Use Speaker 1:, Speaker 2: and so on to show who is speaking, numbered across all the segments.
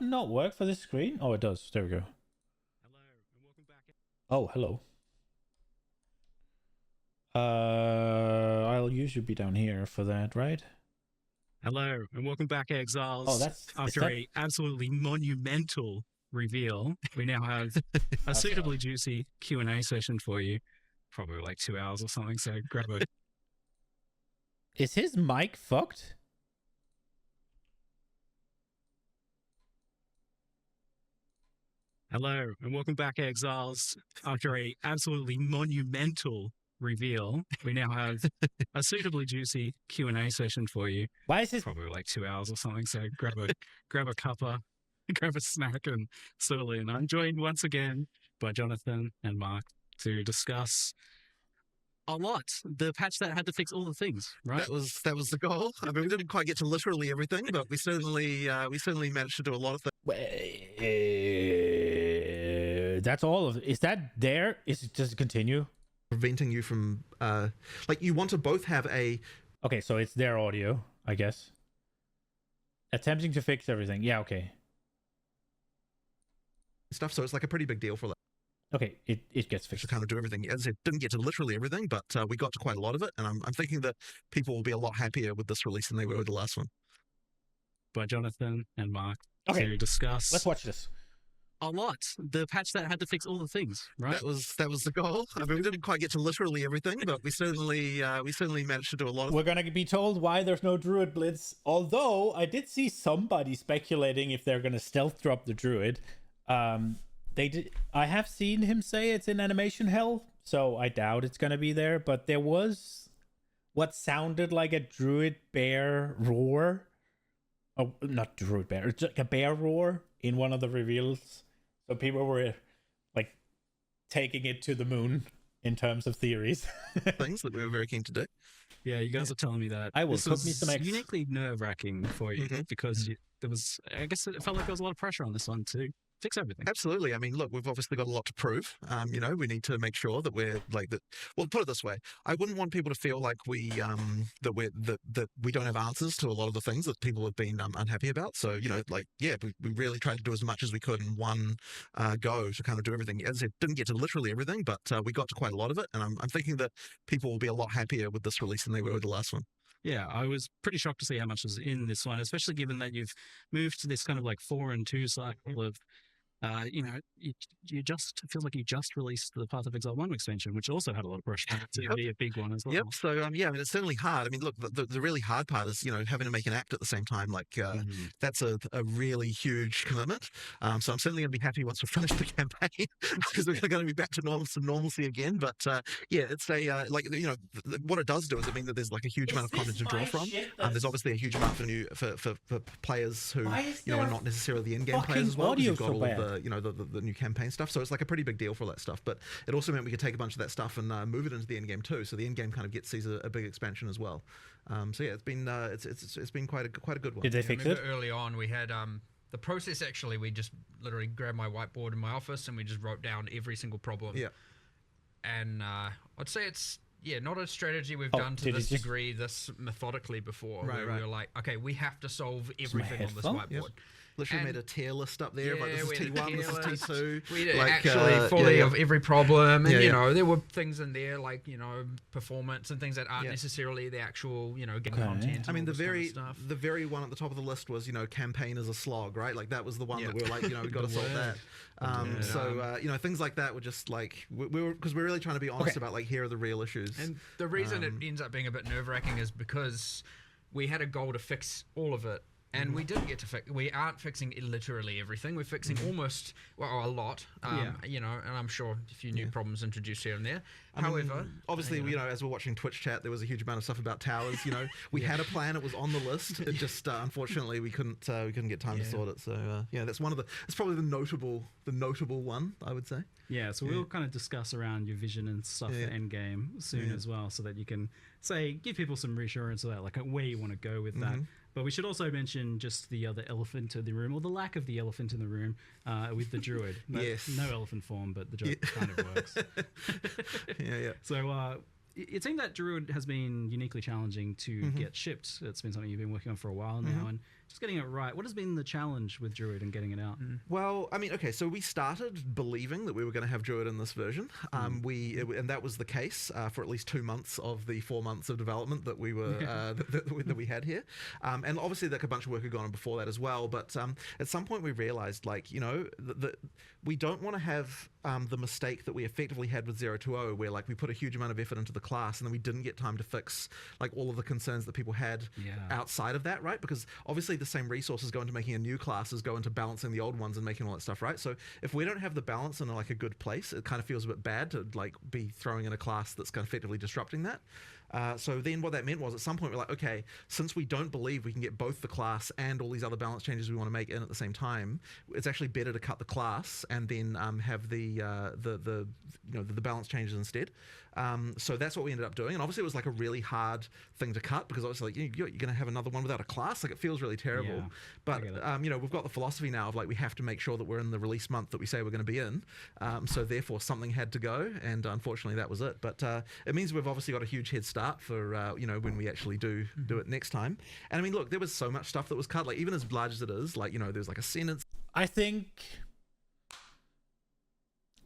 Speaker 1: button not work for this screen? Oh, it does. There we go.
Speaker 2: Hello, and welcome back.
Speaker 1: Oh, hello. I'll usually be down here for that, right?
Speaker 2: Hello, and welcome back, Exiles.
Speaker 1: Oh, that's
Speaker 2: After a absolutely monumental reveal, we now have a suitably juicy Q&A session for you. Probably like 2 hours or something, so grab a...
Speaker 1: Is his mic fucked?
Speaker 2: Hello, and welcome back, Exiles. After a absolutely monumental reveal, we now have a suitably juicy Q&A session for you.
Speaker 1: Why is his...
Speaker 2: Probably like 2 hours or something, so grab a cuppa, grab a snack and settle in. I'm joined once again by Jonathan and Mark to discuss a lot. The patch that had to fix all the things, right?
Speaker 3: That was the goal. I mean, we didn't quite get to literally everything, but we certainly managed to do a lot of things.
Speaker 1: That's all of it. Is that there? Is it just continue?
Speaker 3: Preventing you from like you want to both have a...
Speaker 1: Okay, so it's their audio, I guess. Attempting to fix everything. Yeah, okay.
Speaker 3: stuff, so it's like a pretty big deal for that.
Speaker 1: Okay, it gets fixed.
Speaker 3: To kind of do everything. As I said, didn't get to literally everything, but we got to quite a lot of it, and I'm thinking that people will be a lot happier with this release than they were with the last one.
Speaker 2: By Jonathan and Mark
Speaker 1: to
Speaker 2: discuss.
Speaker 1: Let's watch this.
Speaker 2: A lot. The patch that had to fix all the things, right?
Speaker 3: That was the goal. I mean, we didn't quite get to literally everything, but we certainly managed to do a lot of...
Speaker 1: We're gonna be told why there's no Druid Blitz, although I did see somebody speculating if they're gonna stealth drop the Druid. They did. I have seen him say it's in animation hell, so I doubt it's gonna be there. But there was what sounded like a Druid bear roar. Oh, not Druid bear. It's like a bear roar in one of the reveals. So people were like taking it to the moon in terms of theories.
Speaker 3: Things that we were very keen to do.
Speaker 2: Yeah, you guys are telling me that.
Speaker 1: I will
Speaker 2: this
Speaker 1: cook me some eggs.
Speaker 2: Uniquely nerve-wracking for you because there was, I guess it felt like there was a lot of pressure on this one too. Fix everything.
Speaker 3: Absolutely. I mean, look, we've obviously got a lot to prove. You know, we need to make sure that we're like that. Well, put it this way: I wouldn't want people to feel like we that we don't have answers to a lot of the things that people have been unhappy about. So, you know, like, yeah, we really tried to do as much as we could in one go to kind of do everything. As I said, didn't get to literally everything, but we got to quite a lot of it, and I'm thinking that people will be a lot happier with this release than they were with the last one.
Speaker 2: Yeah, I was pretty shocked to see how much was in this one, especially given that you've moved to this kind of like 4 and 2 cycle of. You know, you just feels like you just released the Path of Exile 1 expansion, which also had a lot of pressure to be a big one as well.
Speaker 3: Yep. So yeah, I mean, it's certainly hard. I mean, look, the really hard part is, you know, having to make an act at the same time. Like that's a really huge commitment. So I'm certainly going to be happy once we finish the campaign because we're going to be back to normalcy again. But yeah, it's a like, you know, what it does do is it means that there's like a huge amount of content to draw from. There's obviously a huge amount for players who, you know, are not necessarily the in-game players as well. You've got all of the, you know, the new campaign stuff, so it's like a pretty big deal for all that stuff. But it also meant we could take a bunch of that stuff and move it into the end game too. So the end game kind of sees a big expansion as well. So yeah, it's been quite a good one.
Speaker 1: Did they fix it?
Speaker 4: Early on, we had the process. Actually, we just literally grabbed my whiteboard in my office and we just wrote down every single problem.
Speaker 3: Yeah.
Speaker 4: And I'd say it's not a strategy we've done to this degree, this methodically before.
Speaker 3: Right,
Speaker 4: where we were like, okay, we have to solve everything on this whiteboard.
Speaker 3: Yep. Literally made a tier list up there. Like, this is T1, this is T2.
Speaker 4: We did actually fully of every problem. And, you know, there were things in there like, you know, performance and things that aren't necessarily the actual, you know, game content.
Speaker 3: I mean, the very one at the top of the list was, you know, campaign is a slog, right? Like, that was the one that we were like, you know, we've got to solve that. So, you know, things like that were just like, because we're really trying to be honest about, like, here are the real issues.
Speaker 4: And the reason it ends up being a bit nerve-wracking is because we had a goal to fix all of it. And we didn't get to fix. We aren't fixing literally everything. We're fixing almost, well, a lot. You know, and I'm sure a few new problems introduced here and there. However,
Speaker 3: obviously, you know, as we're watching Twitch chat, there was a huge amount of stuff about towers. You know, we had a plan; it was on the list. It just unfortunately we couldn't get time to sort it. So yeah, that's one of the. It's probably the notable one, I would say.
Speaker 2: Yeah, so we'll kind of discuss around your vision and stuff for Endgame soon as well, so that you can give people some reassurance about like where you want to go with that. But we should also mention just the other elephant in the room, or the lack of the elephant in the room, with the druid. No elephant form, but the druid kind of works.
Speaker 3: Yeah.
Speaker 2: So it seemed that Druid has been uniquely challenging to get shipped. It's been something you've been working on for a while now, and just getting it right. What has been the challenge with Druid and getting it out?
Speaker 3: Well, I mean, okay, so we started believing that we were going to have Druid in this version. And that was the case for at least 2 months of the 4 months of development that we were that we had here. And obviously, like a bunch of work had gone on before that as well. But at some point, we realized, like, you know, that we don't want to have the mistake that we effectively had with 020, where like we put a huge amount of effort into the class and then we didn't get time to fix like all of the concerns that people had outside of that, right? Because obviously the same resources go into making a new class as go into balancing the old ones and making all that stuff, right? So if we don't have the balance in like a good place, it kind of feels a bit bad to like be throwing in a class that's kind of effectively disrupting that. So then what that meant was at some point we're like, okay, since we don't believe we can get both the class and all these other balance changes we want to make in at the same time, it's actually better to cut the class and then have the balance changes instead. So that's what we ended up doing. And obviously it was like a really hard thing to cut because obviously like, you're going to have another one without a class. Like it feels really terrible.
Speaker 2: Yeah,
Speaker 3: but, we've got the philosophy now of like we have to make sure that we're in the release month that we say we're going to be in. So therefore something had to go. And unfortunately that was it. But it means we've obviously got a huge head start for, when we actually do it next time. And I mean, look, there was so much stuff that was cut. Like even as large as it is, like, there's like a sentence.
Speaker 1: I think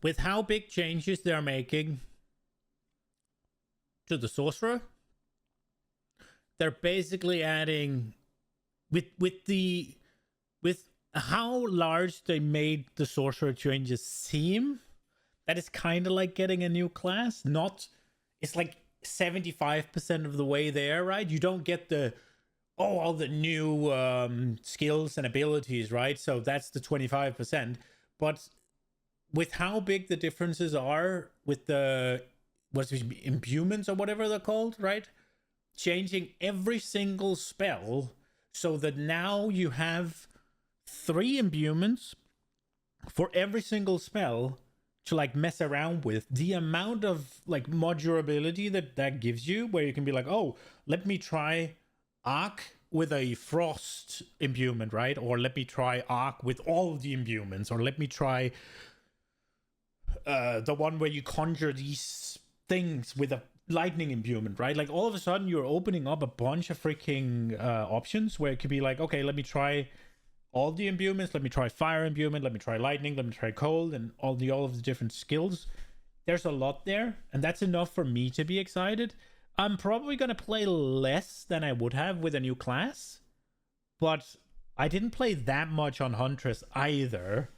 Speaker 1: with how big changes they're making to the sorcerer, they're basically adding with how large they made the sorcerer changes seem, that is kind of like getting a new class. It's like 75% of the way there, right? You don't get all the new skills and abilities, right? So that's the 25%. But with how big the differences are with the imbuements or whatever they're called, right? Changing every single spell so that now you have 3 imbuements for every single spell to like mess around with. The amount of like modulability that gives you, where you can be like, oh, let me try Arc with a Frost imbuement, right? Or let me try Arc with all of the imbuements, or let me try the one where you conjure these things with a lightning imbuement, right? Like all of a sudden you're opening up a bunch of freaking options where it could be like, okay, let me try all the imbuements, let me try fire imbuement, let me try lightning, let me try cold, and all of the different skills. There's a lot there, and that's enough for me to be excited. I'm probably going to play less than I would have with a new class, but I didn't play that much on Huntress either.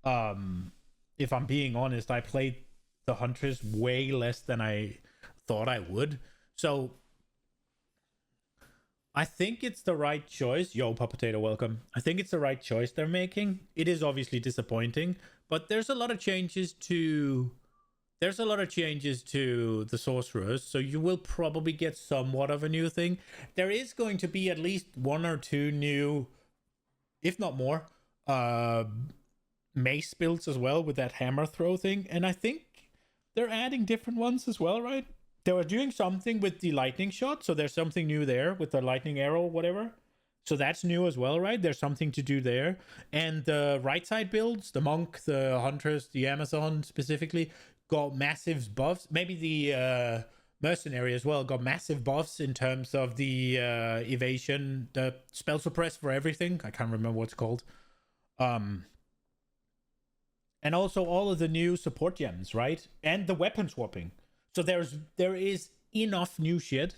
Speaker 1: If I'm being honest, I played the Huntress way less than I thought I would. So I think it's the right choice. Yo, Potato, welcome. I think it's the right choice they're making. It is obviously disappointing, but there's a lot of changes to the sorcerers, so you will probably get somewhat of a new thing. There is going to be at least 1 or 2 new, if not more, mace builds as well with that hammer throw thing, and I think they're adding different ones as well, right? They were doing something with the lightning shot, so there's something new there with the lightning arrow, whatever. So that's new as well, right? There's something to do there. And the right side builds, the monk, the huntress, the Amazon specifically, got massive buffs. Maybe the mercenary as well got massive buffs in terms of the evasion, the spell suppress for everything. I can't remember what it's called. And also all of the new support gems, right? And the weapon swapping. So there is enough new shit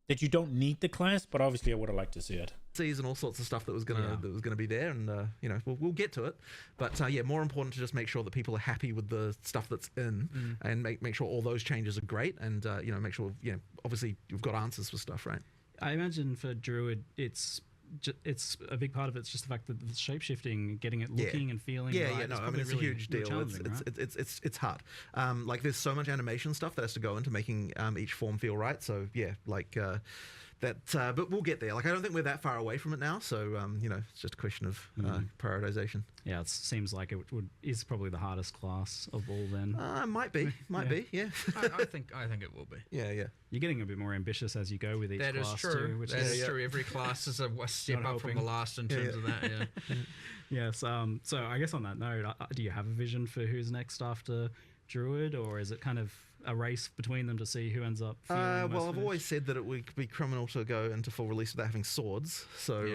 Speaker 1: that you don't need the class, but obviously I would have liked to see it.
Speaker 3: And all sorts of stuff that was gonna be there, and we'll get to it. But more important to just make sure that people are happy with the stuff that's in, and make sure all those changes are great, and make sure obviously you've got answers for stuff, right?
Speaker 2: I imagine for Druid, it's a big part of it's just the fact that the shapeshifting, getting it looking and feeling.
Speaker 3: I mean, it's really a huge deal. It's hard. Like there's so much animation stuff that has to go into making each form feel right. So but we'll get there. Like I don't think we're that far away from it now. So it's just a question of prioritization.
Speaker 2: Yeah, it seems like is probably the hardest class of all. Then
Speaker 3: might be. Yeah.
Speaker 4: I think it will be.
Speaker 3: Yeah.
Speaker 2: You're getting a bit more ambitious as you go with each class.
Speaker 4: That is true.
Speaker 2: Too, which
Speaker 4: that is true. Every class is a step up from the last in terms of that. Yeah.
Speaker 2: Yes. So I guess on that note, do you have a vision for who's next after Druid, or is it kind of a race between them to see who ends up feeling the most
Speaker 3: well, I've
Speaker 2: finished?
Speaker 3: always said that it would be criminal to go into full release without having swords. So,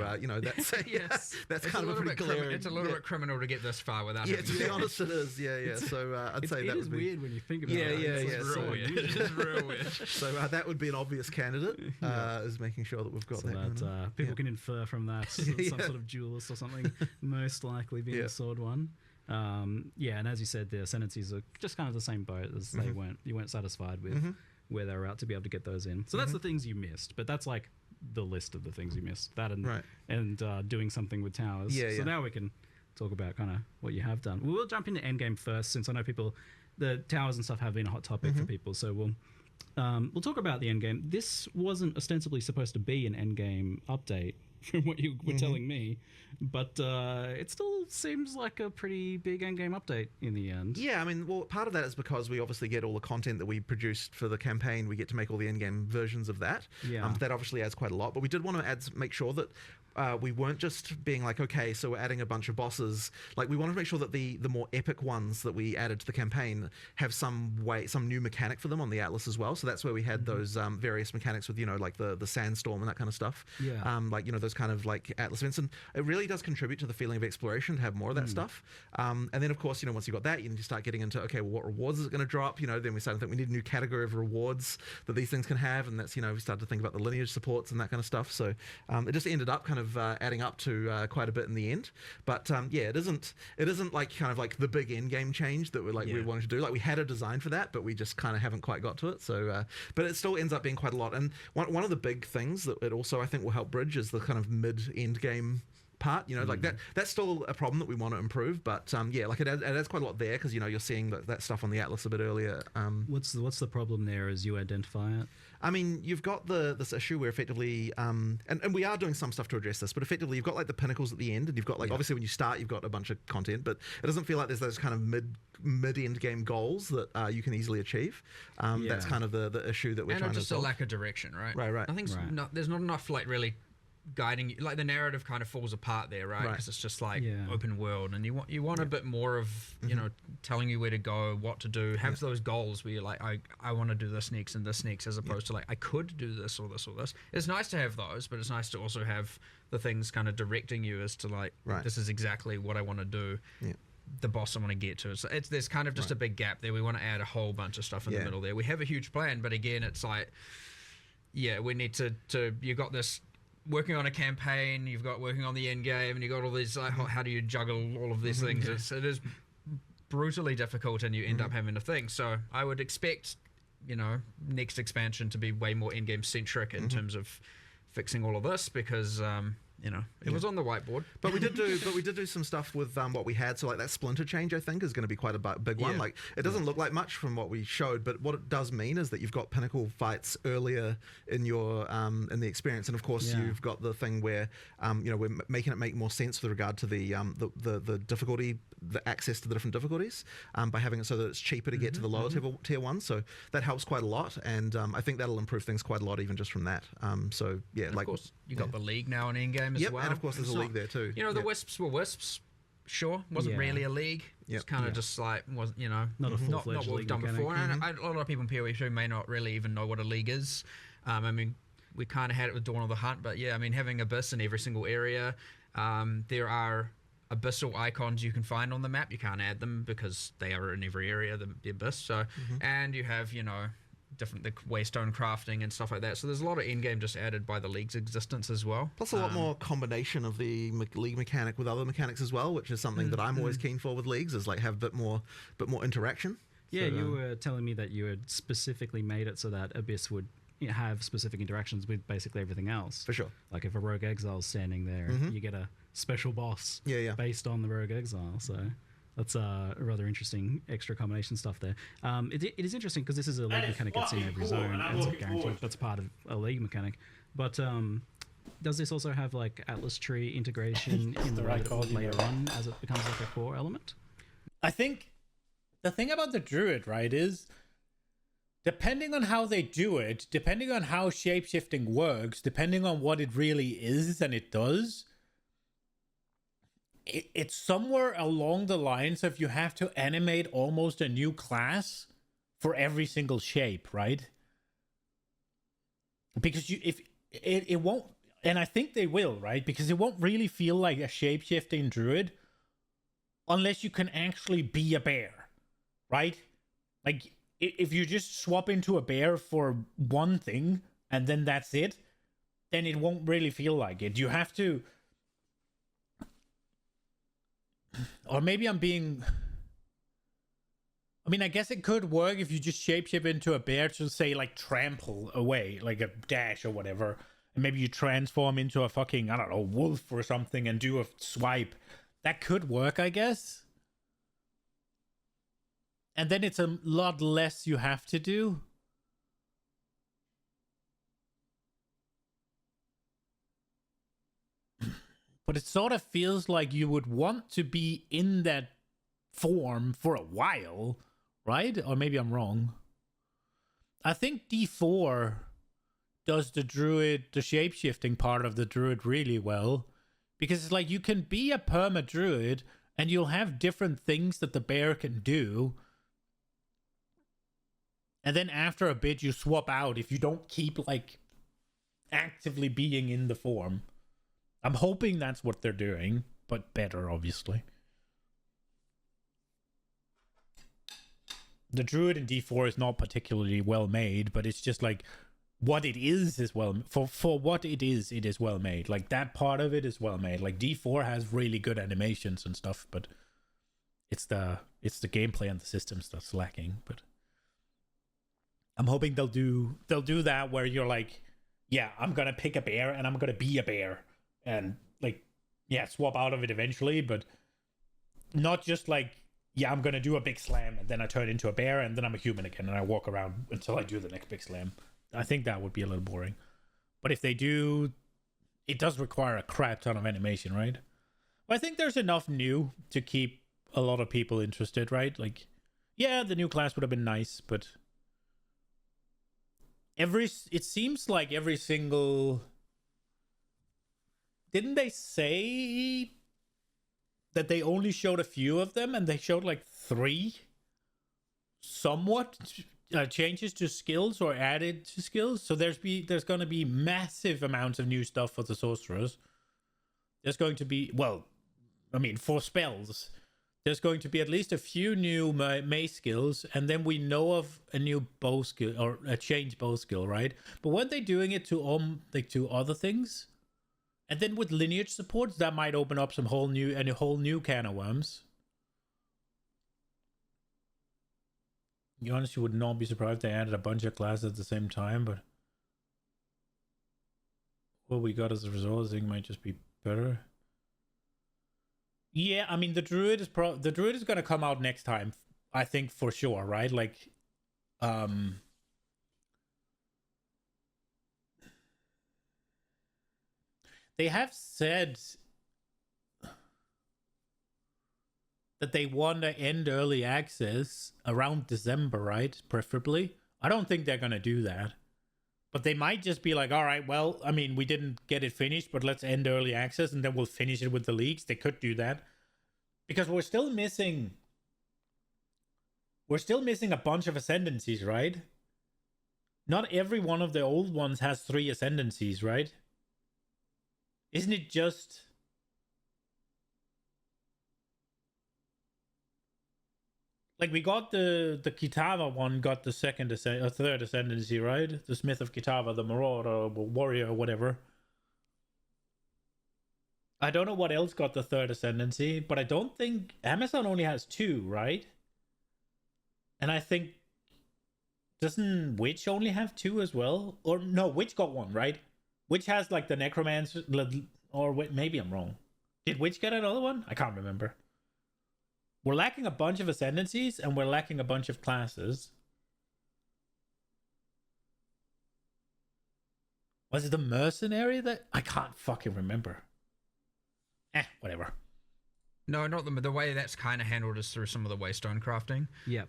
Speaker 3: that's
Speaker 2: Yes.
Speaker 3: that's
Speaker 4: It's
Speaker 3: kind
Speaker 4: a
Speaker 3: of a
Speaker 4: little
Speaker 3: pretty
Speaker 4: bit
Speaker 3: glaring.
Speaker 4: it's a little bit criminal to get this far without
Speaker 3: Yeah,
Speaker 4: having
Speaker 3: to be
Speaker 4: swords.
Speaker 3: honest, it is. Yeah. So I'd say
Speaker 2: It
Speaker 3: that
Speaker 2: is
Speaker 3: would be
Speaker 2: weird when you think about
Speaker 3: Yeah,
Speaker 2: it.
Speaker 3: yeah,
Speaker 2: It's
Speaker 3: yeah.
Speaker 2: like
Speaker 4: It's
Speaker 3: so-
Speaker 4: real weird. It's real weird.
Speaker 3: So that would be an obvious candidate. Is making sure that we've got
Speaker 2: So
Speaker 3: that. going
Speaker 2: that
Speaker 3: on.
Speaker 2: people can infer from that some
Speaker 3: Yeah.
Speaker 2: sort of duelist or something, most likely being
Speaker 3: Yeah.
Speaker 2: the sword one. And as you said, the ascendancies are just kind of the same boat as they weren't. You weren't satisfied with where they were at to be able to get those in. So that's the things you missed, but that's like the list of the things you missed. That and doing something with towers.
Speaker 3: Yeah,
Speaker 2: so
Speaker 3: yeah.
Speaker 2: now we can talk about kind of what you have done. We'll jump into endgame first, since I know the towers and stuff have been a hot topic for people. So we'll talk about the endgame. This wasn't ostensibly supposed to be an endgame update, from what you were telling me, but it still seems like a pretty big endgame update in the end.
Speaker 3: Yeah, I mean, well, part of that is because we obviously get all the content that we produced for the campaign. We get to make all the endgame versions of that.
Speaker 2: Yeah.
Speaker 3: That obviously adds quite a lot. But we did want to make sure that we weren't just being like, okay, so we're adding a bunch of bosses. Like, we wanted to make sure that the more epic ones that we added to the campaign have some new mechanic for them on the Atlas as well. So that's where we had those various mechanics with, like the sandstorm and that kind of stuff.
Speaker 2: Yeah.
Speaker 3: Those kind of like Atlas events. And it really does contribute to the feeling of exploration to have more of that stuff. And then, of course, once you've got that, you start getting into, okay, well, what rewards is it going to drop? Then we started to think we need a new category of rewards that these things can have. And that's, we started to think about the lineage supports and that kind of stuff. So it just ended up kind of adding up to quite a bit in the end. But it isn't like kind of like the big end game change that we wanted to do. Like, we had a design for that, but we just kind of haven't quite got to it. So, but it still ends up being quite a lot. And one of the big things that it also, I think, will help bridge is the kind of mid-end game part, like that's still a problem that we want to improve, but it adds quite a lot there, because you're seeing that stuff on the Atlas a bit earlier.
Speaker 2: What's the problem there as you identify it?
Speaker 3: I mean, you've got this issue where effectively, and we are doing some stuff to address this, but effectively you've got like the pinnacles at the end, and you've got obviously when you start you've got a bunch of content, but it doesn't feel like there's those kind of mid-end game goals that you can easily achieve. That's kind of the issue that we're trying to
Speaker 4: just
Speaker 3: solve.
Speaker 4: a lack of direction, right?
Speaker 3: Right.
Speaker 4: I think there's not enough really guiding you. Like, the narrative kind of falls apart there, right? Because it's just like open world, and you want a bit more of telling you where to go, what to do, have those goals where you're like, I want to do this next and this next, as opposed to like, I could do this or this or this. It's nice to have those, but it's nice to also have the things kind of directing you as to like, this is exactly what I want to do. The boss I want to get to. So there's kind of just a big gap there. We want to add a whole bunch of stuff in the middle there. We have a huge plan, but again, it's like, we need to you got this working on a campaign, you've got working on the end game, and you've got all these, like, how do you juggle all of these things? It is brutally difficult, and you end up having to think. So I would expect, next expansion to be way more end game centric in terms of fixing all of this, because it was on the whiteboard.
Speaker 3: But we did do some stuff with what we had. So like that splinter change, I think, is going to be quite a big one. Like, it doesn't look like much from what we showed, but what it does mean is that you've got pinnacle fights earlier in your in the experience, and of course you've got the thing where we're making it make more sense with regard to the difficulty, the access to the different difficulties, by having it so that it's cheaper to get to the lower tier ones. So that helps quite a lot, and I think that'll improve things quite a lot even just from that. So yeah,
Speaker 4: and of course you got the league now in endgame as well,
Speaker 3: and of course there's a league there too.
Speaker 4: The Wisps were Wisps, sure, wasn't really a league. It's kind of just like, was
Speaker 2: not a full-fledged
Speaker 4: not what we've
Speaker 2: league
Speaker 4: done
Speaker 2: mechanic.
Speaker 4: before. And a lot of people in PoE2 may not really even know what a league is. I mean, we kind of had it with Dawn of the Hunt, but I mean, having Abyss in every single area, there are abyssal icons you can find on the map. You can't add them because they are in every area, the Abyss. So, and you have, different the waystone crafting and stuff like that. So there's a lot of end game just added by the league's existence as well.
Speaker 3: Plus a lot more combination of the league mechanic with other mechanics as well, which is something that I'm always keen for with leagues, is like have a bit more interaction.
Speaker 2: Yeah, so, you were telling me that you had specifically made it so that Abyss would have specific interactions with basically everything else.
Speaker 3: For sure.
Speaker 2: Like if a Rogue Exile's standing there, you get a special boss based on the Rogue Exile. So that's a rather interesting extra combination stuff there. It is interesting because this is a league mechanic that's in every zone. It's guaranteed. That's part of a league mechanic. But does this also have like Atlas tree integration in the right later on as it becomes like a core element?
Speaker 1: I think the thing about the Druid, right, is depending on how they do it, depending on how shapeshifting works, depending on what it really is and it does, it's somewhere along the lines of you have to animate almost a new class for every single shape, right? Because if it won't, and I think they will, right? Because it won't really feel like a shape-shifting druid unless you can actually be a bear, right? Like if you just swap into a bear for one thing and then that's it, then it won't really feel like it. You have to, or maybe I'm being, I mean, I guess it could work if you just shapeshift into a bear to say like trample away, like a dash or whatever. And maybe you transform into a fucking, I don't know, wolf or something and do a swipe. That could work, I guess. And then it's a lot less you have to do. But it sort of feels like you would want to be in that form for a while, right? Or maybe I'm wrong. I think D4 does the druid, the shape-shifting part of the druid really well. Because it's like you can be a perma druid and you'll have different things that the bear can do. And then after a bit you swap out if you don't keep like actively being in the form. I'm hoping that's what they're doing, but better, obviously. The druid in D4 is not particularly well made, but it's just like what it is well for what it is well made. Like that part of it is well made. Like D4 has really good animations and stuff, but it's the gameplay and the systems that's lacking. But I'm hoping they'll do that where you're like, yeah, I'm gonna pick a bear and I'm gonna be a bear and like, yeah, swap out of it eventually, but not just like, yeah, I'm gonna do a big slam and then I turn into a bear and then I'm a human again and I walk around until I do the next big slam. I think that would be a little boring. But if they do, it does require a crap ton of animation, right? Well, I think there's enough new to keep a lot of people interested, right? Like, yeah, the new class would have been nice, but it seems like every single, didn't they say that they only showed a few of them and they showed like 3 somewhat changes to skills or added to skills? So there's going to be massive amounts of new stuff for the sorcerers. There's going to be, well, I mean, for spells, there's going to be at least a few new mace skills, and then we know of a new bow skill or a changed bow skill, right? But weren't they doing it to like to other things? And then with lineage supports, that might open up a whole new can of worms. You honestly would not be surprised if they added a bunch of classes at the same time, but what we got as a result, I think might just be better. Yeah, I mean the druid is going to come out next time, I think, for sure, right? Like, they have said that they want to end early access around December, right? Preferably. I don't think they're going to do that. But they might just be like, all right, well, I mean, we didn't get it finished, but let's end early access and then we'll finish it with the leagues. They could do that. Because we're still missing a bunch of ascendancies, right? Not every one of the old ones has 3 ascendancies, right? Isn't it just... Like, we got the Kitava one, got the third ascendancy, right? The Smith of Kitava, the Marauder, or Warrior, or whatever. I don't know what else got the third ascendancy, but I don't think... Amazon only has 2, right? And I think... Doesn't Witch only have 2 as well? Or, no, Witch got 1, right? Witch has, like, the Necromancer... Or, wait, maybe I'm wrong. Did Witch get another one? I can't remember. We're lacking a bunch of ascendancies, and we're lacking a bunch of classes. Was it the mercenary that... I can't fucking remember. Whatever.
Speaker 4: No, not the way that's kind of handled is through some of the waystone crafting.
Speaker 2: Yeah.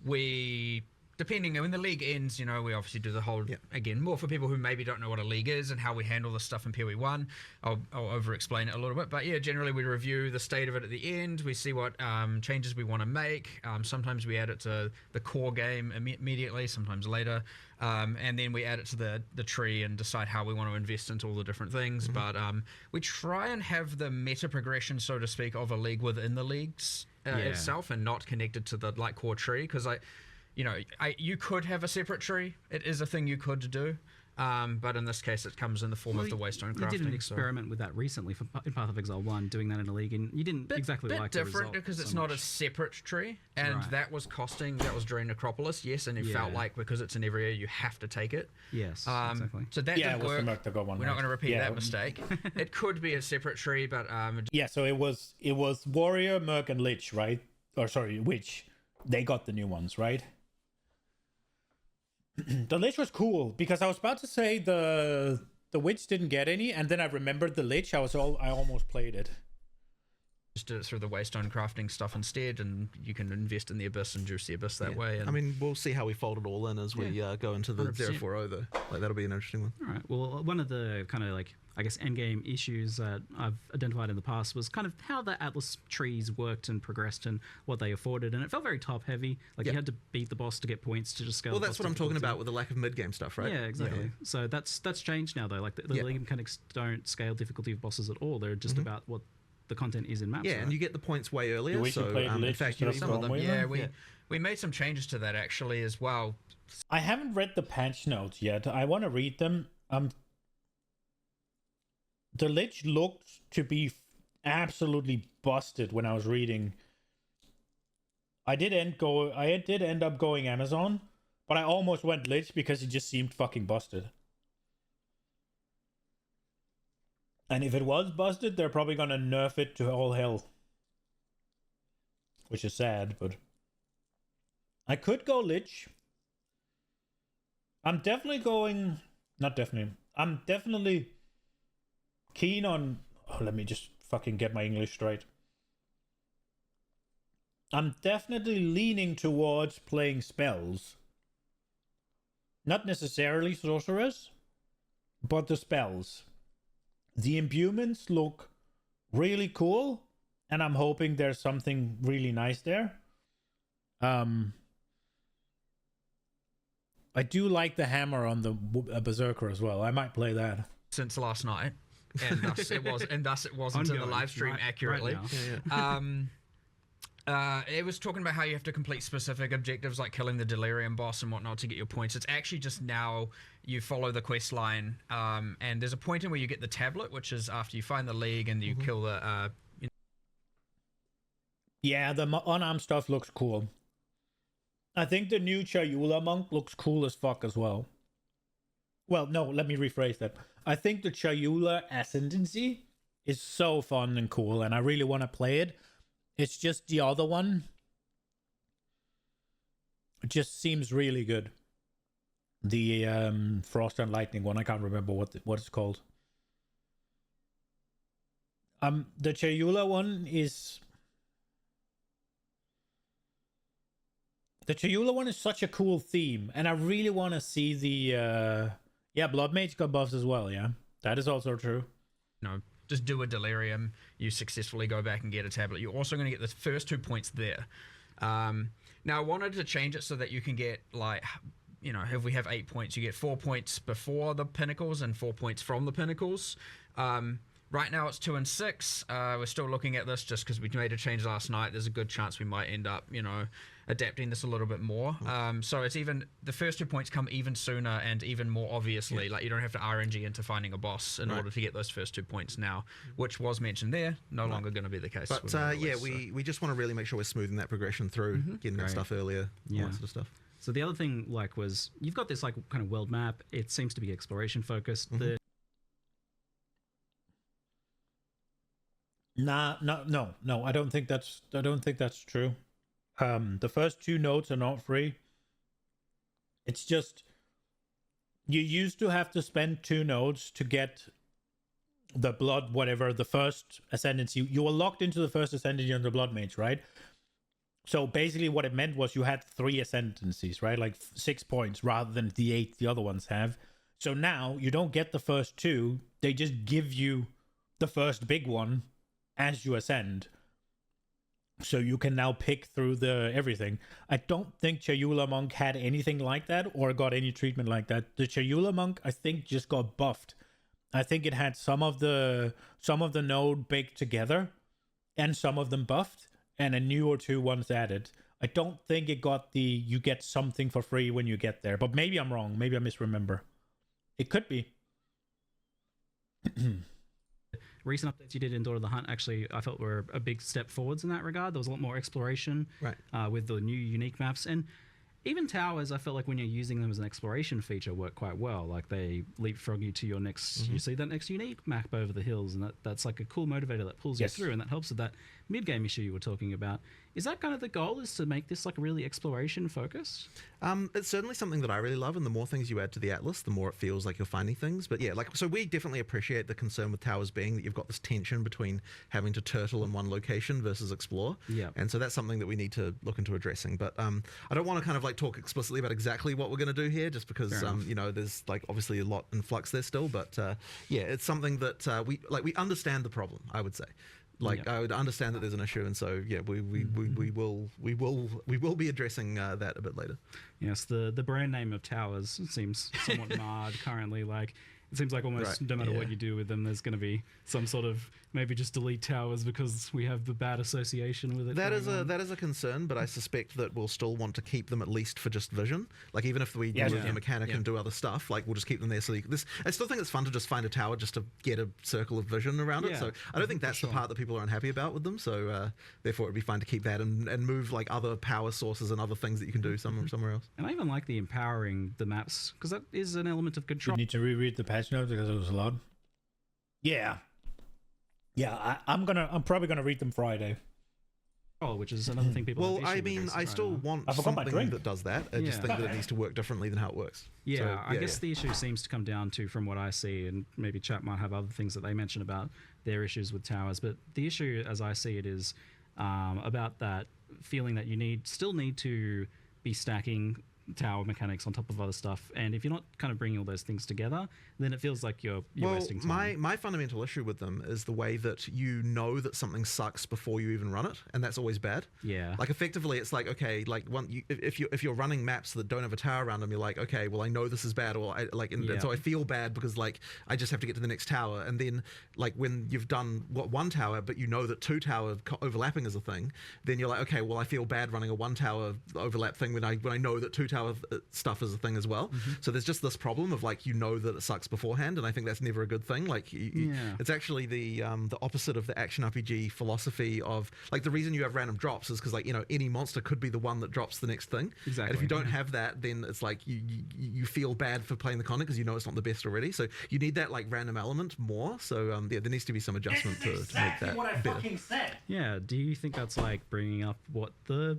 Speaker 4: We depending when the league ends, we obviously do the whole again more for people who maybe don't know what a league is and how we handle this stuff in PoE1. I'll over-explain it a little bit, but yeah, generally we review the state of it at the end. We see what changes we want to make. Sometimes we add it to the core game immediately, sometimes later, and then we add it to the tree and decide how we want to invest into all the different things. But we try and have the meta progression, so to speak, of a league within the leagues itself, and not connected to the core tree, because you could have a separate tree. It is a thing you could do. But in this case, it comes in the form of the Waystone crafting.
Speaker 2: You did an experiment with that recently in Path of Exile 1, doing that in a league, and you didn't exactly like the result.
Speaker 4: Bit different because it's not a separate tree, and that was during Necropolis, yes, and it felt like because it's in every area, you have to take it.
Speaker 2: Yes, exactly.
Speaker 4: So that didn't work. We're not going to repeat that mistake. It could be a separate tree, but...
Speaker 1: so it was Warrior, Merc, and Lich, right? Or sorry, Witch. They got the new ones, right? The Lich was cool because I was about to say the Witch didn't get any, and then I remembered the Lich. I almost played it.
Speaker 4: Just did it through the Waystone crafting stuff instead, and you can invest in the Abyss and juice the Abyss that way. And
Speaker 3: I mean, we'll see how we fold it all in as we go into the 040 though. Like, that'll be an interesting one.
Speaker 2: All right. Well, one of the kind of endgame issues that I've identified in the past was kind of how the Atlas trees worked and progressed and what they afforded, and it felt very top heavy. Like you had to beat the boss to get points to just scale.
Speaker 3: Well, that's what I'm talking about with the lack of mid game stuff, right?
Speaker 2: Yeah, exactly. Yeah. So that's changed now though. Like the league mechanics don't scale difficulty of bosses at all. They're just about what the content is in maps.
Speaker 3: Yeah, and you get the points way earlier. So
Speaker 1: in fact,
Speaker 4: some of them. We made some changes to that actually as well.
Speaker 1: I haven't read the patch notes yet. I want to read them. The Lich looked to be absolutely busted when I was reading. I did end up going Amazon, but I almost went Lich because it just seemed fucking busted. And if it was busted, they're probably gonna nerf it to all hell. Which is sad, but... I could go Lich. I'm definitely keen on... Oh, let me just fucking get my English straight. I'm definitely leaning towards playing spells. Not necessarily sorcerers, but the spells. The imbuements look really cool, and I'm hoping there's something really nice there. I do like the hammer on the Berserker as well. I might play that.
Speaker 4: Since last night, and thus it wasn't in the live stream accurately. It was talking about how you have to complete specific objectives like killing the Delirium boss and whatnot to get your points. It's actually just now you follow the quest line, and there's a point in where you get the tablet, which is after you find the league and you kill the...
Speaker 1: Yeah, the unarmed stuff looks cool. I think the new Chayula monk looks cool as fuck as well. Well, no, let me rephrase that. I think the Chayula Ascendancy is so fun and cool, and I really want to play it. It's just the other one. It just seems really good. The Frost and Lightning one, I can't remember what it's called. The Chayula one is... The Chayula one is such a cool theme, and I really want to see the... Blood Mage got buffs as well, yeah. That is also true.
Speaker 4: No, just do a Delirium, you successfully go back and get a tablet. You're also going to get the first 2 points there. Now, I wanted to change it so that you can get, like, if we have 8 points, you get 4 points before the Pinnacles and 4 points from the Pinnacles. Right now it's 2 and 6. We're still looking at this just because we made a change last night. There's a good chance we might end up, adapting this a little bit more. So it's even the first 2 points come even sooner and even more obviously. Like you don't have to RNG into finding a boss in order to get those first 2 points now, which was mentioned there. No longer going to be the case.
Speaker 3: But we just want to really make sure we're smoothing that progression through, getting that stuff earlier, all that sort of stuff.
Speaker 2: So the other thing was you've got this kind of world map. It seems to be exploration focused.
Speaker 1: No. I don't think that's true. The first 2 nodes are not free. It's just you used to have to spend 2 nodes to get the the first ascendancy. You were locked into the first ascendancy on the Blood Mage, right? So basically what it meant was you had 3 ascendancies, right? Like 6 points rather than the 8 the other ones have. So now you don't get the first 2. They just give you the first big one as you ascend. So you can now pick through the everything. I don't think Chayula Monk had anything like that or got any treatment like that. The Chayula Monk, I think, just got buffed. I think it had some of the node baked together and some of them buffed and a new or 2 ones added. I don't think it got the you get something for free when you get there, but maybe I'm wrong. Maybe I misremember. It could be.
Speaker 2: Recent updates you did in Door of the Hunt actually I felt were a big step forwards in that regard. There was a lot more exploration with the new unique maps, and even towers I felt like when you're using them as an exploration feature work quite well. Like they leapfrog you to your next you see that next unique map over the hills, and that's like a cool motivator that pulls you through, and that helps with that mid-game issue you were talking about. Is that kind of the goal, is to make this like really exploration focused?
Speaker 3: It's certainly something that I really love, and the more things you add to the Atlas, the more it feels like you're finding things. But yeah, like, so we definitely appreciate the concern with towers being that you've got this tension between having to turtle in one location versus explore.
Speaker 2: Yeah.
Speaker 3: And so that's something that we need to look into addressing. But I don't want to kind of like talk explicitly about exactly what we're going to do here, just because you know, there's like obviously a lot in flux there still. But yeah, it's something that we understand the problem, I would say. Like I would understand that there's an issue, and so yeah, we will be addressing that a bit later.
Speaker 2: Yes, the brand name of towers seems somewhat marred currently. Like it seems like almost no matter what you do with them, there's going to be some sort of maybe just delete towers because we have the bad association with it.
Speaker 3: That is a concern, but I suspect that we'll still want to keep them at least for just vision. Like even if we remove the mechanic and do other stuff, like we'll just keep them there. So I still think it's fun to just find a tower just to get a circle of vision around it. So I don't think that's the part that people are unhappy about with them. So therefore it'd be fine to keep that and move like other power sources and other things that you can do somewhere else.
Speaker 2: And I even like the empowering the maps, because that is an element of control.
Speaker 1: You need to reread the patch notes because it was a lot. Yeah, I'm probably gonna read them Friday.
Speaker 2: Oh, which is another thing people.
Speaker 3: Well, I mean, I still want something that does that. I just think that it needs to work differently than how it works.
Speaker 2: Yeah,
Speaker 3: so,
Speaker 2: I guess the issue seems to come down to, from what I see, and maybe chat might have other things that they mention about their issues with towers, but the issue, as I see it, is about that feeling that you still need to be stacking tower mechanics on top of other stuff, and if you're not kind of bringing all those things together, then it feels like you're wasting time.
Speaker 3: My fundamental issue with them is the way that you know that something sucks before you even run it, and that's always bad.
Speaker 2: Yeah,
Speaker 3: like effectively it's like, okay, like if you're running maps that don't have a tower around them, you're like, okay, well I know this is bad, or and so I feel bad because like I just have to get to the next tower, and then like when you've done one tower but you know that 2 tower overlapping is a thing, then you're like, okay, well I feel bad running a 1 tower overlap thing when I know that 2 tower stuff is a thing as well. So there's just this problem of like, you know that it sucks beforehand, and I think that's never a good thing. Like it's actually the opposite of the action RPG philosophy of like, the reason you have random drops is because like, you know, any monster could be the one that drops the next thing.
Speaker 2: Exactly.
Speaker 3: And if you don't have that, then it's like you feel bad for playing the content because you know it's not the best already. So you need that like random element more. So yeah, there needs to be some adjustment to make that
Speaker 1: what I
Speaker 3: better.
Speaker 1: fucking said.
Speaker 2: Yeah, do you think that's like bringing up what the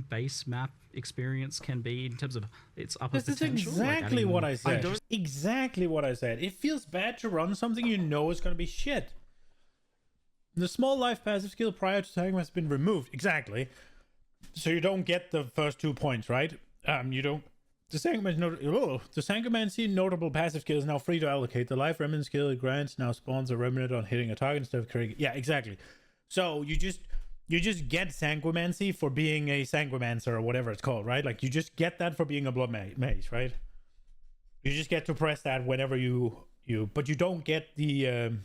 Speaker 2: base map experience can be in terms of its upper
Speaker 1: This is
Speaker 2: potential?
Speaker 1: exactly
Speaker 2: like
Speaker 1: what I said. Exactly what I said. It feels bad to run something you know is going to be shit. The small life passive skill prior to time has been removed. Exactly. So you don't get the first 2 points, right? You don't. The Sanguimancy notable passive skill is now free to allocate. The life remnant skill it grants now spawns a remnant on hitting a target instead of creating. Yeah, exactly. So you just get Sanguimancy for being a Sanguimancer or whatever it's called, right? Like you just get that for being a blood mage, right? You just get to press that whenever but you don't get the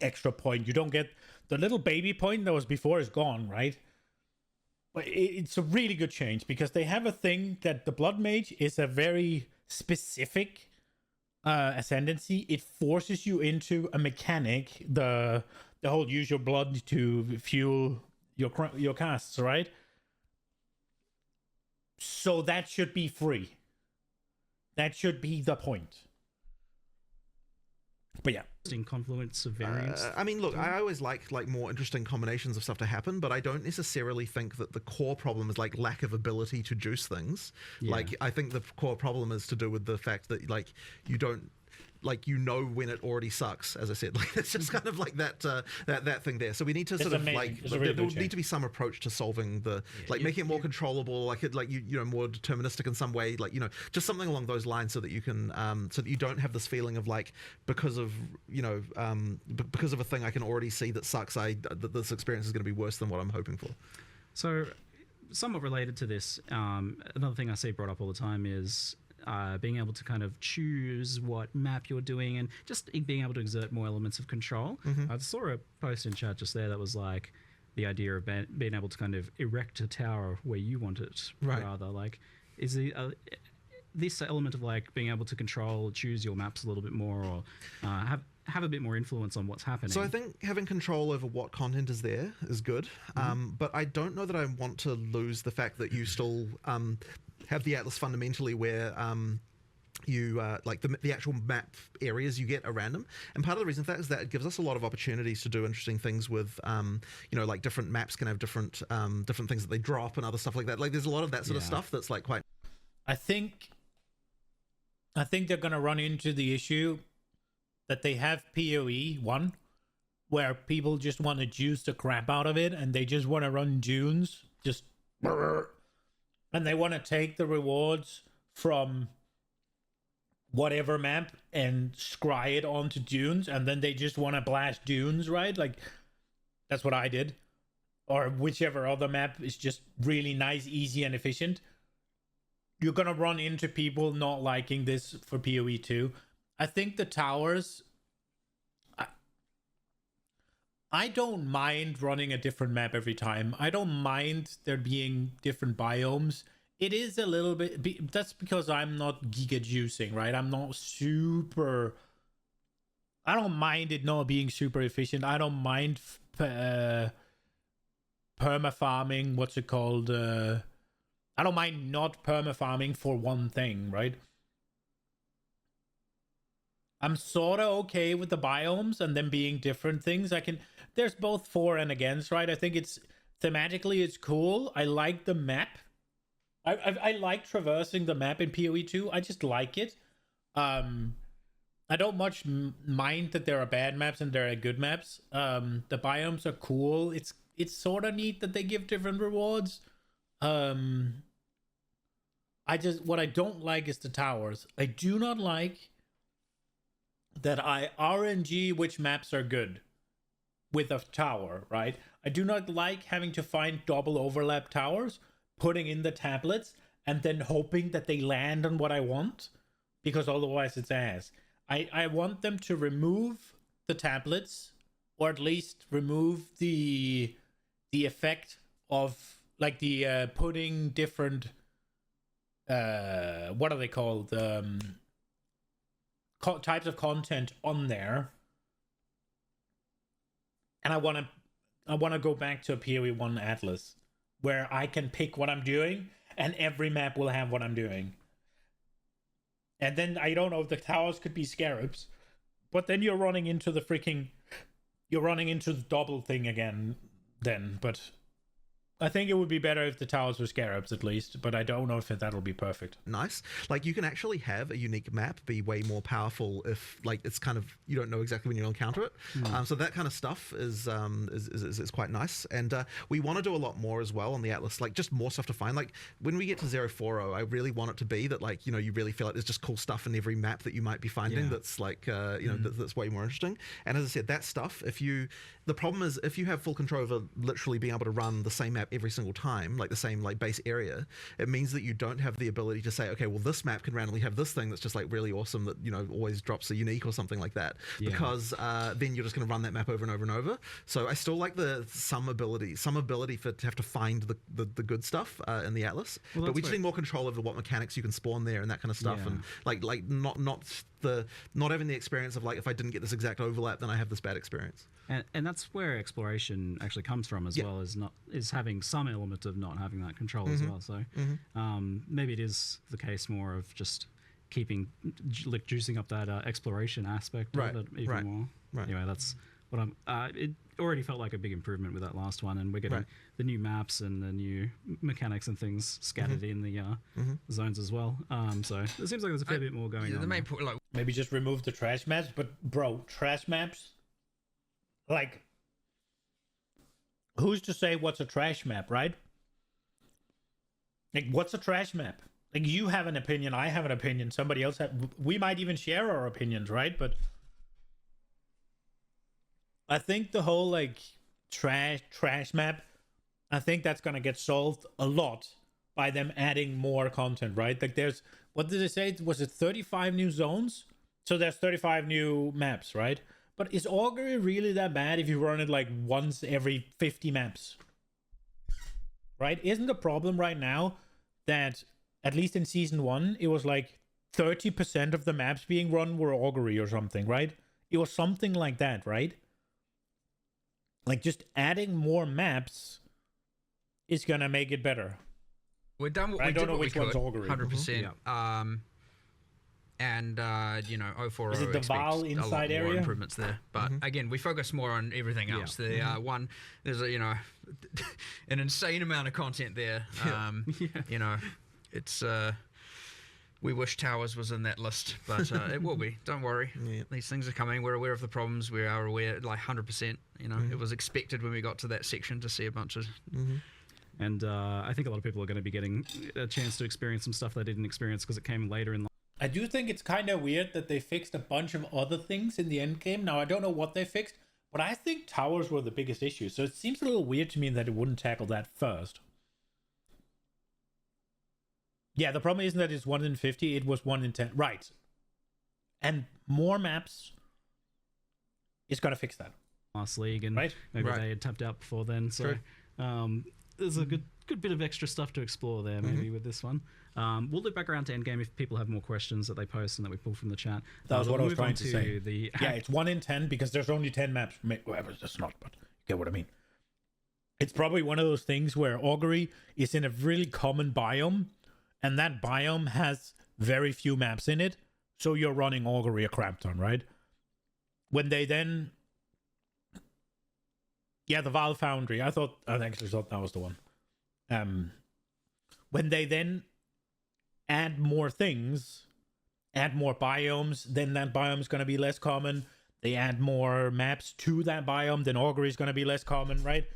Speaker 1: extra point. You don't get the little baby point that was before is gone, right? But it's a really good change because they have a thing that the blood mage is a very specific ascendancy. It forces you into a mechanic, the whole use your blood to fuel your casts, right? So that should be free. That should be the point. But yeah.
Speaker 2: In confluence of variants.
Speaker 3: I mean, look, I always like more interesting combinations of stuff to happen, but I don't necessarily think that the core problem is like lack of ability to juice things. Like I think the core problem is to do with the fact that like you don't like when it already sucks. As I said, like it's just kind of like that thing there. So we need to sort of
Speaker 1: amazing.
Speaker 3: like
Speaker 1: It's a really
Speaker 3: there
Speaker 1: good
Speaker 3: would need to be some approach to solving making it more controllable, like more deterministic in some way, like just something along those lines, so that you can so that you don't have this feeling of like because of a thing I can already see that sucks, that this experience is going to be worse than what I'm hoping for.
Speaker 2: So, somewhat related to this, another thing I see brought up all the time is being able to kind of choose what map you're doing and just being able to exert more elements of control. I saw a post in chat just there that was like the idea of being able to kind of erect a tower where you want it, rather. Like, is this element of like being able to choose your maps a little bit more, or have a bit more influence on what's happening.
Speaker 3: So I think having control over what content is there is good, but I don't know that I want to lose the fact that you still have the Atlas fundamentally where you like the actual map areas you get are random. And part of the reason for that is that it gives us a lot of opportunities to do interesting things with like different maps can have different things that they drop and other stuff like that. Like there's a lot of that sort of stuff that's like quite...
Speaker 1: I think they're gonna run into the issue that they have PoE 1, where people just want to juice the crap out of it, and they just want to run dunes, and they want to take the rewards from whatever map and scry it onto dunes, and then they just want to blast dunes, right? Like, that's what I did. Or whichever other map is just really nice, easy, and efficient. You're gonna run into people not liking this for PoE 2. I think the towers, I don't mind running a different map every time. I don't mind there being different biomes. It is a little bit, that's because I'm not giga juicing, right? I'm not super, I don't mind it not being super efficient. I don't mind perma farming, what's it called? I don't mind not perma farming for one thing, right? I'm sort of okay with the biomes and them being different things. There's both for and against, right? I think thematically it's cool. I like the map. I like traversing the map in PoE 2. I just like it. I don't much mind that there are bad maps and there are good maps. The biomes are cool. It's sort of neat that they give different rewards. What I don't like is the towers. I do not like that I RNG which maps are good with a tower, right? I do not like having to find double overlap towers, putting in the tablets, and then hoping that they land on what I want, because otherwise it's ass. I want them to remove the tablets, or at least remove the effect of like the putting different what are they called? Types of content on there. And I want to go back to a PoE 1 Atlas where I can pick what I'm doing and every map will have what I'm doing. And then I don't know if the towers could be scarabs, but then you're running into the double thing again then. But I think it would be better if the towers were scarabs at least, but I don't know if that'll be perfect.
Speaker 3: Nice. Like you can actually have a unique map be way more powerful if like it's kind of, you don't know exactly when you'll encounter it. So that kind of stuff is quite nice. And we want to do a lot more as well on the Atlas, like just more stuff to find. Like when we get to 040, I really want it to be that like, you really feel like there's just cool stuff in every map that you might be finding that's like, that's way more interesting. And as I said, that stuff, the problem is if you have full control over literally being able to run the same map every single time, like the same like base area, it means that you don't have the ability to say, okay, well this map can randomly have this thing that's just like really awesome that always drops a unique or something like that, because then you're just going to run that map over and over and over. So I still like some ability to have to find the good stuff in the Atlas, but we just need more control over what mechanics you can spawn there and that kind of stuff, and like not having the experience of like, if I didn't get this exact overlap, then I have this bad experience.
Speaker 2: And that's where exploration actually comes from as well, is having some element of not having that control as well. So maybe it is the case more of just juicing up that exploration aspect of it even more. Right. Anyway, that's what I'm. already felt like a big improvement with that last one, and we're getting the new maps and the new mechanics and things scattered in the zones as well. So it seems like there's a fair bit more going on.
Speaker 4: The main point, like,
Speaker 1: maybe just remove the trash maps, but bro, trash maps, like, who's to say what's a trash map, right? Like, what's a trash map? Like, you have an opinion, I have an opinion, somebody else we might even share our opinions, right? But I think the whole, like, trash map, I think that's gonna get solved a lot by them adding more content, right? Like, there's, what did they say? Was it 35 new zones? So there's 35 new maps, right? But is Augury really that bad if you run it like once every 50 maps? Right? Isn't the problem right now that, at least in season 1, it was like 30% of the maps being run were Augury or something, right? It was something like that, right? Like, just adding more maps is gonna make it better.
Speaker 4: we're done.
Speaker 1: I don't know which one's Augury.
Speaker 4: 100%. And you know, 040
Speaker 1: Is it the
Speaker 4: expects
Speaker 1: Val
Speaker 4: a lot
Speaker 1: inside
Speaker 4: more
Speaker 1: area?
Speaker 4: improvements there. But again, we focus more on everything else. The one, there's a, you know, an insane amount of content there. You know, it's we wish Towers was in that list, but it will be. Don't worry. These things are coming. We're aware of the problems. We are aware, like 100%. You know, it was expected when we got to that section to see a bunch of.
Speaker 2: And I think a lot of people are going to be getting a chance to experience some stuff they didn't experience because it came later in.
Speaker 1: I do think it's kind of weird that they fixed a bunch of other things in the end game. Now, I don't know what they fixed, but I think towers were the biggest issue. So it seems a little weird to me that it wouldn't tackle that first. Yeah, the problem isn't that it's 1 in 50, it was 1 in 10. Right. And more maps is going to fix that.
Speaker 2: Last league, and maybe they had tapped out before then. So there's a good bit of extra stuff to explore there, maybe with this one. We'll loop back around to endgame if people have more questions that they post and that we pull from the chat.
Speaker 1: That was what I was trying to say.
Speaker 2: The
Speaker 1: yeah, it's 1 in 10 because there's only 10 maps. Whatever, it's not, but you get what I mean. It's probably one of those things where Augury is in a really common biome, and that biome has very few maps in it, so you're running Augury a crap ton, right? When they then... Yeah, the Val Foundry. I actually thought that was the one. When they then add more things, add more biomes, then that biome's going to be less common. They add more maps to that biome, then Augury is going to be less common, right?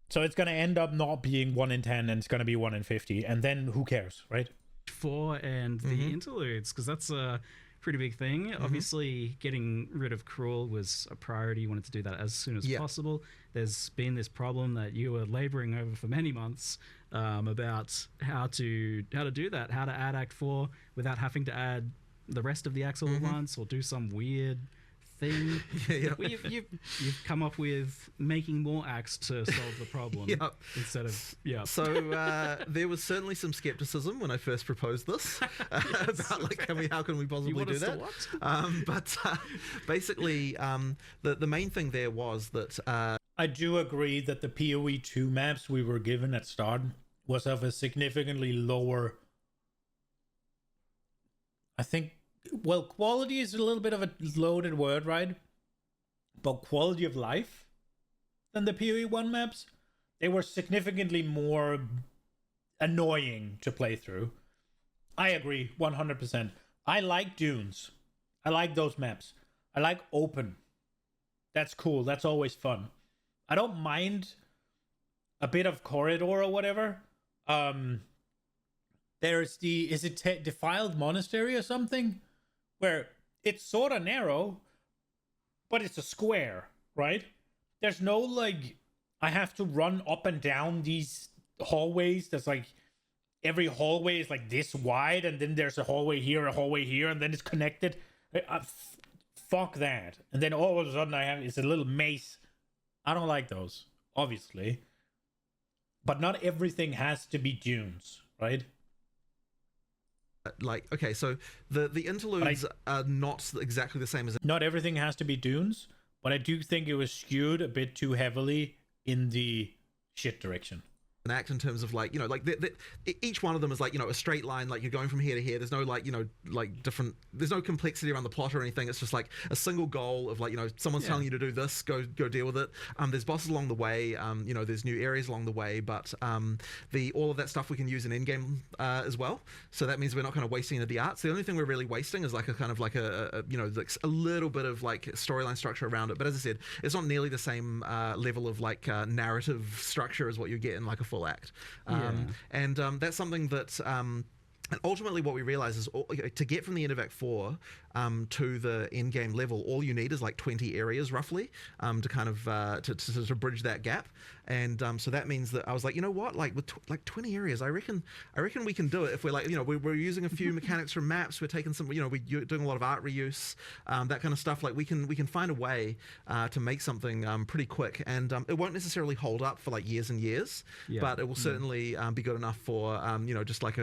Speaker 1: So it's going to end up not being 1 in 10, and it's going to be 1 in 50, and then who cares, right?
Speaker 2: 4 and the interludes, because that's a pretty big thing. Obviously, getting rid of Cruel was a priority. You wanted to do that as soon as possible. There's been this problem that you were laboring over for many months about how to do that, how to add Act 4 without having to add the rest of the acts all at once or do some weird thing. Well, you've come up with making more acts to solve the problem instead of So
Speaker 3: there was certainly some skepticism when I first proposed this about like how can we possibly do that? But basically, the main thing there was that
Speaker 1: I do agree that the PoE 2 maps we were given at start was of a significantly lower. I think. Well, quality is a little bit of a loaded word, right? But quality of life than the PoE 1 maps. They were significantly more annoying to play through. I agree, 100%. I like dunes. I like those maps. I like open. That's cool. That's always fun. I don't mind a bit of corridor or whatever. There's is it Defiled Monastery or something? Where it's sort of narrow, but it's a square, right? There's no, like, I have to run up and down these hallways. There's, like, every hallway is, like, this wide, and then there's a hallway here, and then it's connected. Fuck that. And then all of a sudden it's a little maze. I don't like those, obviously. But not everything has to be dunes, right?
Speaker 3: Like, okay, so the interludes are not exactly the same as...
Speaker 1: Not everything has to be dunes, but I do think it was skewed a bit too heavily in the shit direction.
Speaker 3: act in terms of like, you know, like each one of them is like, you know, a straight line, like you're going from here to here. There's no like, you know, like different, there's no complexity around the plot or anything. It's just like a single goal of like, you know, someone's telling you to do this, go deal with it. There's bosses along the way, you know, there's new areas along the way, but all of that stuff we can use in in-game as well. So that means we're not kind of wasting any of the art. So the only thing we're really wasting is like a kind of like a you know, like a little bit of like storyline structure around it. But as I said, it's not nearly the same level of like narrative structure as what you get in like a full act. And that's something that and ultimately what we realize is to get from the end of Act 4 to the end game level, all you need is like 20 areas roughly to kind of to bridge that gap. And so that means that I was like, you know what, like with like 20 areas, I reckon we can do it if we're like, you know, we're using a few mechanics from maps, we're taking some, you know, we're doing a lot of art reuse, that kind of stuff. Like we can find a way to make something pretty quick, and it won't necessarily hold up for like years and years, but it will certainly be good enough for you know, just like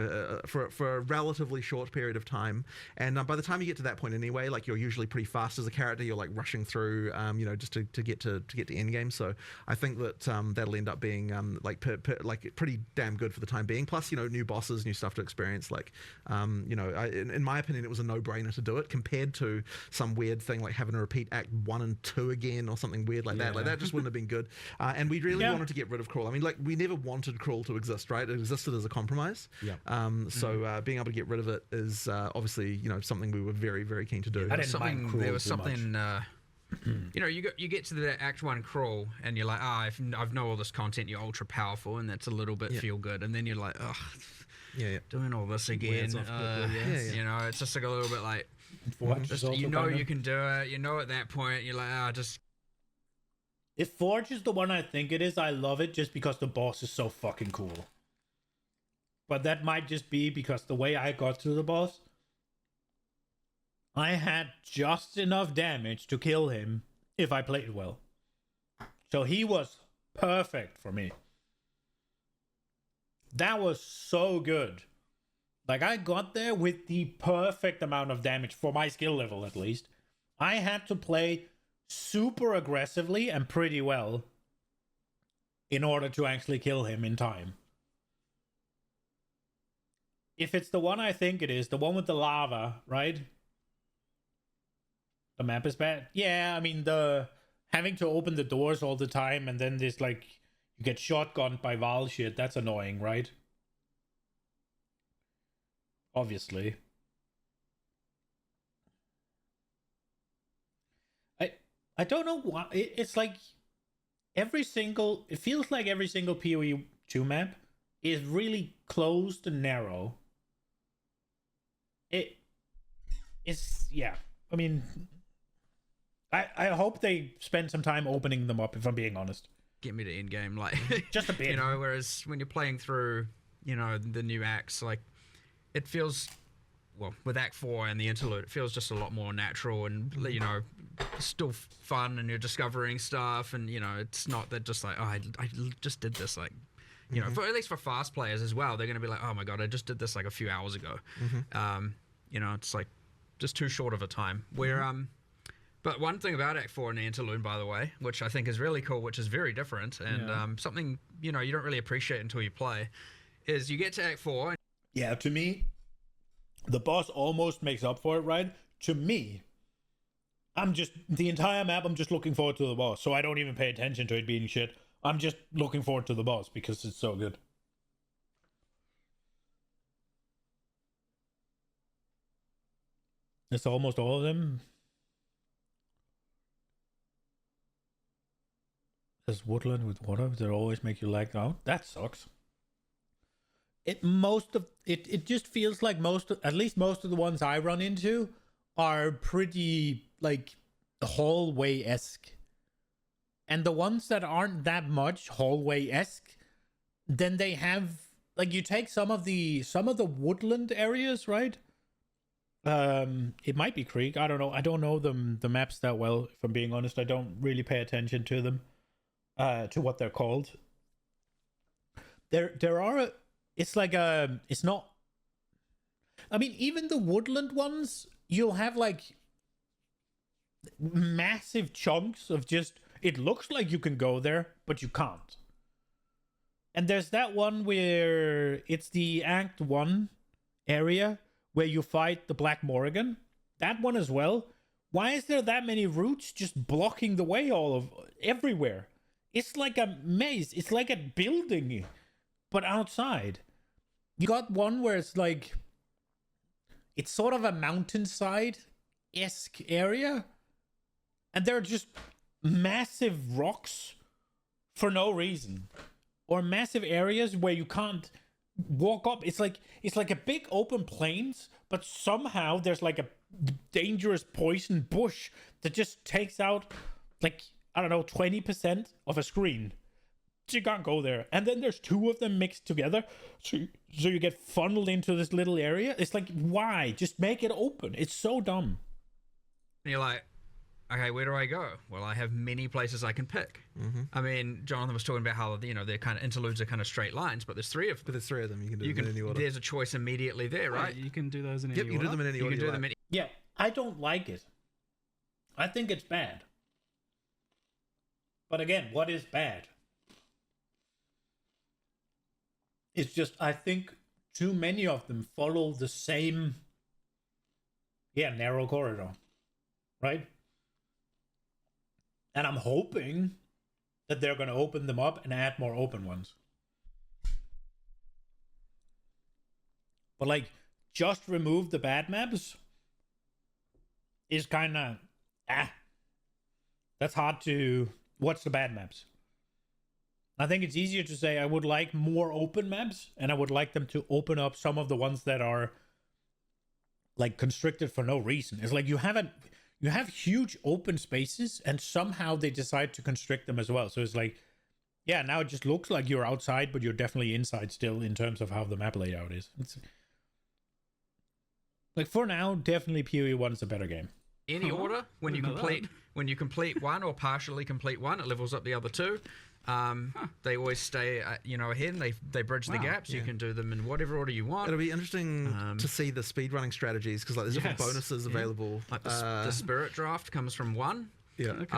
Speaker 3: for a relatively short period of time. And by the time you get to that point anyway, like you're usually pretty fast as a character. You're like rushing through, you know, just to get to end game. So I think that that'll end up being like pretty damn good for the time being. Plus, you know, new bosses, new stuff to experience. Like, you know, in my opinion, it was a no-brainer to do it compared to some weird thing like having to repeat Act 1 and 2 again or something weird like that. Like that just wouldn't have been good. And we really wanted to get rid of Crawl. I mean, like we never wanted Crawl to exist, right? It existed as a compromise. So being able to get rid of it is obviously, you know, something we were very, very keen to do.
Speaker 4: There was something you know, you get to the Act 1 Crawl and you're like, I've know all this content, you're ultra powerful, and that's a little bit feel good, and then you're like, doing all this again, you know, it's just like a little bit like, you know, you can do it, you know, at that point you're like, just.
Speaker 1: If Forge is the one I think it is, I love it just because the boss is so fucking cool. But that might just be because the way I got to the boss, I had just enough damage to kill him if I played well. So he was perfect for me. That was so good. Like, I got there with the perfect amount of damage for my skill level, at least. I had to play super aggressively and pretty well in order to actually kill him in time. If it's the one I think it is, the one with the lava, right? The map is bad. Yeah, I mean, the having to open the doors all the time and then there's like, you get shotgunned by Val shit, that's annoying, right? Obviously. I don't know why. It's like it feels like every single PoE 2 map is really closed and narrow. I mean, I hope they spend some time opening them up, if I'm being honest.
Speaker 4: Get me to end game, like
Speaker 1: just a bit.
Speaker 4: You know, whereas when you're playing through, you know, the new acts, like it feels, well, with Act 4 and the interlude, it feels just a lot more natural and, you know, still fun, and you're discovering stuff, and, you know, it's not that just like, oh, I just did this, like, you know, at least for fast players as well, they're going to be like, oh my god, I just did this like a few hours ago. You know, it's like just too short of a time. Where but one thing about Act 4 and the interlude, by the way, which I think is really cool, which is very different, and something, you know, you don't really appreciate until you play, is you get to Act 4.
Speaker 1: Yeah, to me, the boss almost makes up for it, right? To me, the entire map, I'm just looking forward to the boss, so I don't even pay attention to it being shit. I'm just looking forward to the boss because it's so good. It's almost all of them. There's woodland with water that always make you lag out. That sucks. It just feels like at least most of the ones I run into are pretty like hallway-esque. And the ones that aren't that much hallway-esque, then they have, like, you take some of the woodland areas, right? It might be creek. I don't know. I don't know the maps that well, if I'm being honest. I don't really pay attention to them, to what they're called. There are. It's like it's not. I mean, even the woodland ones, you'll have like massive chunks of just. It looks like you can go there, but you can't. And there's that one where it's the Act 1 area where you fight the Black Morrigan. That one as well. Why is there that many routes just blocking the way everywhere? It's like a maze. It's like a building, but outside. You got one where it's like, it's sort of a mountainside-esque area. And there are just massive rocks for no reason. Or massive areas where you can't walk up. It's like a big open plains, but somehow there's like a dangerous poison bush that just takes out like, I don't know, 20% of a screen. So you can't go there. And then there's two of them mixed together. So you get funneled into this little area. It's like, why? Just make it open. It's so dumb.
Speaker 4: And you're like, okay, where do I go? Well, I have many places I can pick. I mean, Jonathan was talking about how, they're kind of interludes are kind of straight lines, but there's three of them.
Speaker 3: But there's three of them. You can do them in any order.
Speaker 4: There's a choice immediately there, right?
Speaker 2: You can do those in any order.
Speaker 3: Yep, you can do them in any order.
Speaker 4: You can do them in.
Speaker 1: Yeah, I don't like it. I think it's bad. But again, what is bad? It's just, I think too many of them follow the same, narrow corridor, right? And I'm hoping that they're going to open them up and add more open ones. But like, just remove the bad maps is kind of, that's hard to, what's the bad maps? I think it's easier to say I would like more open maps, and I would like them to open up some of the ones that are like constricted for no reason. It's like you have huge open spaces, and somehow they decide to constrict them as well. So it's like, now it just looks like you're outside, but you're definitely inside still in terms of how the map layout is. It's like, for now, definitely PoE 1 is a better game.
Speaker 4: Any order, when you complete one or partially complete one, it levels up the other two. They always stay, ahead, and they bridge the gaps. You can do them in whatever order you want.
Speaker 3: It'll be interesting to see the speedrunning strategies, because like there's different bonuses available.
Speaker 4: Like the spirit draft comes from one.
Speaker 3: Yeah.
Speaker 4: Okay.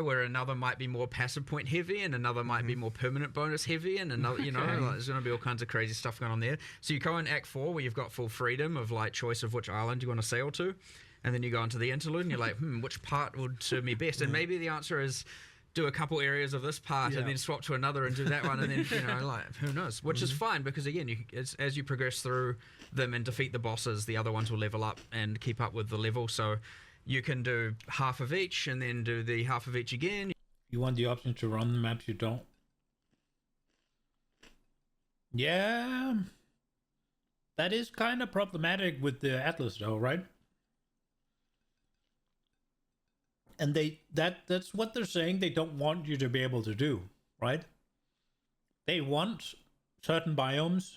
Speaker 4: Where another might be more passive point heavy, and another might be more permanent bonus heavy, and another, like, there's going to be all kinds of crazy stuff going on there. So you go in Act 4 where you've got full freedom of like choice of which island you want to sail to, and then you go into the interlude and you're like, which part would serve me best? And maybe the answer is do a couple areas of this part and then swap to another and do that one, and then like, who knows? Which is fine, because again, as you progress through them and defeat the bosses, the other ones will level up and keep up with the level. So you can do half of each and then do the half of each again.
Speaker 1: You want the option to run the maps, you don't. Yeah, that is kind of problematic with the Atlas though, right? And that's what they're saying they don't want you to be able to do, right? They want certain biomes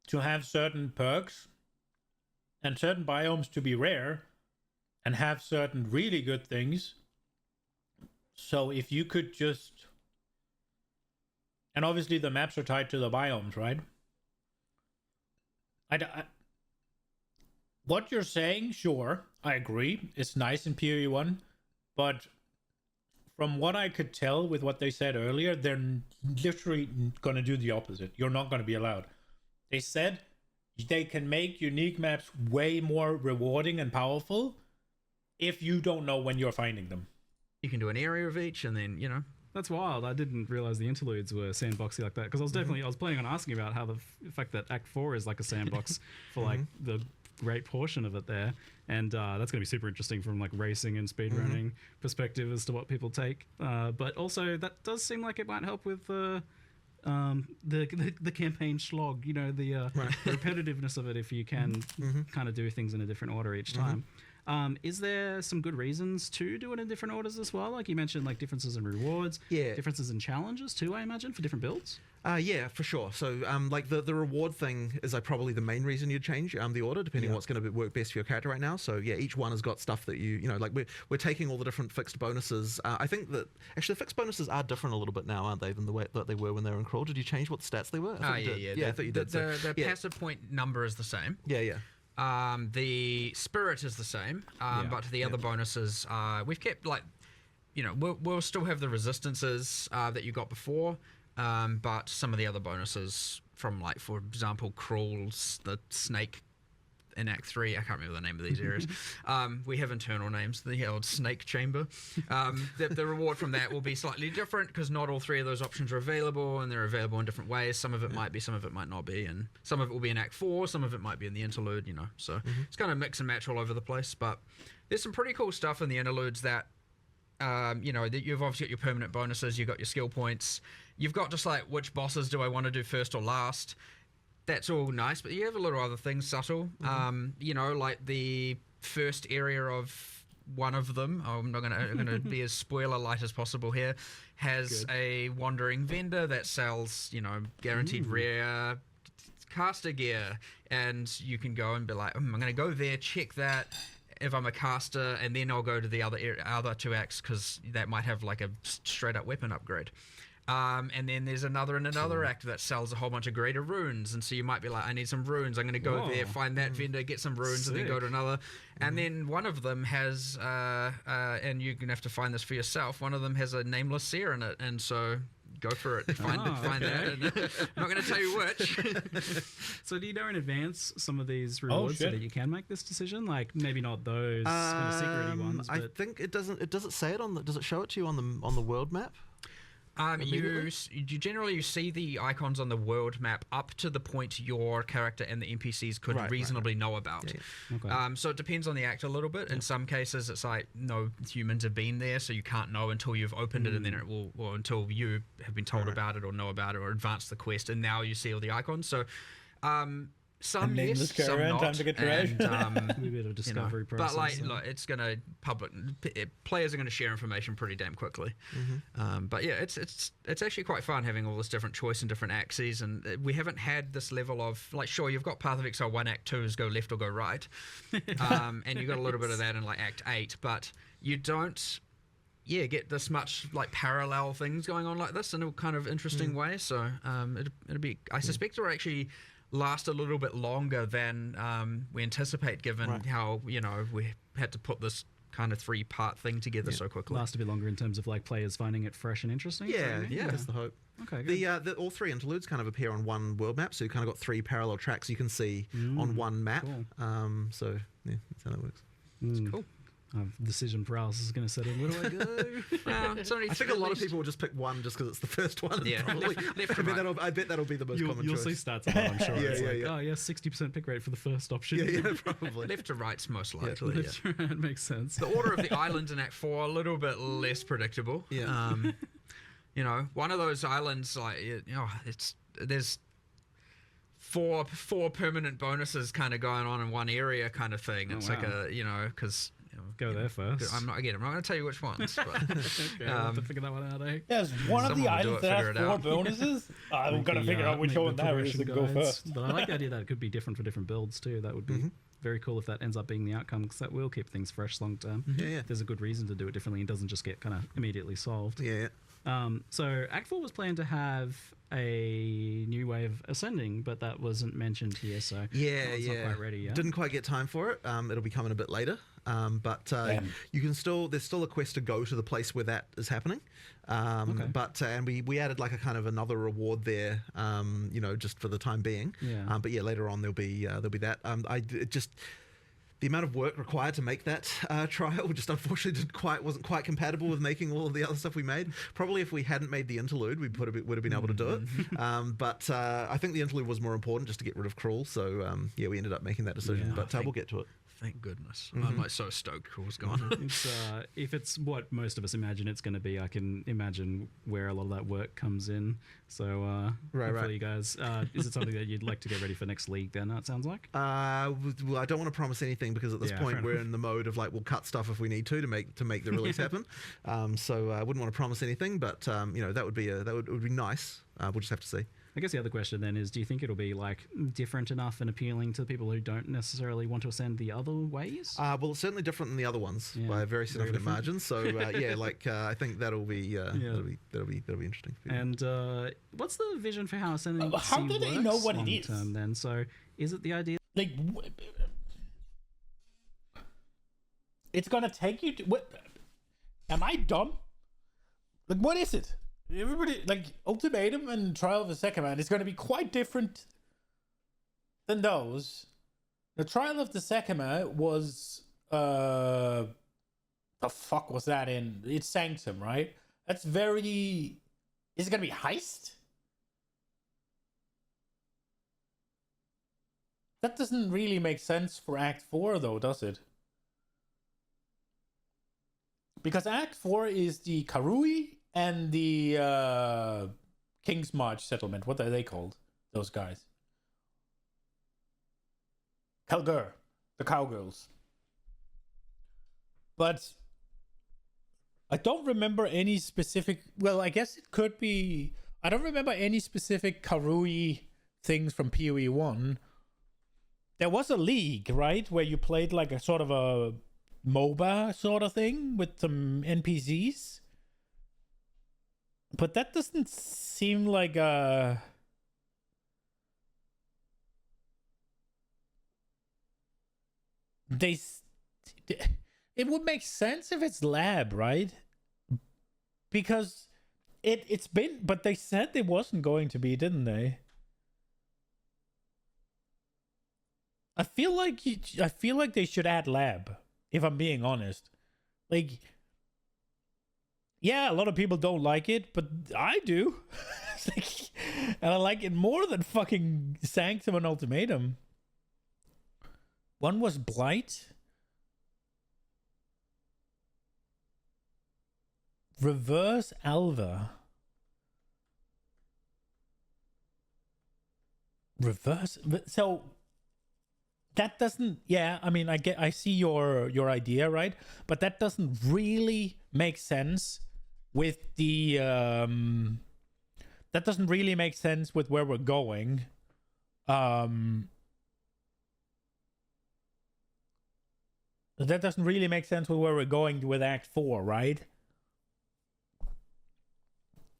Speaker 1: to have certain perks and certain biomes to be rare and have certain really good things. So if you could just... And obviously the maps are tied to the biomes, right? What you're saying, sure, I agree. It's nice in PoE 1, but from what I could tell with what they said earlier, they're literally going to do the opposite. You're not going to be allowed. They said they can make unique maps way more rewarding and powerful if you don't know when you're finding them.
Speaker 4: You can do an area of each, and then,
Speaker 2: That's wild. I didn't realize the interludes were sandboxy like that, because I was planning on asking about how the fact that Act 4 is like a sandbox for like the great portion of it there, and that's going to be super interesting from like racing and speedrunning perspective as to what people take. But also that does seem like it might help with the campaign slog. The repetitiveness of it if you can kind of do things in a different order each time. Is there some good reasons to do it in different orders as well? Like you mentioned, like differences in rewards, differences in challenges too, I imagine, for different builds?
Speaker 3: Yeah, for sure. So, like the reward thing is like probably the main reason you'd change the order, depending on what's going to work best for your character right now. So, yeah, each one has got stuff that like we're taking all the different fixed bonuses. I think that actually the fixed bonuses are different a little bit now, aren't they, than the way that they were when they were in Crawl? Did you change what stats they were?
Speaker 4: Yeah.
Speaker 3: I thought you did.
Speaker 4: The passive point number is the same.
Speaker 3: Yeah.
Speaker 4: The spirit is the same, but the other bonuses, we've kept like we'll still have the resistances that you got before, but some of the other bonuses from, like, for example, crawls, the snake in Act 3, I can't remember the name of these areas. We have internal names, the old snake chamber. The reward from that will be slightly different because not all 3 of those options are available, and they're available in different ways. Some of it might be, some of it might not be, and some of it will be in Act 4, some of it might be in the interlude, So it's kind of mix and match all over the place, but there's some pretty cool stuff in the interludes that, you've obviously got your permanent bonuses, you've got your skill points, you've got just like which bosses do I want to do first or last. That's all nice, but you have a little other things subtle. Like the first area of one of them, I'm gonna be as spoiler light as possible here, has a wandering vendor that sells, guaranteed rare caster gear, and you can go and be like, I'm gonna go there, check that if I'm a caster, and then I'll go to the other 2 acts because that might have like a straight up weapon upgrade. And then there's another act that sells a whole bunch of greater runes, and so you might be like, I need some runes, I'm going to go there, find that vendor, get some runes, and then go to another. And then one of them has, and you're going to have to find this for yourself, one of them has a nameless seer in it, and so go for it, find that. And I'm not going to tell you which.
Speaker 2: So do you know in advance some of these rewards so that you can make this decision? Like maybe not those kind of secret ones. But...
Speaker 3: I think it doesn't. Does it say it on the? Does it show it to you on the world map?
Speaker 4: You generally see the icons on the world map up to the point your character and the NPCs could reasonably know about.
Speaker 2: Yeah. Okay.
Speaker 4: So it depends on the act a little bit. In some cases, it's like no humans have been there, so you can't know until you've opened it, and then it will, or until you have been told about it or know about it or advanced the quest, and now you see all the icons. So. Some yes, some not.
Speaker 1: Time to get
Speaker 4: and,
Speaker 2: a bit of discovery process.
Speaker 4: But like it's going to players are going to share information pretty damn quickly. But yeah, it's actually quite fun having all this different choice and different axes, and we haven't had this level of like, sure, you've got Path of Exile 1, Act 2 is go left or go right, and you got a little bit of that in like Act 8, but you don't. Yeah, get this much like parallel things going on like this in a kind of interesting way. So it'll be. I suspect it'll actually last a little bit longer than we anticipate, given how we had to put this kind of 3-part thing together so quickly.
Speaker 2: Last a bit longer in terms of like players finding it fresh and interesting.
Speaker 3: Yeah, that's the hope.
Speaker 2: Okay, good.
Speaker 3: The all 3 interludes kind of appear on one world map, so you kind of got 3 parallel tracks you can see on one map.
Speaker 2: Cool.
Speaker 3: So yeah, that's how that works.
Speaker 4: It's cool.
Speaker 2: Decision paralysis is going to set in. Where do I go?
Speaker 3: I think a lot of people will just pick one just because it's the first one.
Speaker 4: Yeah,
Speaker 3: probably, I bet that'll be the most common
Speaker 2: You'll
Speaker 3: choice.
Speaker 2: see stats on that, I'm sure. Oh yeah, 60% pick rate for the first option.
Speaker 3: Yeah, probably.
Speaker 4: Left to right's most likely.
Speaker 2: It makes sense.
Speaker 4: The order of the islands in Act 4 a little bit less predictable.
Speaker 3: Yeah.
Speaker 4: One of those islands, like there's four permanent bonuses kind of going on in one area, kind of thing. It's like because.
Speaker 2: Go there first.
Speaker 4: I'm not going to tell you which ones. But,
Speaker 2: okay, I'll have to figure that one out, eh?
Speaker 1: There's one of the items that has 4 bonuses. I'm going to figure out which one that is and go first.
Speaker 2: But I like the idea that it could be different for different builds too. That would be very cool if that ends up being the outcome, because that will keep things fresh long term.
Speaker 3: Yeah.
Speaker 2: There's a good reason to do it differently and doesn't just get kind of immediately solved.
Speaker 3: Yeah.
Speaker 2: So Act 4 was planned to have a new way of ascending, but that wasn't mentioned here, so it's not quite ready yet.
Speaker 3: Didn't quite get time for it. It'll be coming a bit later. But you can there's still a quest to go to the place where that is happening. But and we added like a kind of another reward there, just for the time being.
Speaker 2: Yeah.
Speaker 3: But later on there'll be that. The amount of work required to make that trial just unfortunately wasn't quite compatible with making all of the other stuff we made. Probably if we hadn't made the interlude, we would have been able to do it. But I think the interlude was more important just to get rid of Crawl. So we ended up making that decision. But we'll get to it.
Speaker 4: Thank goodness. I'm like so stoked Crawl's gone.
Speaker 2: If it's what most of us imagine it's going to be, I can imagine where a lot of that work comes in. So hopefully you guys, is it something that you'd like to get ready for next league then, it sounds like?
Speaker 3: Well, I don't want to promise anything because at this point we're in the mode of like, we'll cut stuff if we need to make the release happen. So I wouldn't want to promise anything, but that would be nice. We'll just have to see.
Speaker 2: I guess the other question then is, do you think it'll be like different enough and appealing to people who don't necessarily want to ascend the other ways?
Speaker 3: Well, it's certainly different than the other ones by a very significant margin. So I think that'll be interesting.
Speaker 2: And what's the vision for how ascending?
Speaker 1: How do they know what it is?
Speaker 2: Then, so is it the idea?
Speaker 1: Like, it's gonna take you to what? Am I dumb? Like, what is it? Everybody, like, Ultimatum and Trial of the Second Man is going to be quite different than those. The Trial of the Second Man was, the fuck was that in? It's Sanctum, right? That's very, is it going to be Heist? That doesn't really make sense for Act 4, though, does it? Because Act 4 is the Karui and the King's March settlement. What are they called? Those guys. Kalgur. The cowgirls. But I don't remember any specific... Well, I guess it could be... I don't remember any specific Karui things from PoE 1. There was a league, right? Where you played like a sort of a MOBA sort of thing with some NPCs. But that doesn't seem like a... It would make sense if it's lab, right? Because it's been... But they said it wasn't going to be, didn't they? I feel like they should add lab, if I'm being honest. Like, yeah, a lot of people don't like it, but I do. And I like it more than fucking Sanctum and Ultimatum. One was Blight. Reverse Alva. Reverse... So... That doesn't, yeah, I mean, I see your idea, right? But that doesn't really make sense with the, that doesn't really make sense with where we're going. That doesn't really make sense with where we're going with Act 4, right?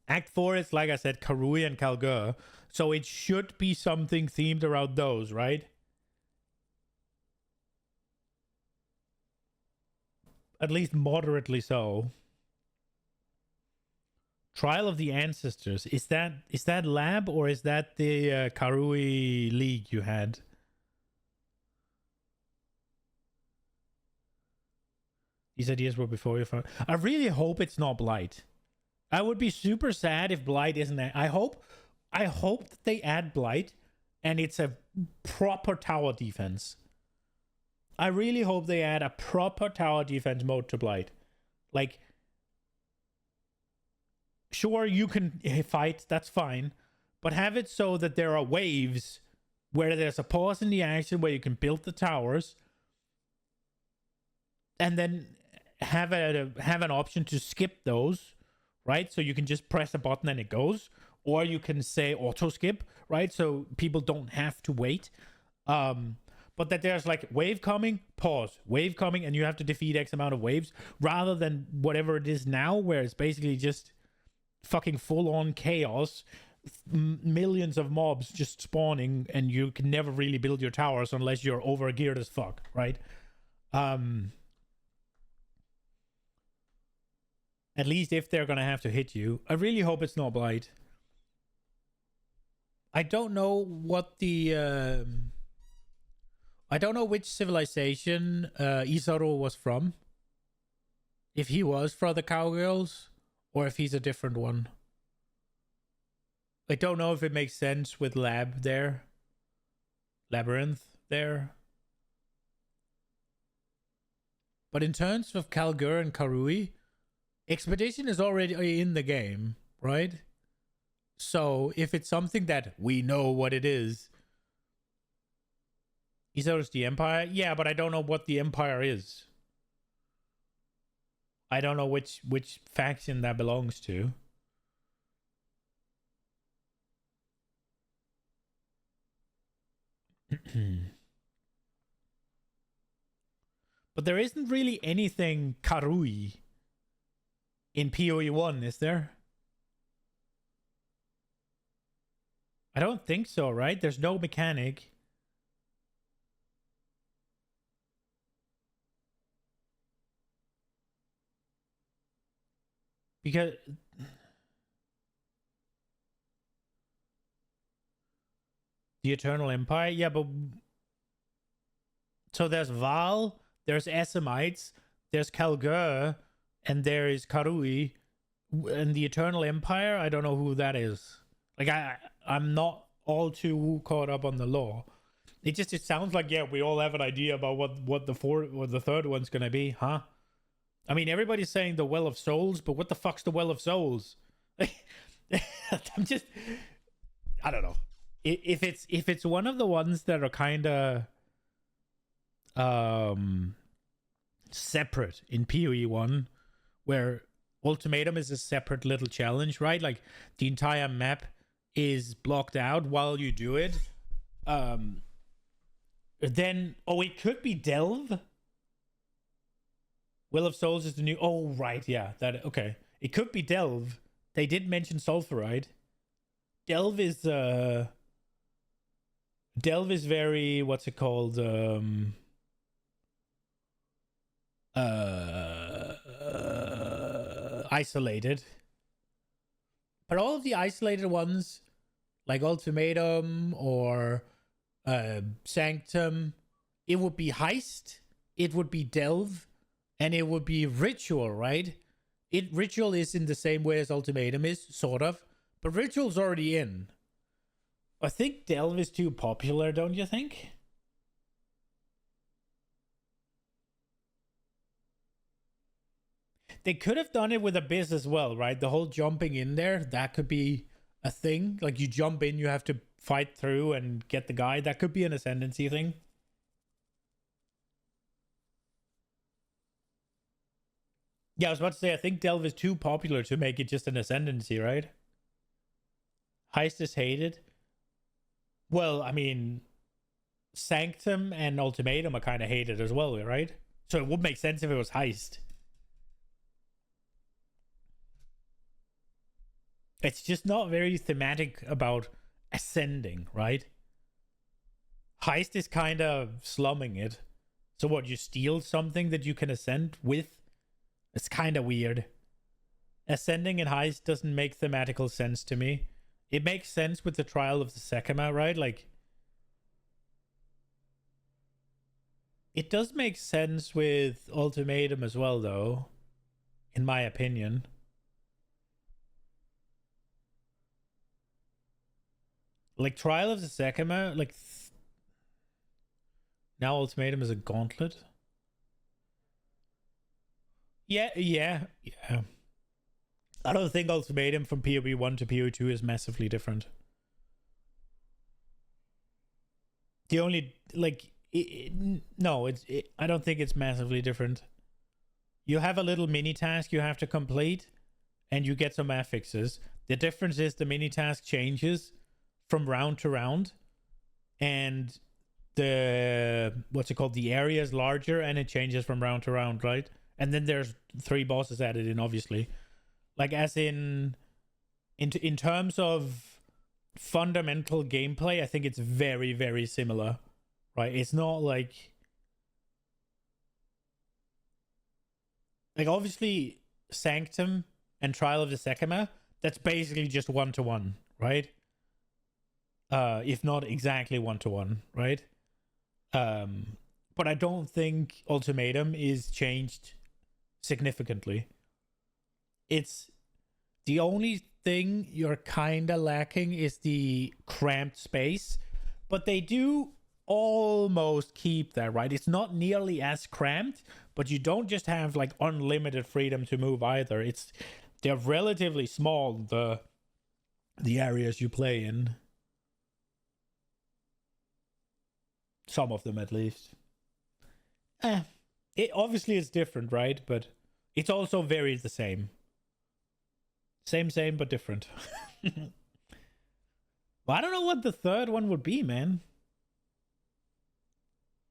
Speaker 1: Act 4 is, like I said, Karui and Kalgur. So it should be something themed around those, right? At least moderately so. Trial of the Ancestors. Is that lab or is that the Karui League you had? These ideas were before you found... I really hope it's not Blight. I would be super sad if Blight isn't... I hope that they add Blight and it's a proper tower defense. I really hope they add a proper tower defense mode to Blight. Like, sure, you can fight, that's fine. But have it so that there are waves where there's a pause in the action where you can build the towers. And then have an option to skip those, right? So you can just press a button and it goes. Or you can say auto skip, right? So people don't have to wait. But that there's like wave coming, pause, wave coming, and you have to defeat X amount of waves, rather than whatever it is now, where it's basically just fucking full-on chaos, millions of mobs just spawning, and you can never really build your towers unless you're over-geared as fuck, right? At least if they're gonna have to hit you. I really hope it's not Blight. I don't know what the... I don't know which civilization Isaro was from. If he was from the Cowgirls, or if he's a different one. I don't know if it makes sense with Labyrinth there. But in terms of Kalgur and Karui, Expedition is already in the game, right? So if it's something that we know what it is, Isaro's the Empire? Yeah, but I don't know what the Empire is. I don't know which faction that belongs to. But there isn't really anything Karui in PoE 1, is there? I don't think so, right? There's no mechanic. because the Eternal Empire, yeah, but so there's Val, there's Esamites, there's Kalgur, and there is Karui, and the Eternal Empire. I don't know who that is. Like I'm not all too caught up on the lore. It sounds like, yeah, we all have an idea about what the third one's gonna be, huh? I mean, everybody's saying the Well of Souls, but what the fuck's the Well of Souls? I don't know. If it's one of the ones that are kind of separate in PoE 1, where Ultimatum is a separate little challenge, right? Like the entire map is blocked out while you do it. Then it could be Delve. Will of Souls is the new. Oh right, yeah, that okay. It could be Delve. They did mention Sulfurite. Delve is very, what's it called? Isolated. But all of the isolated ones, like Ultimatum or Sanctum, it would be Heist, it would be Delve, and it would be Ritual, right? Ritual is in the same way as Ultimatum is, sort of, but Ritual's already in. I think Delve is too popular, don't you think? They could have done it with Abyss as well, right? The whole jumping in there, that could be a thing. Like you jump in, you have to fight through and get the guy. That could be an ascendancy thing. Yeah, I was about to say, I think Delve is too popular to make it just an ascendancy, right? Heist is hated. Well, I mean, Sanctum and Ultimatum are kind of hated as well, right? So it would make sense if it was Heist. It's just not very thematic about ascending, right? Heist is kind of slumming it. So what, you steal something that you can ascend with? It's kind of weird. Ascending in Heist doesn't make thematical sense to me. It makes sense with the Trial of the Sekima, right? Like, it does make sense with Ultimatum as well, though, in my opinion. Like, Trial of the Sekima, like, now Ultimatum is a gauntlet. Yeah. I don't think Ultimatum from PoE 1 to PoE 2 is massively different. The only, like, I don't think it's massively different. You have a little mini task you have to complete, and you get some affixes. The difference is the mini task changes from round to round, and the the area is larger, and it changes from round to round, right? And then there's 3 bosses added in, obviously. Like, as in terms of fundamental gameplay, I think it's very, very similar, right? It's not like obviously Sanctum and Trial of the Sekima, that's basically just 1-to-1, right? If not exactly 1-to-1, right? But I don't think Ultimatum is changed significantly. It's the only thing you're kind of lacking is the cramped space, but they do almost keep that, right? It's not nearly as cramped, but you don't just have like unlimited freedom to move either. They're relatively small, the areas you play in. Some of them, at least. It obviously is different, right? But it's also very the same. Same, but different. Well, I don't know what the third one would be, man.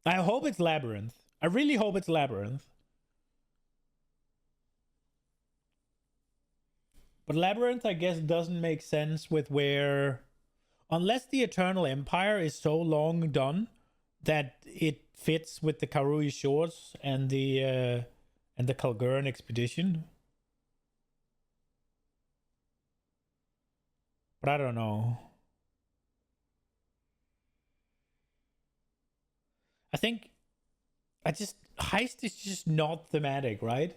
Speaker 1: I hope it's Labyrinth. I really hope it's Labyrinth. But Labyrinth, I guess, doesn't make sense with where... Unless the Eternal Empire is so long done that it fits with the Karui Shores and the Kalguran expedition. But I don't know. I think Heist is just not thematic, right?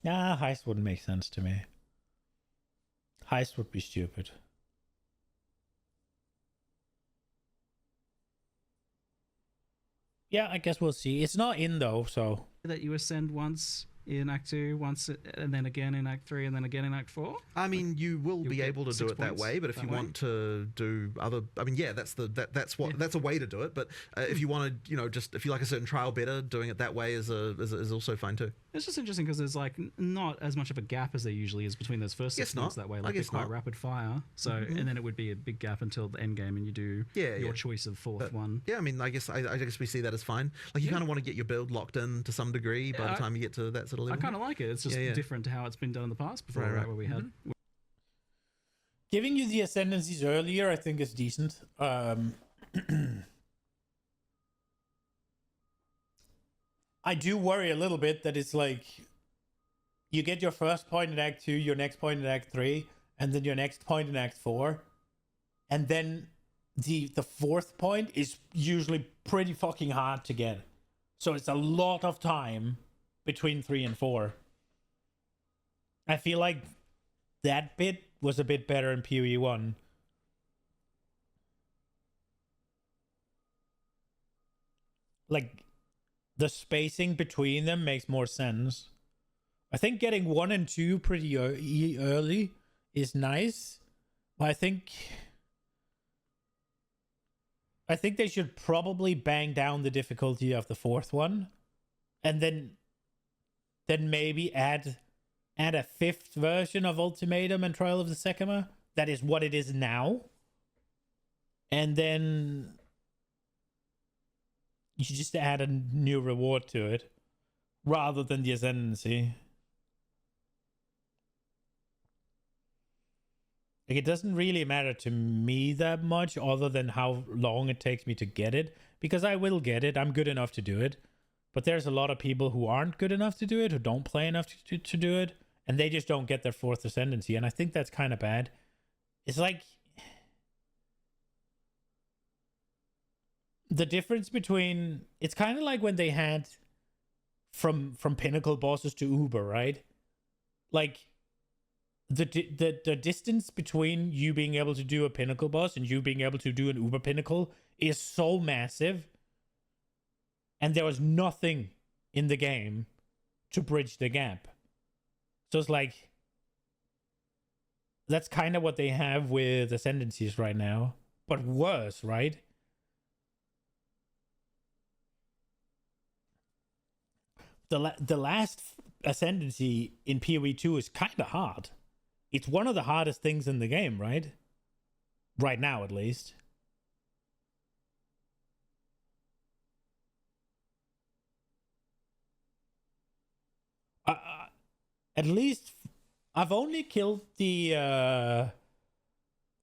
Speaker 1: Nah, Heist wouldn't make sense to me. Heist would be stupid. Yeah, I guess we'll see. It's not in though, so
Speaker 2: That you ascend once in Act 2, once and then again in Act 3, and then again in Act 4.
Speaker 3: I mean, you will
Speaker 2: You'll
Speaker 3: be
Speaker 2: get
Speaker 3: able to do
Speaker 2: 6
Speaker 3: it that
Speaker 2: points
Speaker 3: way, but if
Speaker 2: that
Speaker 3: you
Speaker 2: way?
Speaker 3: want to do other, I mean, yeah, that's a way to do it. But if you want to, just if you like a certain trial better, doing it that way is also fine too.
Speaker 2: It's just interesting because there's like not as much of a gap as there usually is between those first 6
Speaker 3: Guess not.
Speaker 2: points that way.
Speaker 3: I
Speaker 2: Like they're
Speaker 3: guess
Speaker 2: quite
Speaker 3: not.
Speaker 2: rapid fire. So and then it would be a big gap until the end game, and you do your choice of fourth one.
Speaker 3: Yeah, I mean, I guess we see that as fine. Like you kind of want to get your build locked in to some degree by the time you get to that sort of
Speaker 2: I
Speaker 3: level.
Speaker 2: kind of like it. It's just different to how it's been done in the past before,
Speaker 3: Right.
Speaker 2: where we had.
Speaker 1: giving you the ascendancies earlier, I think, is decent. I do worry a little bit that it's like you get your first point in Act 2, your next point in Act 3, and then your next point in Act 4, and then the fourth point is usually pretty fucking hard to get. So it's a lot of time between 3 and 4. I feel like that bit was a bit better in PoE 1. Like, the spacing between them makes more sense. I think getting 1 and 2 pretty early is nice. But I think they should probably bang down the difficulty of the fourth one. And then maybe add a 5th version of Ultimatum and Trial of the Secima. That is what it is now. And then you just add a new reward to it rather than the Ascendancy. Like, it doesn't really matter to me that much other than how long it takes me to get it, because I will get it. I'm good enough to do it. But there's a lot of people who aren't good enough to do it, who don't play enough to do it, and they just don't get their 4th Ascendancy. And I think that's kind of bad. It's like the difference between, it's kind of like when they had from Pinnacle bosses to Uber, right? Like the distance between you being able to do a Pinnacle boss and you being able to do an Uber Pinnacle is so massive, and there was nothing in the game to bridge the gap. So it's like, that's kind of what they have with Ascendancies right now, but worse, right? The last Ascendancy in PoE 2 is kind of hard. It's one of the hardest things in the game, right? Right now, at least. At least I've only killed the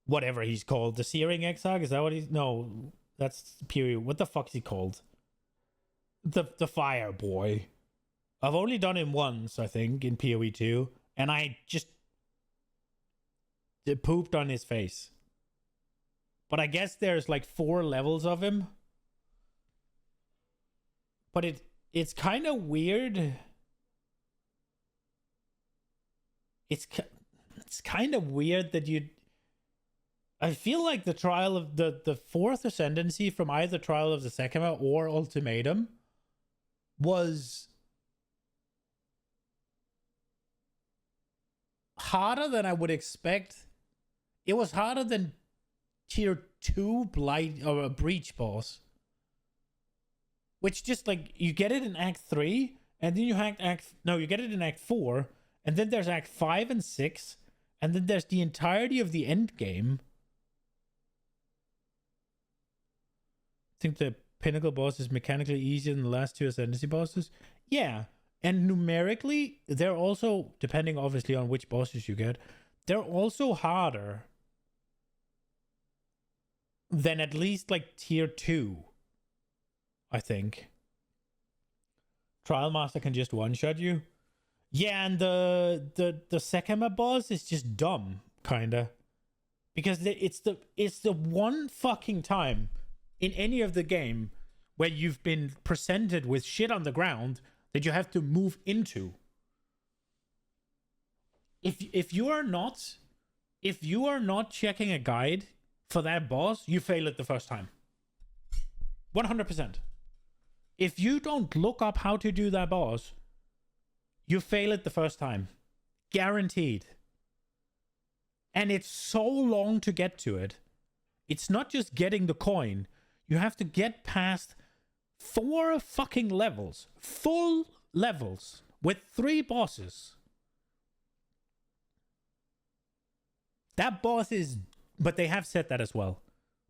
Speaker 1: whatever he's called, the Searing Exarch. Is that what he's? No, that's PoE. What the fuck is he called? The Fire Boy. I've only done him once, I think, in PoE 2, and I just pooped on his face. But I guess there's like 4 levels of him. But it's kind of weird. It's kind of weird that I feel like the trial of the 4th Ascendancy from either Trial of the Secima or Ultimatum was harder than I would expect. It was harder than tier 2 Blight or a Breach boss, which just like you get it in Act 3, and then you get it in Act 4, and then there's Act 5 and 6, and then there's the entirety of the end game. I think the Pinnacle boss is mechanically easier than the last 2 Ascendancy bosses. Yeah, and numerically, they're also, depending obviously on which bosses you get, they're also harder then at least like tier 2, I think. Trial Master can just one-shot you. Yeah, and the Sekema boss is just dumb, kinda. Because it's the one fucking time in any of the game where you've been presented with shit on the ground that you have to move into. If you are not checking a guide for that boss, you fail it the first time. 100%. If you don't look up how to do that boss, you fail it the first time. Guaranteed. And it's so long to get to it. It's not just getting the coin. You have to get past 4 fucking levels. Full levels. With 3 bosses. That boss is... But they have said that as well.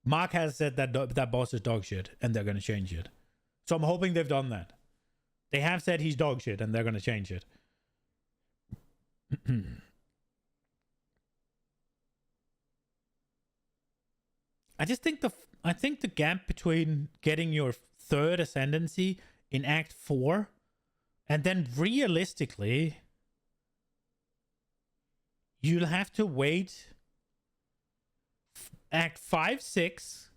Speaker 1: Mark has said that that boss is dog shit. And they're going to change it. So I'm hoping they've done that. They have said he's dog shit. And they're going to change it. I think the gap between getting your 3rd ascendancy in Act 4 and then realistically you'll have to wait Act 5, 6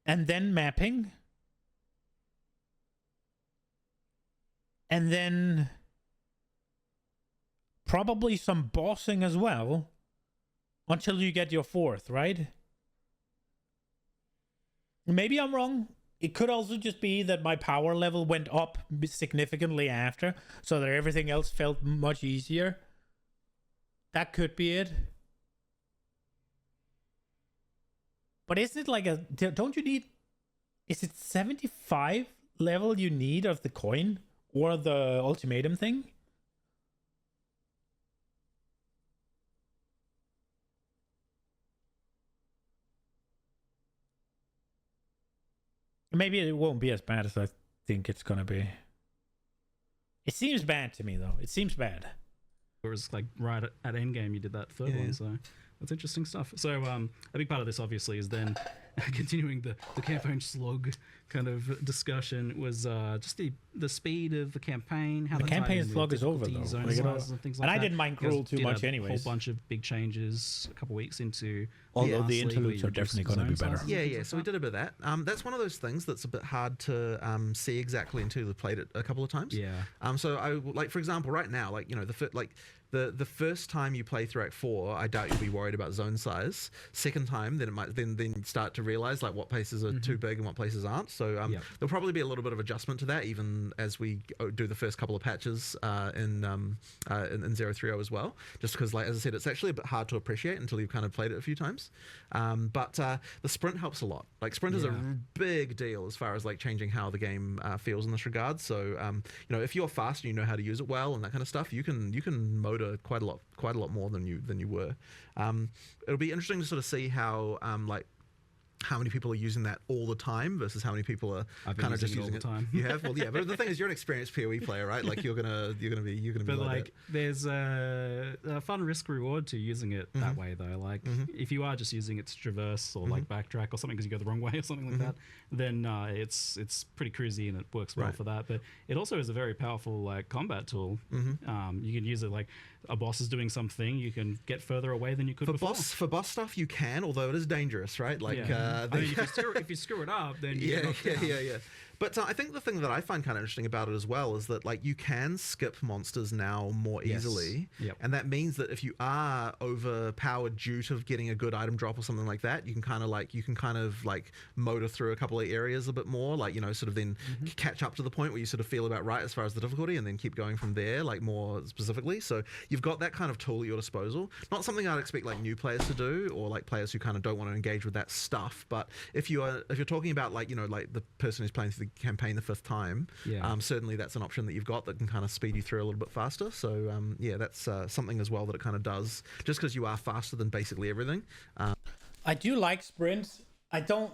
Speaker 1: and then mapping and then probably some bossing as well until you get your 4th, right? Maybe I'm wrong. It could also just be that my power level went up significantly after, so that everything else felt much easier. That could be it. But isn't it like a... Don't you need... Is it 75 level you need of the coin? Or the ultimatum thing? Maybe it won't be as bad as I think it's gonna be. It seems bad to me, though. It seems bad.
Speaker 2: It was like right at endgame you did that 3rd one, so that's interesting stuff. So a big part of this, obviously, is then continuing the campaign slog kind of discussion was just the speed of the campaign. How
Speaker 1: the campaign slog is over, though.
Speaker 2: Zone sizes and things like
Speaker 1: and I
Speaker 2: that.
Speaker 1: didn't mind Gruul too much,
Speaker 2: A
Speaker 1: anyways.
Speaker 2: whole bunch of big changes a couple weeks into.
Speaker 1: Although the interludes are definitely going to be better.
Speaker 3: Yeah. So we did a bit of that. That's one of those things that's a bit hard to see exactly until you've played it a couple of times.
Speaker 2: Yeah.
Speaker 3: So I like, for example, right now, like, you know, the first time you play through Act 4, I doubt you'll be worried about zone size. Second time, then it might then start to realize like what places are too big and what places aren't. So there'll probably be a little bit of adjustment to that, even as we do the first couple of patches in 030 as well. Just because, like, as I said, it's actually a bit hard to appreciate until you've kind of played it a few times. But the sprint helps a lot. Like, sprint is a big deal as far as like changing how the game feels in this regard. So you know, if you're fast and you know how to use it well and that kind of stuff, you can motor quite a lot more than you were. It'll be interesting to sort of see how like how many people are using that all the time versus how many people are kind of just using it
Speaker 2: all the time.
Speaker 3: You have, well, yeah, but the thing is, you're an experienced PoE player, right? Like you're gonna be.
Speaker 2: But
Speaker 3: like
Speaker 2: that. There's a fun risk reward to using it that way, though. Like if you are just using it to traverse or like backtrack or something because you go the wrong way or something like that, then it's pretty cruisy and it works well for that. But it also is a very powerful like combat tool. You can use it like a boss is doing something, you can get further away than you could before.
Speaker 3: For boss stuff, you can, although it is dangerous, right? Like,
Speaker 2: I mean, if you screw it up, then you
Speaker 3: yeah. But I think the thing that I find kind of interesting about it as well is that like you can skip monsters now more easily, and that means that if you are overpowered due to getting a good item drop or something like that, you can kind of like motor through a couple of areas a bit more, like, you know, sort of then catch up to the point where you sort of feel about right as far as the difficulty, and then keep going from there, like more specifically. So you've got that kind of tool at your disposal. Not something I'd expect like new players to do, or like players who kind of don't want to engage with that stuff. But if you're talking about like, you know, like the person who's playing through the campaign the 5th time, certainly that's an option that you've got that can kind of speed you through a little bit faster. So that's something as well that it kind of does, just because you are faster than basically everything.
Speaker 1: I do like sprints. I don't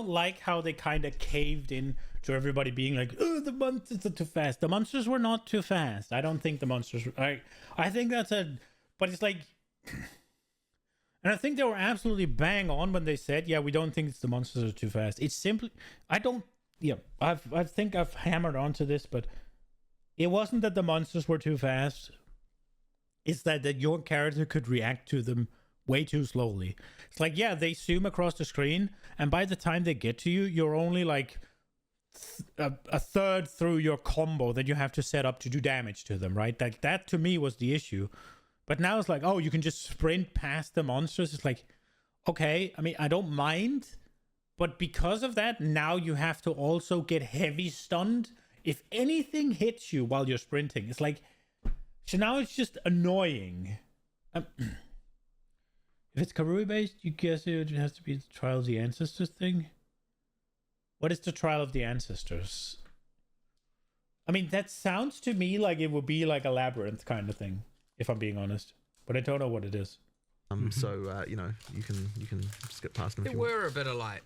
Speaker 1: like how they kind of caved in to everybody being like, oh, the monsters are too fast. The monsters were not too fast. I don't think the monsters I think that's but it's like, and And I think they were absolutely bang on when they said, yeah, we don't think it's the monsters are too fast. It's simply, I don't, yeah, I think I've hammered onto this, but it wasn't that the monsters were too fast. It's that your character could react to them way too slowly. It's like, yeah, they zoom across the screen, and by the time they get to you, you're only like a third through your combo that you have to set up to do damage to them, right? Like that to me was the issue. But now it's like, oh, you can just sprint past the monsters. It's like, okay, I mean, I don't mind. But because of that, now you have to also get heavy stunned if anything hits you while you're sprinting. It's like, so now it's just annoying. If it's Karui based, you guess it has to be the Trial of the Ancestors thing. What is the Trial of the Ancestors? I mean, that sounds to me like it would be like a labyrinth kind of thing, if I'm being honest. But I don't know what it is.
Speaker 3: So you know, you can skip past them.
Speaker 4: There were a bit of like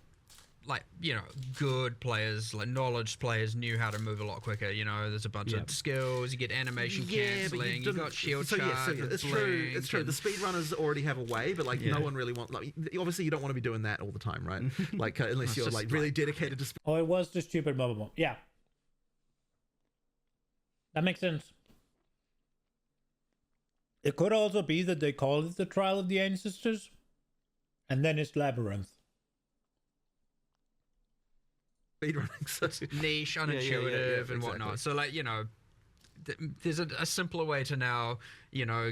Speaker 4: you know, good players, like knowledge players knew how to move a lot quicker. You know, there's a bunch of skills. You get animation canceling. You got shield charge.
Speaker 3: It's true. It's true. The speedrunners already have a way, but like no one really wants. Like, obviously, you don't want to be doing that all the time, right? Like unless you're like really dedicated to.
Speaker 1: Oh, it was the stupid mobile. Yeah, that makes sense. It could also be that they call it the Trial of the Ancestors, and then it's Labyrinth.
Speaker 3: Speedrunning, so
Speaker 4: niche, unintuitive, and whatnot. So, like, you know, there's a simpler way to now, you know,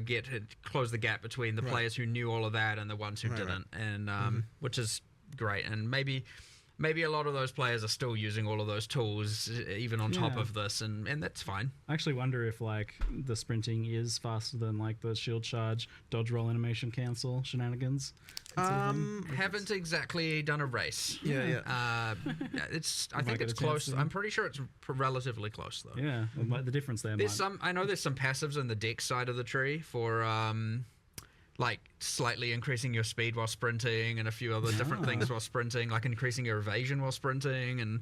Speaker 4: close the gap between the players who knew all of that and the ones who didn't, and which is great. And maybe a lot of those players are still using all of those tools even on top of this, and that's fine.
Speaker 2: I actually wonder if like the sprinting is faster than like the shield charge, dodge roll, animation cancel shenanigans.
Speaker 4: Haven't exactly done a race. I think it's close. I'm pretty sure it's relatively close though.
Speaker 2: Yeah, well, the difference there.
Speaker 4: I know there's some passives in the deck side of the tree for like slightly increasing your speed while sprinting and a few other different things while sprinting, like increasing your evasion while sprinting, and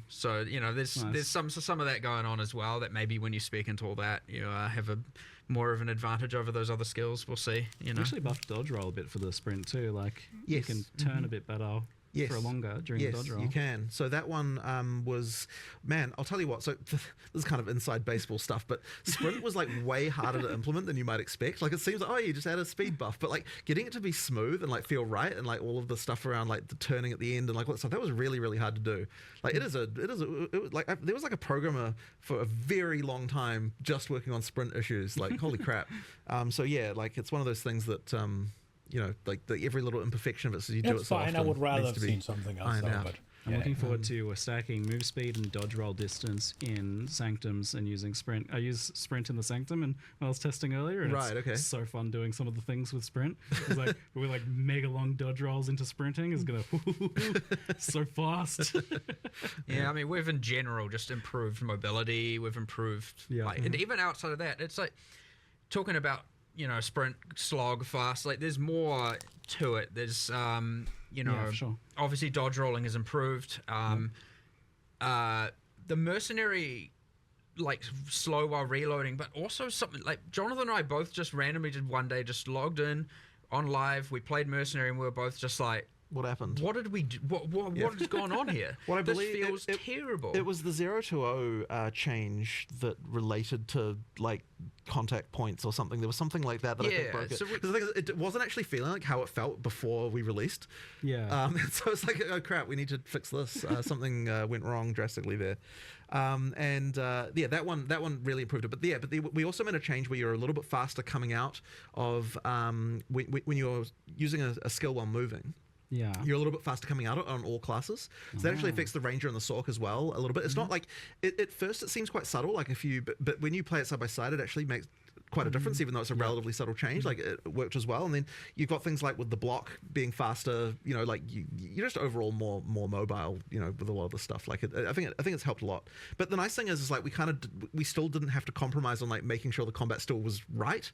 Speaker 4: so you know there's some of that going on as well, that maybe when you speak into all that you have a more of an advantage over those other skills. We'll see. You know,
Speaker 2: actually buffed dodge roll a bit for the sprint too, like you can turn a bit better. For longer during the dodge roll.
Speaker 3: You can. So that one was, man, I'll tell you what. So this is kind of inside baseball stuff, but sprint was like way harder to implement than you might expect. Like it seems like, oh, you just add a speed buff, but like getting it to be smooth and like feel right, and like all of the stuff around like the turning at the end and like all that stuff, that was really, really hard to do. Like it was like there was like a programmer for a very long time just working on sprint issues. Like holy crap. So yeah, like it's one of those things that you know, like every little imperfection of it, so you do it so often.
Speaker 1: I would rather have seen something else, though, but
Speaker 2: I'm looking forward to stacking move speed and dodge roll distance in Sanctums and using sprint. I use sprint in the Sanctum, and I was testing earlier, and it's so fun doing some of the things with sprint. It's like we're like mega long dodge rolls into sprinting is gonna so fast.
Speaker 4: I mean, we've in general just improved mobility. We've improved, and even outside of that, it's like talking about, you know, sprint, slog, fast. Like, there's more to it. There's, you know, obviously dodge rolling has improved. The mercenary, like, slow while reloading, but also something like Jonathan and I both just randomly did one day, just logged in on live. We played mercenary, and we were both just like,
Speaker 3: what happened?
Speaker 4: What did we do? What has gone on here?
Speaker 3: What I
Speaker 4: this
Speaker 3: believe
Speaker 4: feels terrible.
Speaker 3: It was the 0 to 0 change that related to like contact points or something. There was something like that I think broke it.
Speaker 4: So
Speaker 3: because the thing is, it wasn't actually feeling like how it felt before we released. So it's like, oh crap, we need to fix this. Something went wrong drastically there. That one really improved it. But we also made a change where you're a little bit faster coming out of when you're using a skill while moving. You're a little bit faster coming out on all classes. So that actually affects the Ranger and the Sork as well a little bit. It's not like, at first it seems quite subtle, like but when you play it side by side, it actually makes quite a difference, even though it's a relatively subtle change. Like it worked as well. And then you've got things like with the block being faster, you know, like you're just overall more mobile, you know, with a lot of the stuff. Like I think it's helped a lot. But the nice thing is like we still didn't have to compromise on like making sure the combat still was right.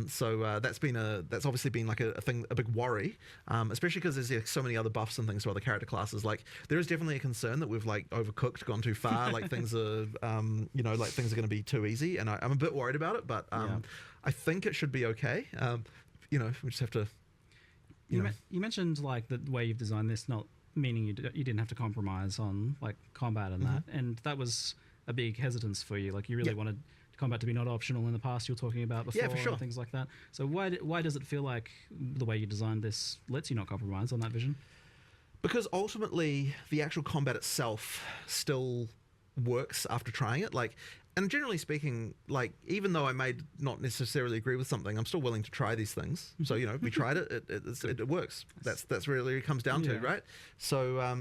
Speaker 3: So that's obviously been like a big worry, especially because there's so many other buffs and things to other character classes. Like there is definitely a concern that we've like overcooked, gone too far. Like things are, you know, like things are going to be too easy, and I'm a bit worried about it. But I think it should be okay. You know, we just have to
Speaker 2: You mentioned like the way you've designed this, not meaning you didn't have to compromise on like combat and that was a big hesitance for you. Like you really wanted combat to be not optional in the past. You were talking about before,
Speaker 3: for sure.
Speaker 2: and things like that. So why does it feel like the way you designed this lets you not compromise on that vision?
Speaker 3: Because ultimately, the actual combat itself still works after trying it. Like, and generally speaking, like, even though I may not necessarily agree with something, I'm still willing to try these things. So, we tried it. It works. That's really it comes down to, right? So,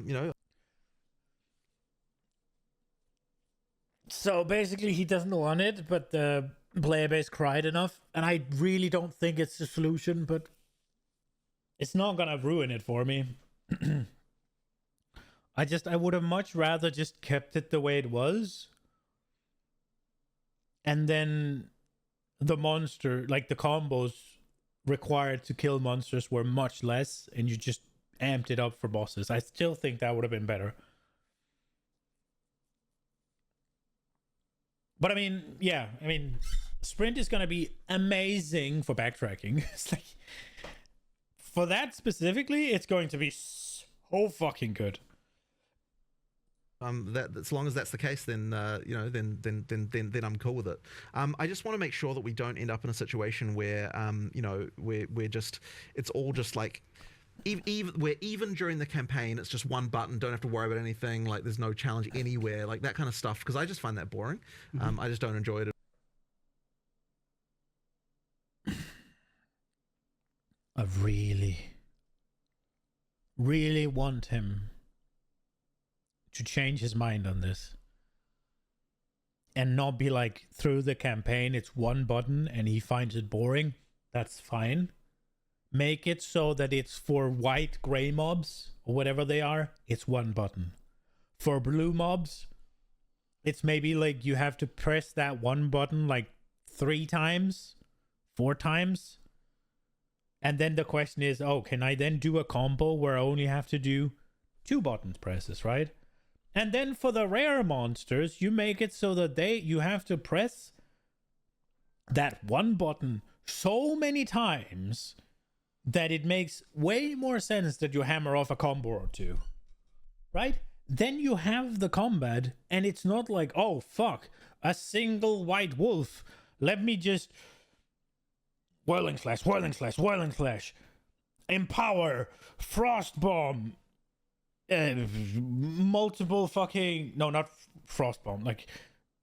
Speaker 1: So basically, he doesn't want it, but the player base cried enough, and I really don't think it's the solution, but it's not gonna ruin it for me. I would have much rather just kept it the way it was. And then the monster, like the combos required to kill monsters were much less, and you just amped it up for bosses. I still think that would have been better. But I mean, sprint is going to be amazing for backtracking. It's like, for that specifically, it's going to be so fucking good.
Speaker 3: That as long as that's the case, then then I'm cool with it. I just want to make sure that we don't end up in a situation where we're just, it's all just like, even during the campaign, it's just one button, don't have to worry about anything, like there's no challenge anywhere, like that kind of stuff, because I just find that boring. I just don't enjoy it.
Speaker 1: I really want him to change his mind on this and not be like, through the campaign it's one button and he finds it boring. That's fine. Make it so that it's for white gray mobs or whatever they are, it's one button. For blue mobs, it's maybe like you have to press that one button like 3 times, 4 times. And then the question is, can I then do a combo where I only have to do 2 button presses, right? And then for the rare monsters, you make it so that you have to press that one button so many times that it makes way more sense that you hammer off a combo or 2, right? Then you have the combat, and it's not like, oh fuck, a single white wolf, let me just whirling slash, empower, frost bomb, multiple fucking, no, not frost bomb, like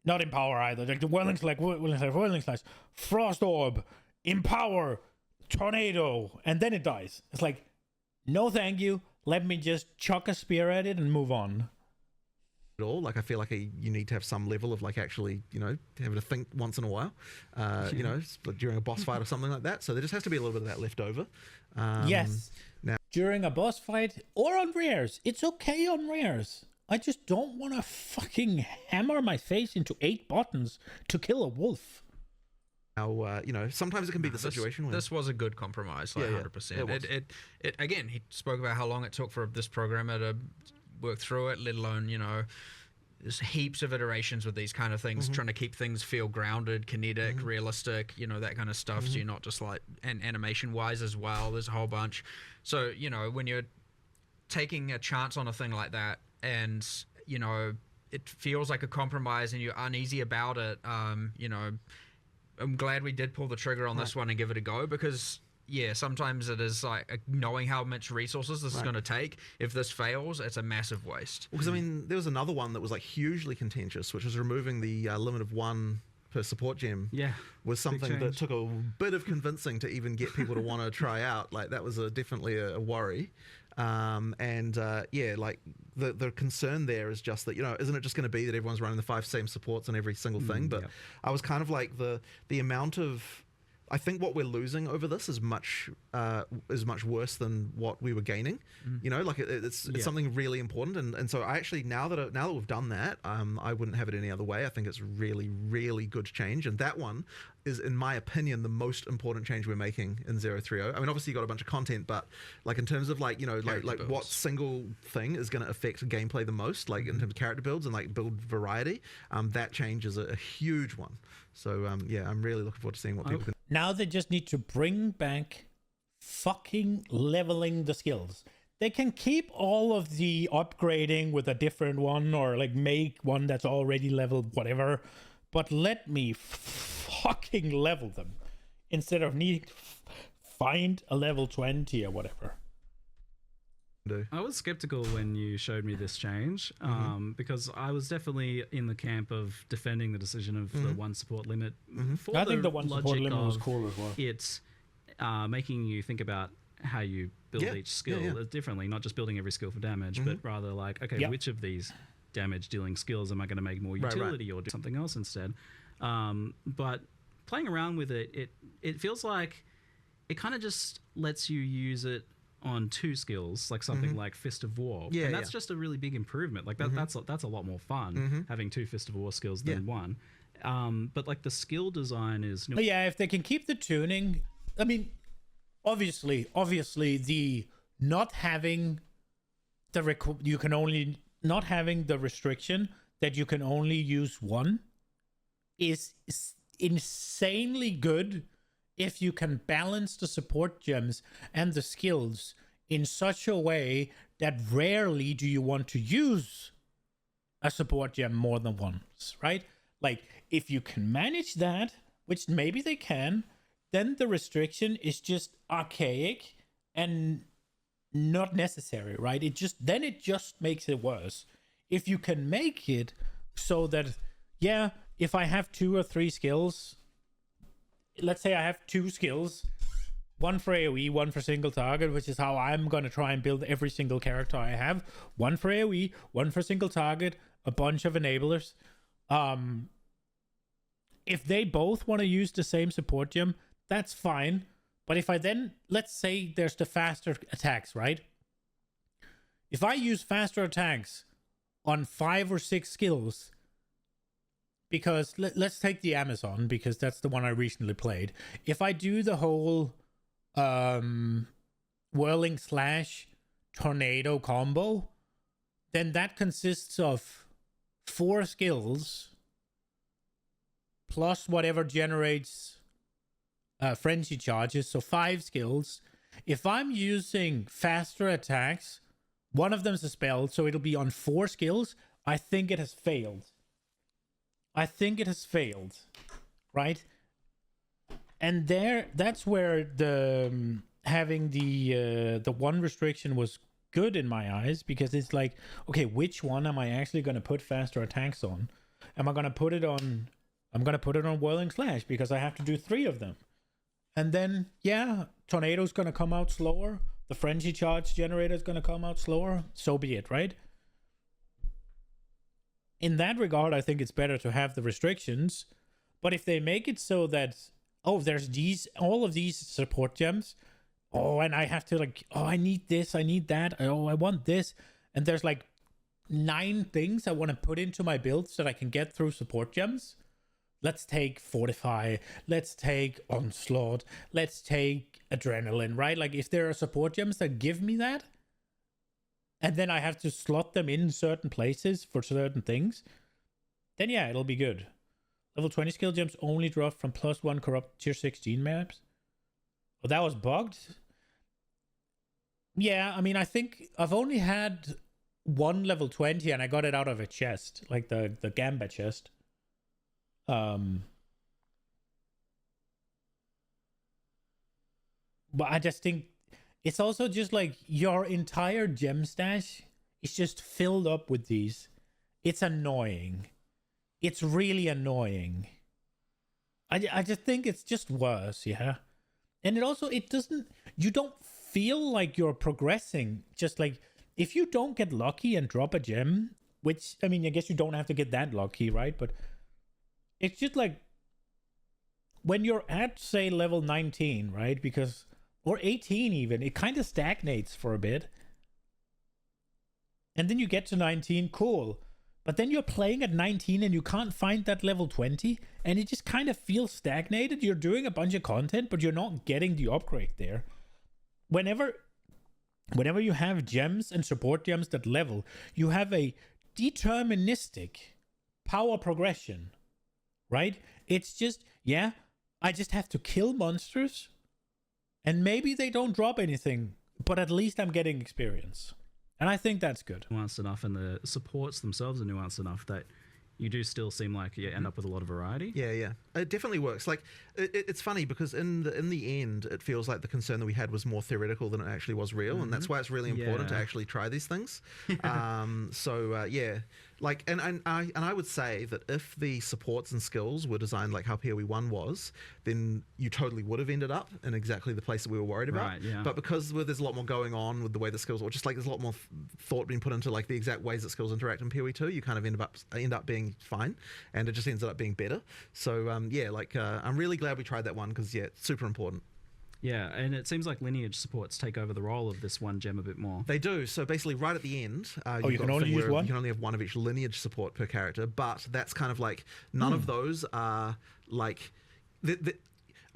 Speaker 1: not empower either, like the whirling slash, frost orb, empower, tornado, and then it dies. It's like, no thank you, let me just chuck a spear at it and move on.
Speaker 3: At all, like I feel like you need to have some level of like actually having to think once in a while, during a boss fight or something like that. So there just has to be a little bit of that left over.
Speaker 1: Yes. Now, during a boss fight or on rares, it's okay on rares. I just don't want to fucking hammer my face into 8 buttons to kill a wolf.
Speaker 3: Now, sometimes it can be the situation where
Speaker 4: this was a good compromise, like 100%. It again, he spoke about how long it took for this programmer to work through it, let alone, there's heaps of iterations with these kind of things, trying to keep things feel grounded, kinetic, realistic, that kind of stuff. So you're not just like, and animation wise as well, there's a whole bunch. So, when you're taking a chance on a thing like that and, it feels like a compromise and you're uneasy about it, I'm glad we did pull the trigger on this one and give it a go, because sometimes it is like knowing how much resources this is going to take. If this fails, it's a massive waste.
Speaker 3: Because there was another one that was like hugely contentious, which was removing the limit of 1 per support gem. Was something that took a bit of convincing to even get people to want to try out. Like that was definitely a worry. Like the concern there is just that, isn't it just going to be that everyone's running the 5 same supports on every single thing? But I was kind of like the amount of, I think what we're losing over this is much worse than what we were gaining. It's something really important, and so I actually now that we've done that, I wouldn't have it any other way. I think it's really, really good change, and that one is, in my opinion, the most important change we're making in 030. I mean, obviously you got a bunch of content, but like in terms of like what single thing is going to affect gameplay the most, like in terms of character builds and like build variety, that change is a huge one. So I'm really looking forward to seeing what people can.
Speaker 1: Now they just need to bring back fucking leveling the skills. They can keep all of the upgrading with a different one, or like make one that's already leveled, whatever. But let me fucking level them instead of needing to find a level 20 or whatever.
Speaker 2: I was skeptical when you showed me this change, because I was definitely in the camp of defending the decision of the one support limit. For
Speaker 1: I think the one support limit was cool as well.
Speaker 2: It's making you think about how you build each skill differently, not just building every skill for damage, but rather like, okay, which of these damage dealing skills am I going to make more utility or do something else instead? But playing around with it feels like it kind of just lets you use it on two skills, like something like Fist of War. And that's just a really big improvement. Like that's a lot more fun having two Fist of War skills than one. But like the skill design is
Speaker 1: if they can keep the tuning. I mean, obviously the not having the you can only not having the restriction that you can only use one is insanely good if you can balance the support gems and the skills in such a way that rarely do you want to use a support gem more than once, right? Like, if you can manage that, which maybe they can, then the restriction is just archaic and not necessary, right? It just makes it worse. If you can make it so that, if I have 2 or 3 skills, let's say I have 2 skills, one for AoE, one for single target, which is how I'm going to try and build every single character I have. One for AoE, one for single target, a bunch of enablers. If they both want to use the same support gem, that's fine. But if I then, let's say there's the faster attacks, right? If I use faster attacks on 5 or 6 skills, because let's take the Amazon, because that's the one I recently played. If I do the whole whirling slash tornado combo, then that consists of 4 skills plus whatever generates frenzy charges, so 5 skills. If I'm using faster attacks, one of them's a spell, so it'll be on 4 skills. I think it has failed. Right? And that's where the having the one restriction was good in my eyes, because it's like, okay, which one am I actually going to put faster attacks on? Am I going to put it on? I'm going to put it on whirling slash because I have to do 3 of them. And then, tornado's going to come out slower. The frenzy charge generator is going to come out slower. So be it, right? In that regard, I think it's better to have the restrictions. But if they make it so that, there's all of these support gems. And I have to I need this, I need that. I want this. And there's 9 things I want to put into my build so that I can get through support gems. Let's take Fortify, let's take Onslaught, let's take Adrenaline, right? If there are support gems that give me that, and then I have to slot them in certain places for certain things, then it'll be good. Level 20 skill gems only drop from +1 corrupt tier 16 maps. Oh, that was bugged? Yeah, I mean, I think I've only had 1 level 20 and I got it out of a chest, like the Gamba chest. But I just think it's also just your entire gem stash is just filled up with these. It's annoying. It's really annoying. I just think it's just worse, yeah. And you don't feel like you're progressing. Just if you don't get lucky and drop a gem, which, I mean, I guess you don't have to get that lucky, right? But it's just when you're at, say, level 19, right? Or 18 even, it kind of stagnates for a bit. And then you get to 19, cool. But then you're playing at 19 and you can't find that level 20, and it just kind of feels stagnated. You're doing a bunch of content, but you're not getting the upgrade there. Whenever you have gems and support gems that level, you have a deterministic power progression. Right? It's just, I just have to kill monsters And maybe they don't drop anything, but at least I'm getting experience. And I think that's good.
Speaker 2: Nuanced enough, and the supports themselves are nuanced enough that you do still seem like you end up with a lot of variety.
Speaker 3: Yeah, it definitely works. Like it's funny because in the end, it feels like the concern that we had was more theoretical than it actually was real, and that's why it's really important to actually try these things. Like, and I would say that if the supports and skills were designed like how PoE 1 was, then you totally would have ended up in exactly the place that we were worried about.
Speaker 2: Right, yeah.
Speaker 3: But because there's a lot more going on with the way the skills, or just like there's a lot more thought being put into like the exact ways that skills interact in PoE 2, you kind of end up being fine, and it just ends up being better. So I'm really glad we tried that one because it's super important.
Speaker 2: Yeah, and it seems like lineage supports take over the role of this one gem a bit more.
Speaker 3: They do. So basically, right at the end,
Speaker 1: you can only use one?
Speaker 3: You can only have one of each lineage support per character, but that's kind of like none of those are like.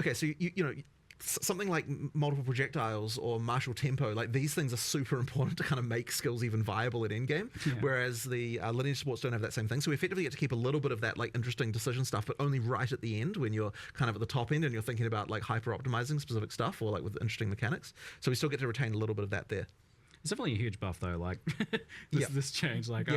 Speaker 3: Okay, so you know. Something like multiple projectiles or martial tempo, like these things are super important to kind of make skills even viable at endgame, whereas the lineage supports don't have that same thing. So we effectively get to keep a little bit of that like interesting decision stuff, but only right at the end when you're kind of at the top end and you're thinking about like hyper optimizing specific stuff or like with interesting mechanics. So we still get to retain a little bit of that there.
Speaker 2: It's definitely a huge buff though, like this change. Like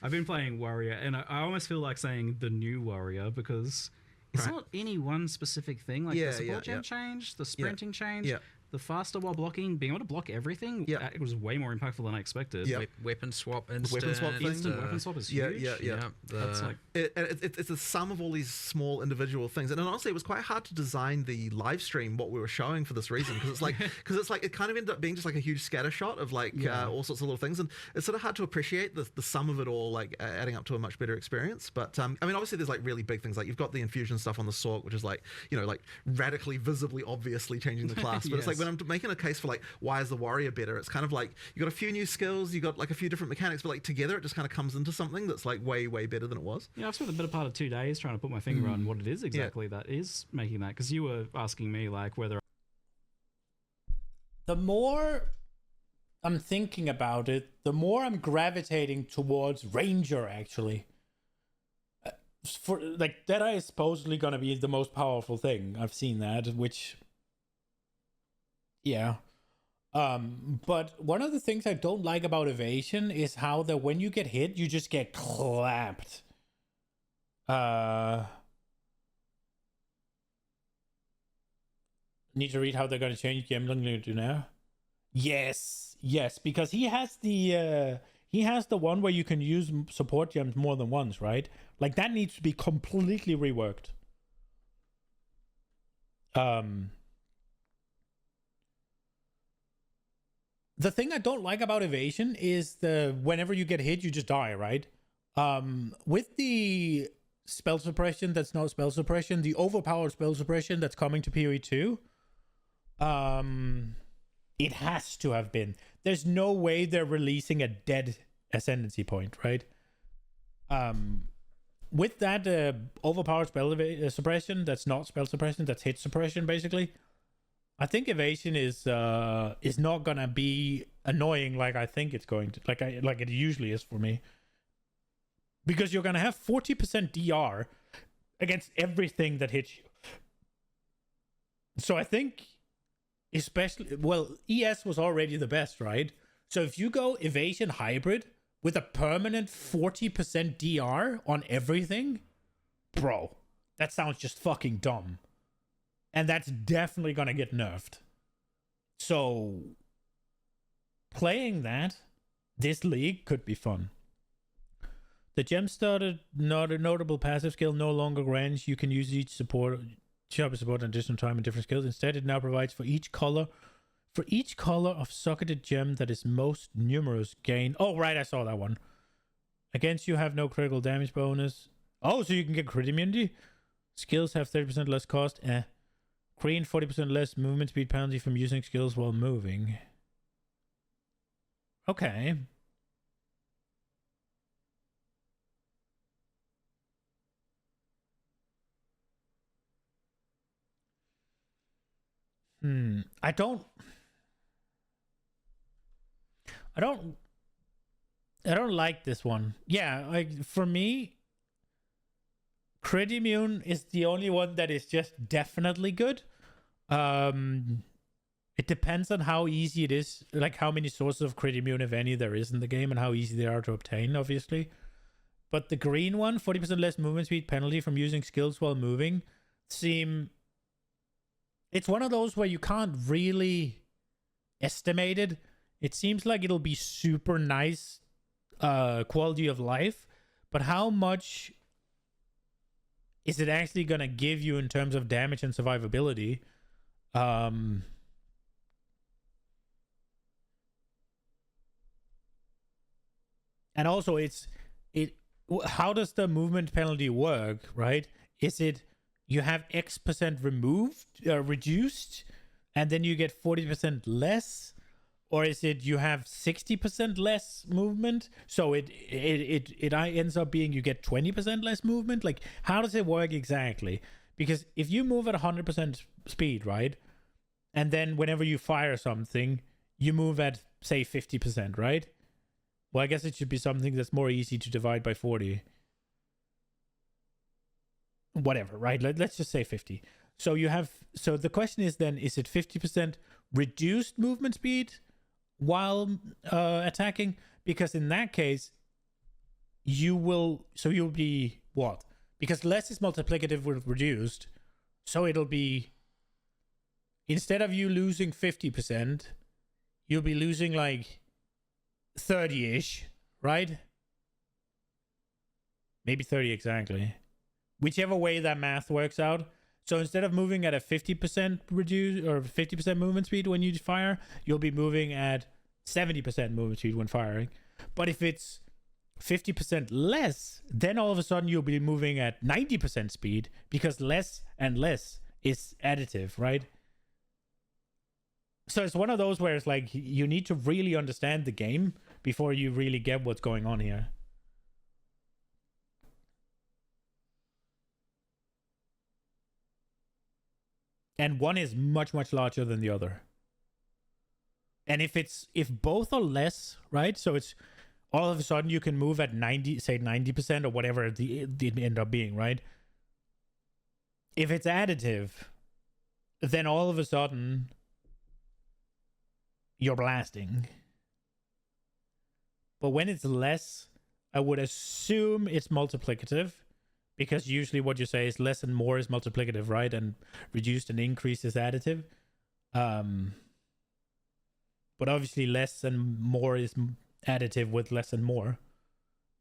Speaker 2: I've been playing Warrior, and I almost feel like saying the new Warrior because it's not any one specific thing. Like the support gem change, the sprinting change, the faster while blocking, being able to block everything. It was way more impactful than I expected.
Speaker 4: Weapon swap, instant
Speaker 2: weapon swap is huge.
Speaker 3: It's like it's the sum of all these small individual things. And honestly, it was quite hard to design the live stream what we were showing for this reason because it's like it kind of ended up being just like a huge scatter shot of like all sorts of little things, and it's sort of hard to appreciate the sum of it all like adding up to a much better experience. But I mean, obviously, there's like really big things like you've got the infusion stuff on the Sork, which is like like radically, visibly, obviously changing the class. But it's like when I'm making a case for like why is the Warrior better, it's kind of like you got a few new skills, you got like a few different mechanics, but like together it just kind of comes into something that's like way better than it was.
Speaker 2: I've spent the better part of 2 days trying to put my finger on what it is exactly that is making that, because you were asking me like whether
Speaker 1: the more I'm thinking about it, the more I'm gravitating towards Ranger actually. For like Deadeye is supposedly gonna be the most powerful thing. I've seen that, which but one of the things I don't like about evasion is how that when you get hit, you just get clapped. Need to read how they're going to change gambling to now. Yes, because he has the one where you can use support gems more than once, right? Like that needs to be completely reworked. The thing I don't like about evasion is whenever you get hit, you just die, right? With the spell suppression that's not spell suppression, the overpowered spell suppression that's coming to PoE 2, it has to have been. There's no way they're releasing a dead ascendancy point, right? With that overpowered spell suppression, that's not spell suppression, that's hit suppression, basically. I think evasion is not gonna be annoying like I think it's going to, like it usually is for me, because you're gonna have 40% DR against everything that hits you. So I think, especially, ES was already the best, right? So if you go evasion hybrid with a permanent 40% DR on everything, bro, that sounds just fucking dumb. And that's definitely going to get nerfed. So, playing that, this league could be fun. The gem started not a notable passive skill no longer grants you can use each support, sharper support and additional time and different skills. Instead, it now provides for each color of socketed gem that is most numerous gain. Oh, right, I saw that one. Against you have no critical damage bonus. Oh, so you can get crit immunity? Skills have 30% less cost. Green 40% less movement speed penalty from using skills while moving. Okay. I don't like this one. Yeah, like for me, crit immune is the only one that is just definitely good. It depends on how easy it is, like how many sources of crit immune, if any, there is in the game, and how easy they are to obtain, obviously. But the green one, 40% less movement speed penalty from using skills while moving, it's one of those where you can't really estimate it. It seems like it'll be super nice quality of life, but how much is it actually going to give you in terms of damage and survivability? And also, how does the movement penalty work, right? Is it you have X% reduced, and then you get 40% less? Or is it you have 60% less movement? So it ends up being you get 20% less movement? Like, how does it work exactly? Because if you move at 100% speed, right? And then whenever you fire something, you move at, say, 50%, right? Well, I guess it should be something that's more easy to divide by 40. Whatever, right? Let's just say 50. So the question is then, is it 50% reduced movement speed while attacking? Because in that case, you'll be what? Because less is multiplicative with reduced. So it'll be, instead of you losing 50%, you'll be losing like 30-ish, right? Maybe 30 exactly. Whichever way that math works out. So instead of moving at a 50% reduce or 50% movement speed when you fire, you'll be moving at 70% movement speed when firing. But if it's 50% less, then all of a sudden you'll be moving at 90% speed, because less and less is additive, right? So it's one of those where it's like you need to really understand the game before you really get what's going on here. And one is much, much larger than the other. And if both are less, right? So it's all of a sudden you can move at 90% or whatever it end up being, right? If it's additive, then all of a sudden you're blasting. But when it's less, I would assume it's multiplicative, because usually what you say is less and more is multiplicative, right? And reduced and increased is additive. But obviously less and more is additive with less and more.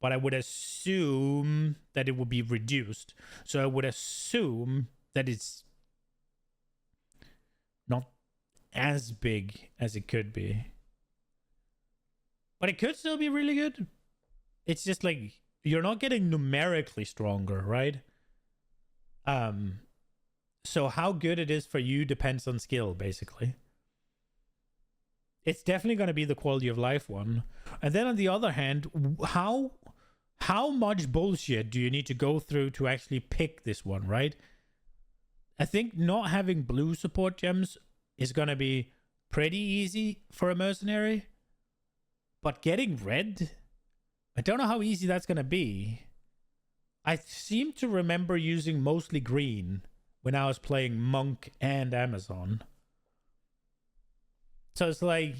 Speaker 1: But I would assume that it would be reduced. So I would assume that it's not as big as it could be. But it could still be really good. It's just like, you're not getting numerically stronger, right? So how good it is for you depends on skill, basically. It's definitely going to be the quality of life one. And then on the other hand, how much bullshit do you need to go through to actually pick this one, right? I think not having blue support gems is going to be pretty easy for a mercenary. But getting red, I don't know how easy that's going to be. I seem to remember using mostly green when I was playing Monk and Amazon. So it's like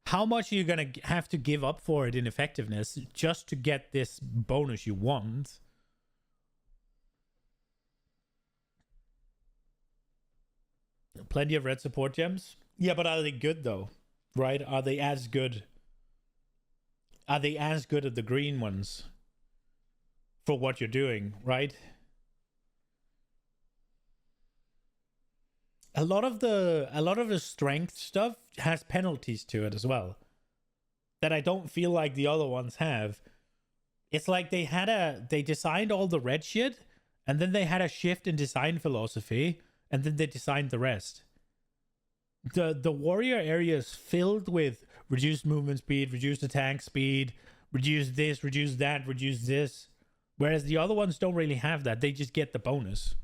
Speaker 1: how much are you going to have to give up for it in effectiveness just to get this bonus you want? Plenty of red support gems. Yeah, but are they good though? Right? Are they as good? Are they as good as the green ones for what you're doing, right? A lot of the strength stuff has penalties to it as well, that I don't feel like the other ones have. It's like they designed all the red shit, and then they had a shift in design philosophy, and then they designed the rest. The warrior area is filled with reduced movement speed, reduced attack speed, reduce this, reduce that, reduce this. Whereas the other ones don't really have that. They just get the bonus.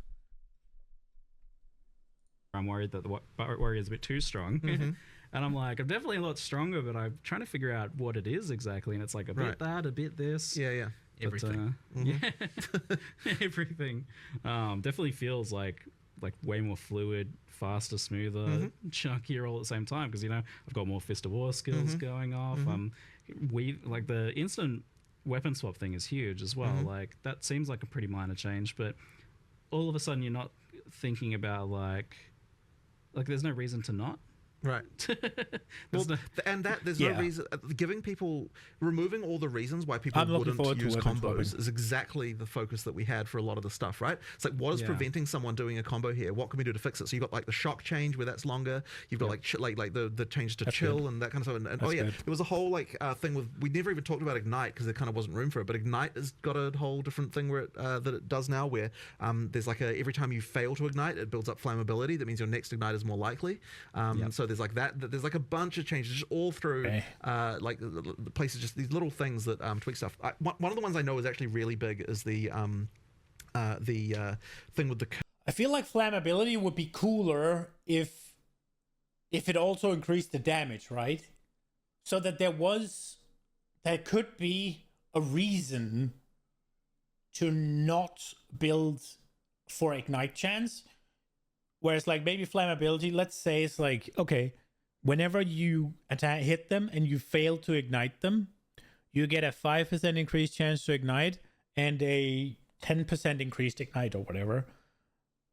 Speaker 2: I'm worried that the warrior is a bit too strong.
Speaker 3: Mm-hmm.
Speaker 2: And I'm like, I'm definitely a lot stronger, but I'm trying to figure out what it is exactly. And it's like a bit that, a bit this.
Speaker 3: Yeah, yeah.
Speaker 4: everything.
Speaker 2: Yeah, everything. Definitely feels like way more fluid, faster, smoother, chunkier all at the same time. Because I've got more Fist of War skills going off. We like the instant weapon swap thing is huge as well. Like that seems like a pretty minor change, but all of a sudden you're not thinking about like there's no reason to not.
Speaker 3: Right. There's no reason. Giving people, removing all the reasons why people wouldn't use combos is exactly the focus that we had for a lot of the stuff, right? It's like, what is preventing someone doing a combo here? What can we do to fix it? So you've got like the shock change where that's longer. You've got like the change to that's chill good. And that kind of stuff. And oh yeah, good. There was a whole thing with, we never even talked about Ignite because there kind of wasn't room for it. But Ignite has got a whole different thing where that it does now, where there's like every time you fail to ignite, it builds up flammability. That means your next ignite is more likely. So there's like that. There's like a bunch of changes just all through, like the places, just these little things that tweak stuff. One of the ones I know is actually really big is the thing with the.
Speaker 1: I feel like flammability would be cooler if it also increased the damage, right? So that there could be a reason to not build for ignite chance. Whereas like maybe flammability, let's say it's like, okay, whenever you hit them and you fail to ignite them, you get a 5% increased chance to ignite and a 10% increased ignite or whatever.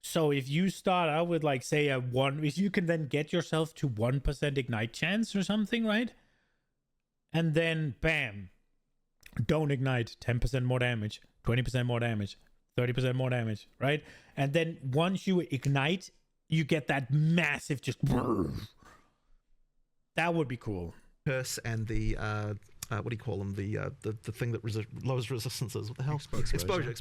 Speaker 1: So if you start out with like say if you can then get yourself to 1% ignite chance or something, right? And then bam, don't ignite, 10% more damage, 20% more damage, 30% more damage, right? And then once you ignite, you get that massive just. That would be cool.
Speaker 3: Curse and the what do you call them? The thing that lowers resistances. What the hell? Exposure.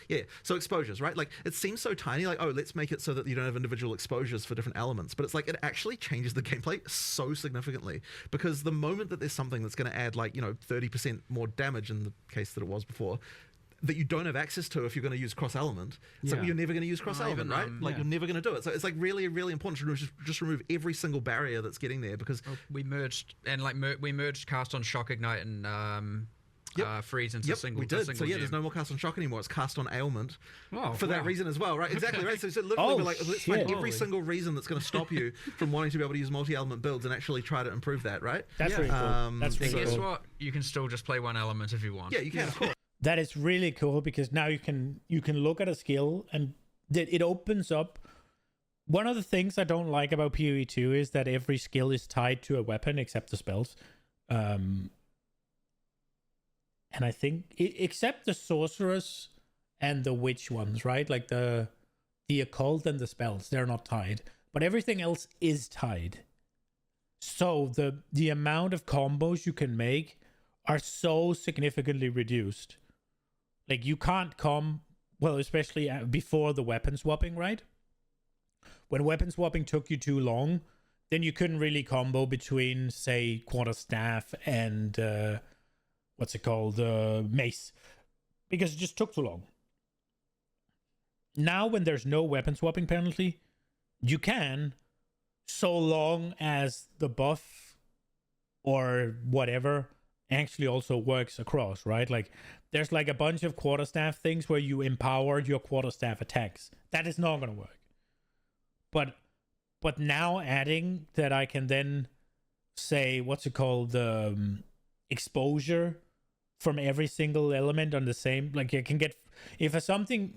Speaker 3: Yeah. So exposures, right? Like it seems so tiny. Like, oh, let's make it so that you don't have individual exposures for different elements. But it's like it actually changes the gameplay so significantly, because the moment that there's something that's going to add 30% more damage in the case that it was before, that you don't have access to if you're going to use cross-element. It's like you're never going to use cross-element, right? You're never going to do it. So it's like really, really important to just remove every single barrier that's getting there, because
Speaker 4: we merged cast on shock, ignite, and freeze into single.
Speaker 3: We did. So
Speaker 4: gem.
Speaker 3: There's no more cast on shock anymore. It's cast on ailment that reason as well, right? Exactly, right? So literally we're like, let's find every single reason that's going to stop you from wanting to be able to use multi-element builds and actually try to improve that, right?
Speaker 1: That's really cool. That's really
Speaker 4: cool. Guess what? You can still just play one element if you want.
Speaker 3: Yeah, you can, of course.
Speaker 1: That is really cool, because now you can look at a skill and it opens up. One of the things I don't like about PoE 2 is that every skill is tied to a weapon except the spells. And I think except the sorceress and the witch ones, right? Like the occult and the spells, they're not tied, but everything else is tied. So the amount of combos you can make are so significantly reduced. Like you can't especially before the weapon swapping, right? When weapon swapping took you too long, then you couldn't really combo between, say, quarterstaff and mace, because it just took too long. Now, when there's no weapon swapping penalty, you can, so long as the buff or whatever actually also works across, right? Like there's like a bunch of quarterstaff things where you empower your quarterstaff attacks. That is not going to work. But now adding that, I can then say exposure from every single element on the same, like I can get, if something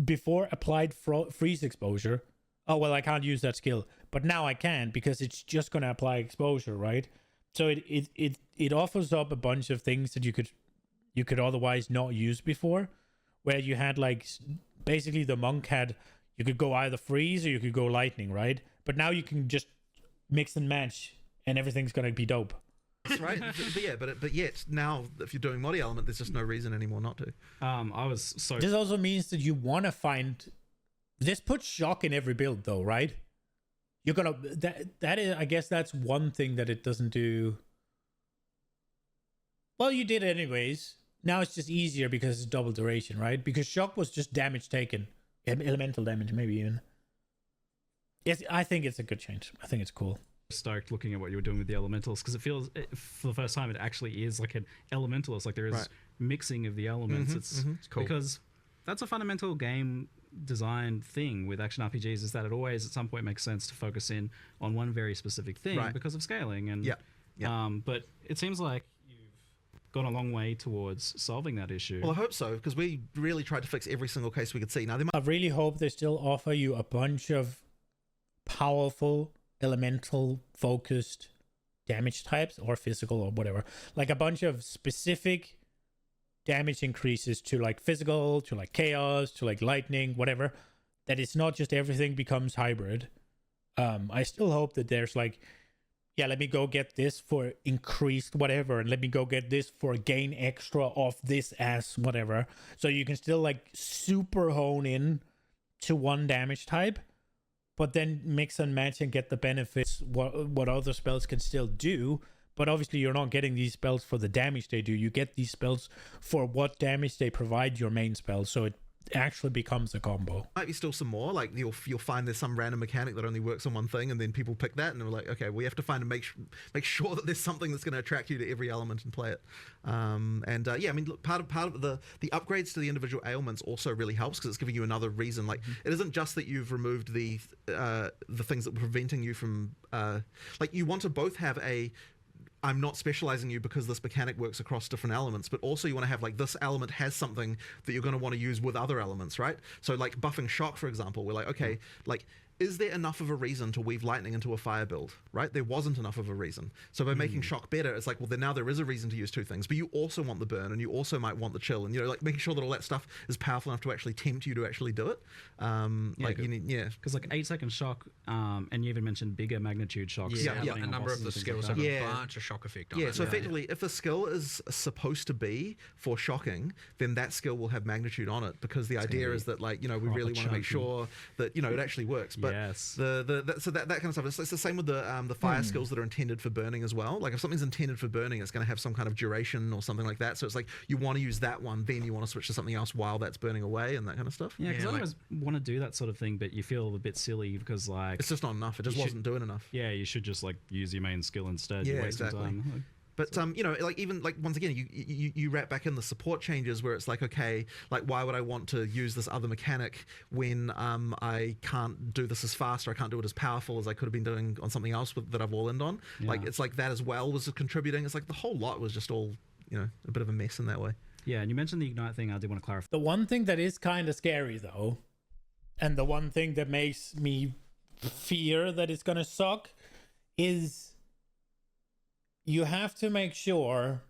Speaker 1: before applied freeze exposure, oh well, I can't use that skill, but now I can, because it's just going to apply exposure, right? So it offers up a bunch of things that you could otherwise not use before, where you had like basically the monk you could go either freeze or you could go lightning, right? But now you can just mix and match and everything's going to be dope.
Speaker 3: That's right. but yet now if you're doing multi element, there's just no reason anymore not to.
Speaker 1: This also means that you want to find, this puts shock in every build though, right? You're gonna that is, I guess that's one thing that it doesn't do. Well, you did anyways. Now it's just easier because it's double duration, right? Because shock was just damage taken, elemental damage, maybe even. Yes, I think it's a good change. I think it's cool.
Speaker 2: stoked looking at what you were doing with the elementals, because it feels for the first time it actually is like an elementalist. Like there is mixing of the elements. It's
Speaker 4: cool
Speaker 2: because that's a fundamental game design thing with action RPGs, is that it always at some point makes sense to focus in on one very specific thing because of scaling. And but it seems like you've gone a long way towards solving that issue.
Speaker 3: Well, I hope so, because we really tried to fix every single case we could see. Now,
Speaker 1: I really hope they still offer you a bunch of powerful elemental focused damage types, or physical, or whatever, like a bunch of specific damage increases to like physical, to like chaos, to like lightning, whatever, that it's not just everything becomes hybrid. I still hope that there's like, yeah, let me go get this for increased whatever, and let me go get this for gain extra of this as whatever, so you can still like super hone in to one damage type, but then mix and match and get the benefits what other spells can still do. But obviously you're not getting these spells for the damage they do. You get these spells for what damage they provide your main spell. So it actually becomes a combo.
Speaker 3: Might be still some more, like you'll find there's some random mechanic that only works on one thing, and then people pick that, and they're like, okay, we have to find and make sure that there's something that's going to attract you to every element and play it. Yeah, I mean, look, part of the upgrades to the individual ailments also really helps, because it's giving you another reason. Like it isn't just that you've removed the things that were preventing you from like, you want to both have a I'm not specializing you because this mechanic works across different elements, but also you want to have like this element has something that you're going to want to use with other elements, right? So like buffing shock, for example, we're like, okay, like, is there enough of a reason to weave lightning into a fire build, right? There wasn't enough of a reason. So by making shock better, it's like, well, then now there is a reason to use two things, but you also want the burn, and you also might want the chill, and, you know, like making sure that all that stuff is powerful enough to actually tempt you to actually do it. Like you need,
Speaker 2: because like 8-second shock, and you even mentioned bigger magnitude shocks.
Speaker 4: A number of the skills have a bunch of shock effect on it.
Speaker 3: So effectively, if a skill is supposed to be for shocking, then that skill will have magnitude on it, because the idea is that, like, you know, we really want to make sure that, you know, it actually works. But so that kind of stuff. It's the same with the fire skills that are intended for burning as well. Like if something's intended for burning, it's going to have some kind of duration or something like that. So it's like you want to use that one, then you want to switch to something else while that's burning away and that kind of stuff.
Speaker 2: Yeah, because I always want to do that sort of thing, but you feel a bit silly because like
Speaker 3: it's just not enough. It just wasn't doing enough.
Speaker 2: Yeah, you should just like use your main skill instead.
Speaker 3: Yeah,
Speaker 2: You're wasting time.
Speaker 3: But you know, like even like once again, you wrap back in the support changes where it's like, okay, like why would I want to use this other mechanic when I can't do this as fast, or I can't do it as powerful as I could have been doing on something else that I've all in on. Like it's like that as well was contributing. It's like the whole lot was just all, you know, a bit of a mess in that way.
Speaker 2: Yeah, and you mentioned the ignite thing. I did want to clarify.
Speaker 1: The one thing that is kind of scary though, and the one thing that makes me fear that it's gonna suck, is you have to make sure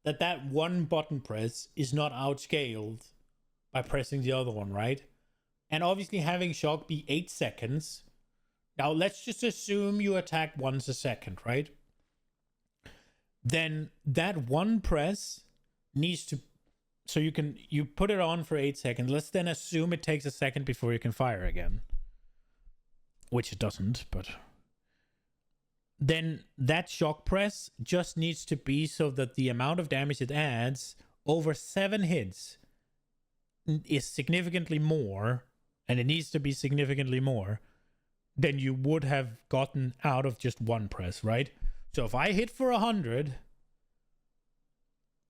Speaker 1: that that one button press is not outscaled by pressing the other one, right? And obviously having shock be 8 seconds. Now let's just assume you attack once a second, right? Then that one press needs to, so you put it on for 8 seconds. Let's then assume it takes a second before you can fire again. Which it doesn't, but then that shock press just needs to be so that the amount of damage it adds over 7 hits is significantly more, and it needs to be significantly more than you would have gotten out of just one press, right? So if I hit for 100,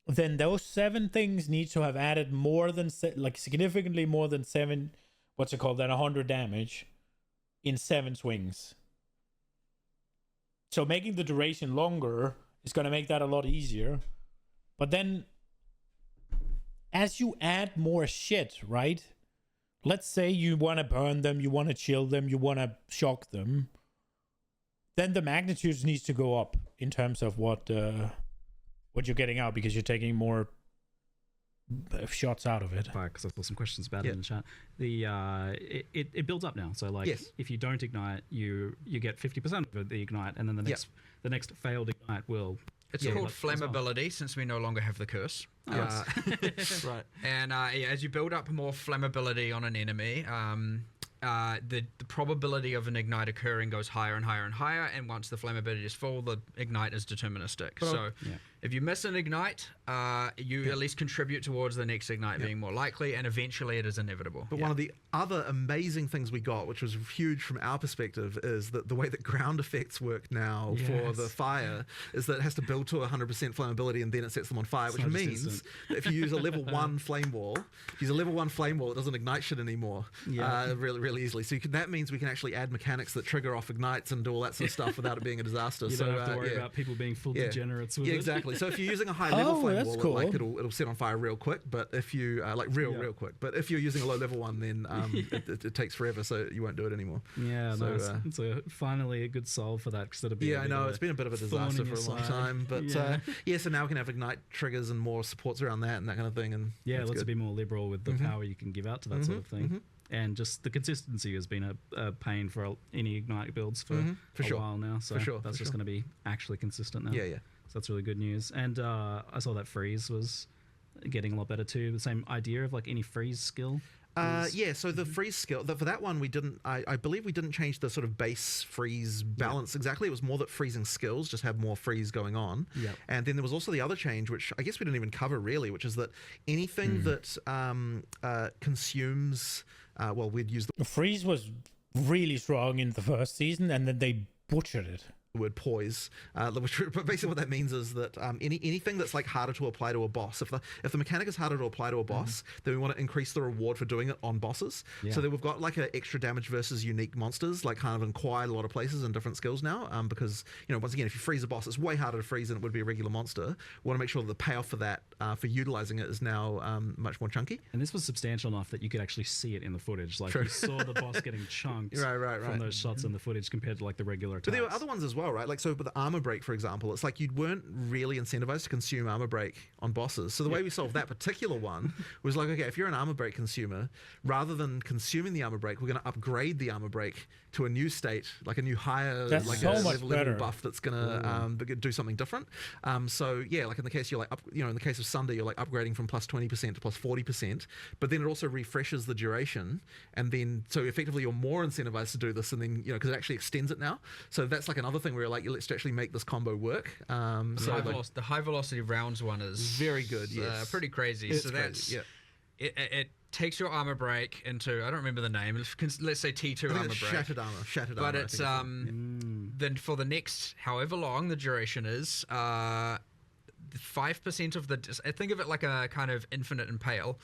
Speaker 1: then those 7 things need to have added more than, like significantly more than 7, what's it called, than 100 damage in 7 swings. So making the duration longer is going to make that a lot easier. But then as you add more shit, right? Let's say you want to burn them, you want to chill them, you want to shock them. Then the magnitudes needs to go up in terms of what you're getting out, because you're taking more shots out of it.
Speaker 2: Because I saw some questions about it in the chat. It builds up now. So like if you don't ignite, you get 50% of the ignite, and then the next failed ignite will.
Speaker 4: It's called flammability, since we no longer have the curse.
Speaker 3: Right.
Speaker 4: And as you build up more flammability on an enemy, the probability of an ignite occurring goes higher and higher and higher, and once the flammability is full, the ignite is deterministic. if you miss an ignite, you at least contribute towards the next ignite being more likely, and eventually it is inevitable.
Speaker 3: But one of the other amazing things we got, which was huge from our perspective, is that the way that ground effects work now for the fire is that it has to build to 100% flammability and then it sets them on fire, which means that if you use a level 1 flame wall, it doesn't ignite shit anymore really, really easily. So that means we can actually add mechanics that trigger off ignites and do all that sort of stuff without it being a disaster.
Speaker 2: You don't have to worry about people being full degenerates with it.
Speaker 3: Exactly. So if you're using a high level flame wall,
Speaker 1: cool.
Speaker 3: it'll set on fire real quick. But if you real quick. But if you're using a low level one, then it takes forever, so you won't do it anymore.
Speaker 2: Yeah, so, nice. It's finally a good solve for that.
Speaker 3: I know it's been a bit of a disaster for a long time, but so now we can have ignite triggers and more supports around that and that kind of thing. And
Speaker 2: let's be more liberal with the power you can give out to that sort of thing. And just the consistency has been a pain for any ignite builds for a while now. So that's just going to be actually consistent now.
Speaker 3: Yeah.
Speaker 2: So that's really good news. And I saw that freeze was getting a lot better too. The same idea of like any freeze skill.
Speaker 3: So the freeze skill, for that one, we didn't, I believe we didn't change the sort of base freeze balance exactly. It was more that freezing skills just have more freeze going on. And then there was also the other change, which I guess we didn't even cover really, which is that anything that consumes, we'd use
Speaker 1: the freeze was really strong in the first season, and then they butchered it.
Speaker 3: Word poise, but basically what that means is that anything that's like harder to apply to a boss, if the mechanic is harder to apply to a boss, then we want to increase the reward for doing it on bosses. So then we've got like an extra damage versus unique monsters, like kind of in quite a lot of places and different skills now, because once again, if you freeze a boss, it's way harder to freeze than it would be a regular monster. We want to make sure that the payoff for that, for utilizing it, is now much more chunky.
Speaker 2: And this was substantial enough that you could actually see it in the footage. Like you saw the boss getting chunked from those shots in the footage compared to like the regular attacks.
Speaker 3: But there were other ones as well, right? Like, so with the armor break, for example, it's like you weren't really incentivized to consume armor break on bosses. So the way we solved that particular one was like, okay, if you're an armor break consumer, rather than consuming the armor break, we're going to upgrade the armor break to a new state, like a new higher, like
Speaker 1: so
Speaker 3: a
Speaker 1: much
Speaker 3: level buff that's going to do something different. Like in the case you're like, in the case of Sunday, you're like upgrading from plus 20% to plus 40%, but then it also refreshes the duration, and then so effectively you're more incentivized to do this, and then because it actually extends it now. So that's like another thing where you're like, let's actually make this combo work.
Speaker 4: The high velocity rounds one is
Speaker 3: very good. Yes,
Speaker 4: pretty crazy.
Speaker 3: It's
Speaker 4: so that's
Speaker 3: crazy,
Speaker 4: it takes your armor break into, I don't remember the name, let's say T2 armor break.
Speaker 3: Shattered armor.
Speaker 4: But it's then for the next however long the duration is, 5% of the, I think of it like a kind of infinite impale.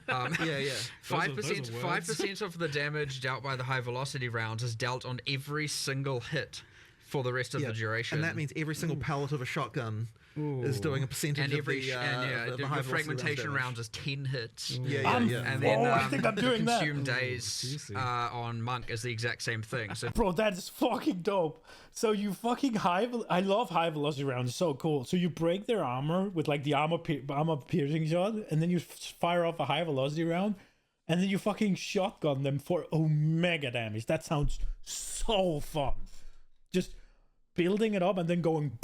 Speaker 4: 5% of the damage dealt by the high velocity rounds is dealt on every single hit for the rest of the duration.
Speaker 3: And that means every single pellet of a shotgun is doing a percentage of the high
Speaker 4: fragmentation rounds is 10 hits.
Speaker 3: And
Speaker 1: then I think I'm doing that.
Speaker 4: Consume days on Monk is the exact same thing. So
Speaker 1: bro, that is fucking dope. So you fucking I love high velocity rounds. It's so cool. So you break their armor with like the armor piercing shot, and then you fire off a high velocity round, and then you fucking shotgun them for omega damage. That sounds so fun. Just building it up and then going.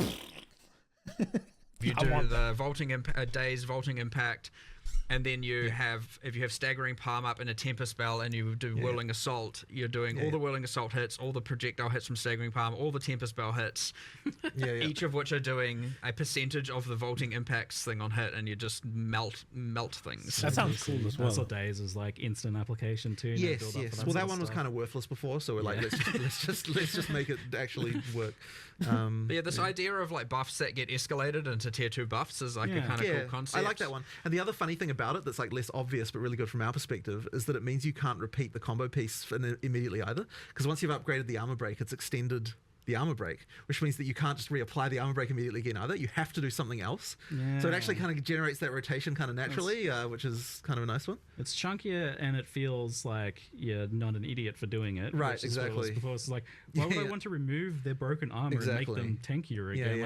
Speaker 4: You do the days vaulting impact, and then you have, if you have staggering palm up in a temper spell and you do whirling assault, you're doing all the whirling assault hits, all the projectile hits from staggering palm, all the temper spell hits, each of which are doing a percentage of the vaulting impacts thing on hit, and you just melt things.
Speaker 1: That sounds cool as well.
Speaker 2: That's what Days is like, instant application too.
Speaker 3: Yes. Well, that one was kind of worthless before, so we're like, let's just make it actually work.
Speaker 4: This idea of like buffs that get escalated into tier 2 buffs is like a kind of cool concept.
Speaker 3: I like that one. And the other funny thing about it that's like less obvious but really good from our perspective is that it means you can't repeat the combo piece immediately either, because once you've upgraded the armor break, it's extended the armor break, which means that you can't just reapply the armor break immediately again either. You have to do something else. So it actually kind of generates that rotation kind of naturally, which is kind of a nice one.
Speaker 2: It's chunkier, and it feels like you're not an idiot for doing it.
Speaker 3: Right, exactly.
Speaker 2: Before it's like, why would I want to remove their broken armor and make them tankier again?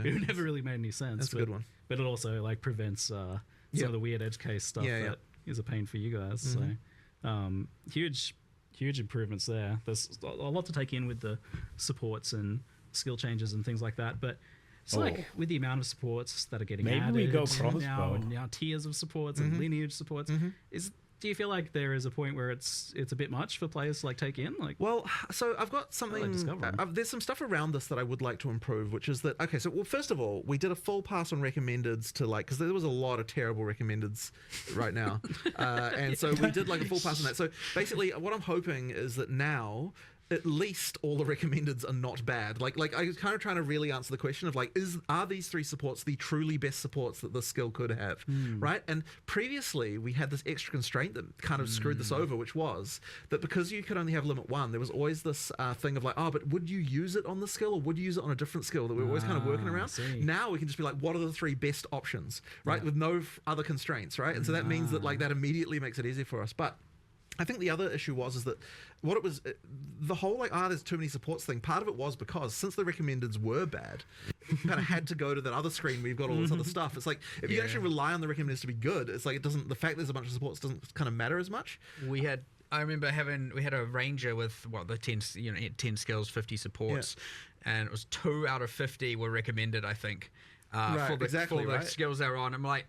Speaker 2: It never really made any sense.
Speaker 3: That's a good one.
Speaker 2: But it also like prevents some of the weird edge case stuff that is a pain for you guys. So huge improvements there. There's a lot to take in with the supports and skill changes and things like that, but it's like with the amount of supports that are getting added
Speaker 1: we go
Speaker 2: now tiers of supports and lineage supports, is do you feel like there is a point where it's a bit much for players to like take in? Like,
Speaker 3: well, so I've got something.
Speaker 2: discover 'em.
Speaker 3: There's some stuff around this that I would like to improve, which is that okay. So, well, first of all, we did a full pass on recommendeds to like because there was a lot of terrible recommendeds right now, and so we did like a full pass on that. So basically, what I'm hoping is that now, at least all the recommendeds are not bad. Like I was kind of trying to really answer the question of like, are these 3 supports the truly best supports that this skill could have, right? And previously we had this extra constraint that kind of screwed this over, which was that because you could only have limit 1, there was always this thing of like, oh, but would you use it on the skill or would you use it on a different skill that we were always kind of working around? Now we can just be like, what are the 3 best options, right? With no other constraints, right? And so that means that like that immediately makes it easier for us. But I think the other issue is that what it was, the whole like, there's too many supports thing, part of it was because since the recommendeds were bad, you kind of had to go to that other screen where you've got all this other stuff. It's like, if you actually rely on the recommendeds to be good, it's like, the fact there's a bunch of supports doesn't kind of matter as much.
Speaker 4: I remember we had a ranger with the 10 skills, 50 supports, and it was 2 out of 50 were recommended, I think, for the skills they were on. I'm like,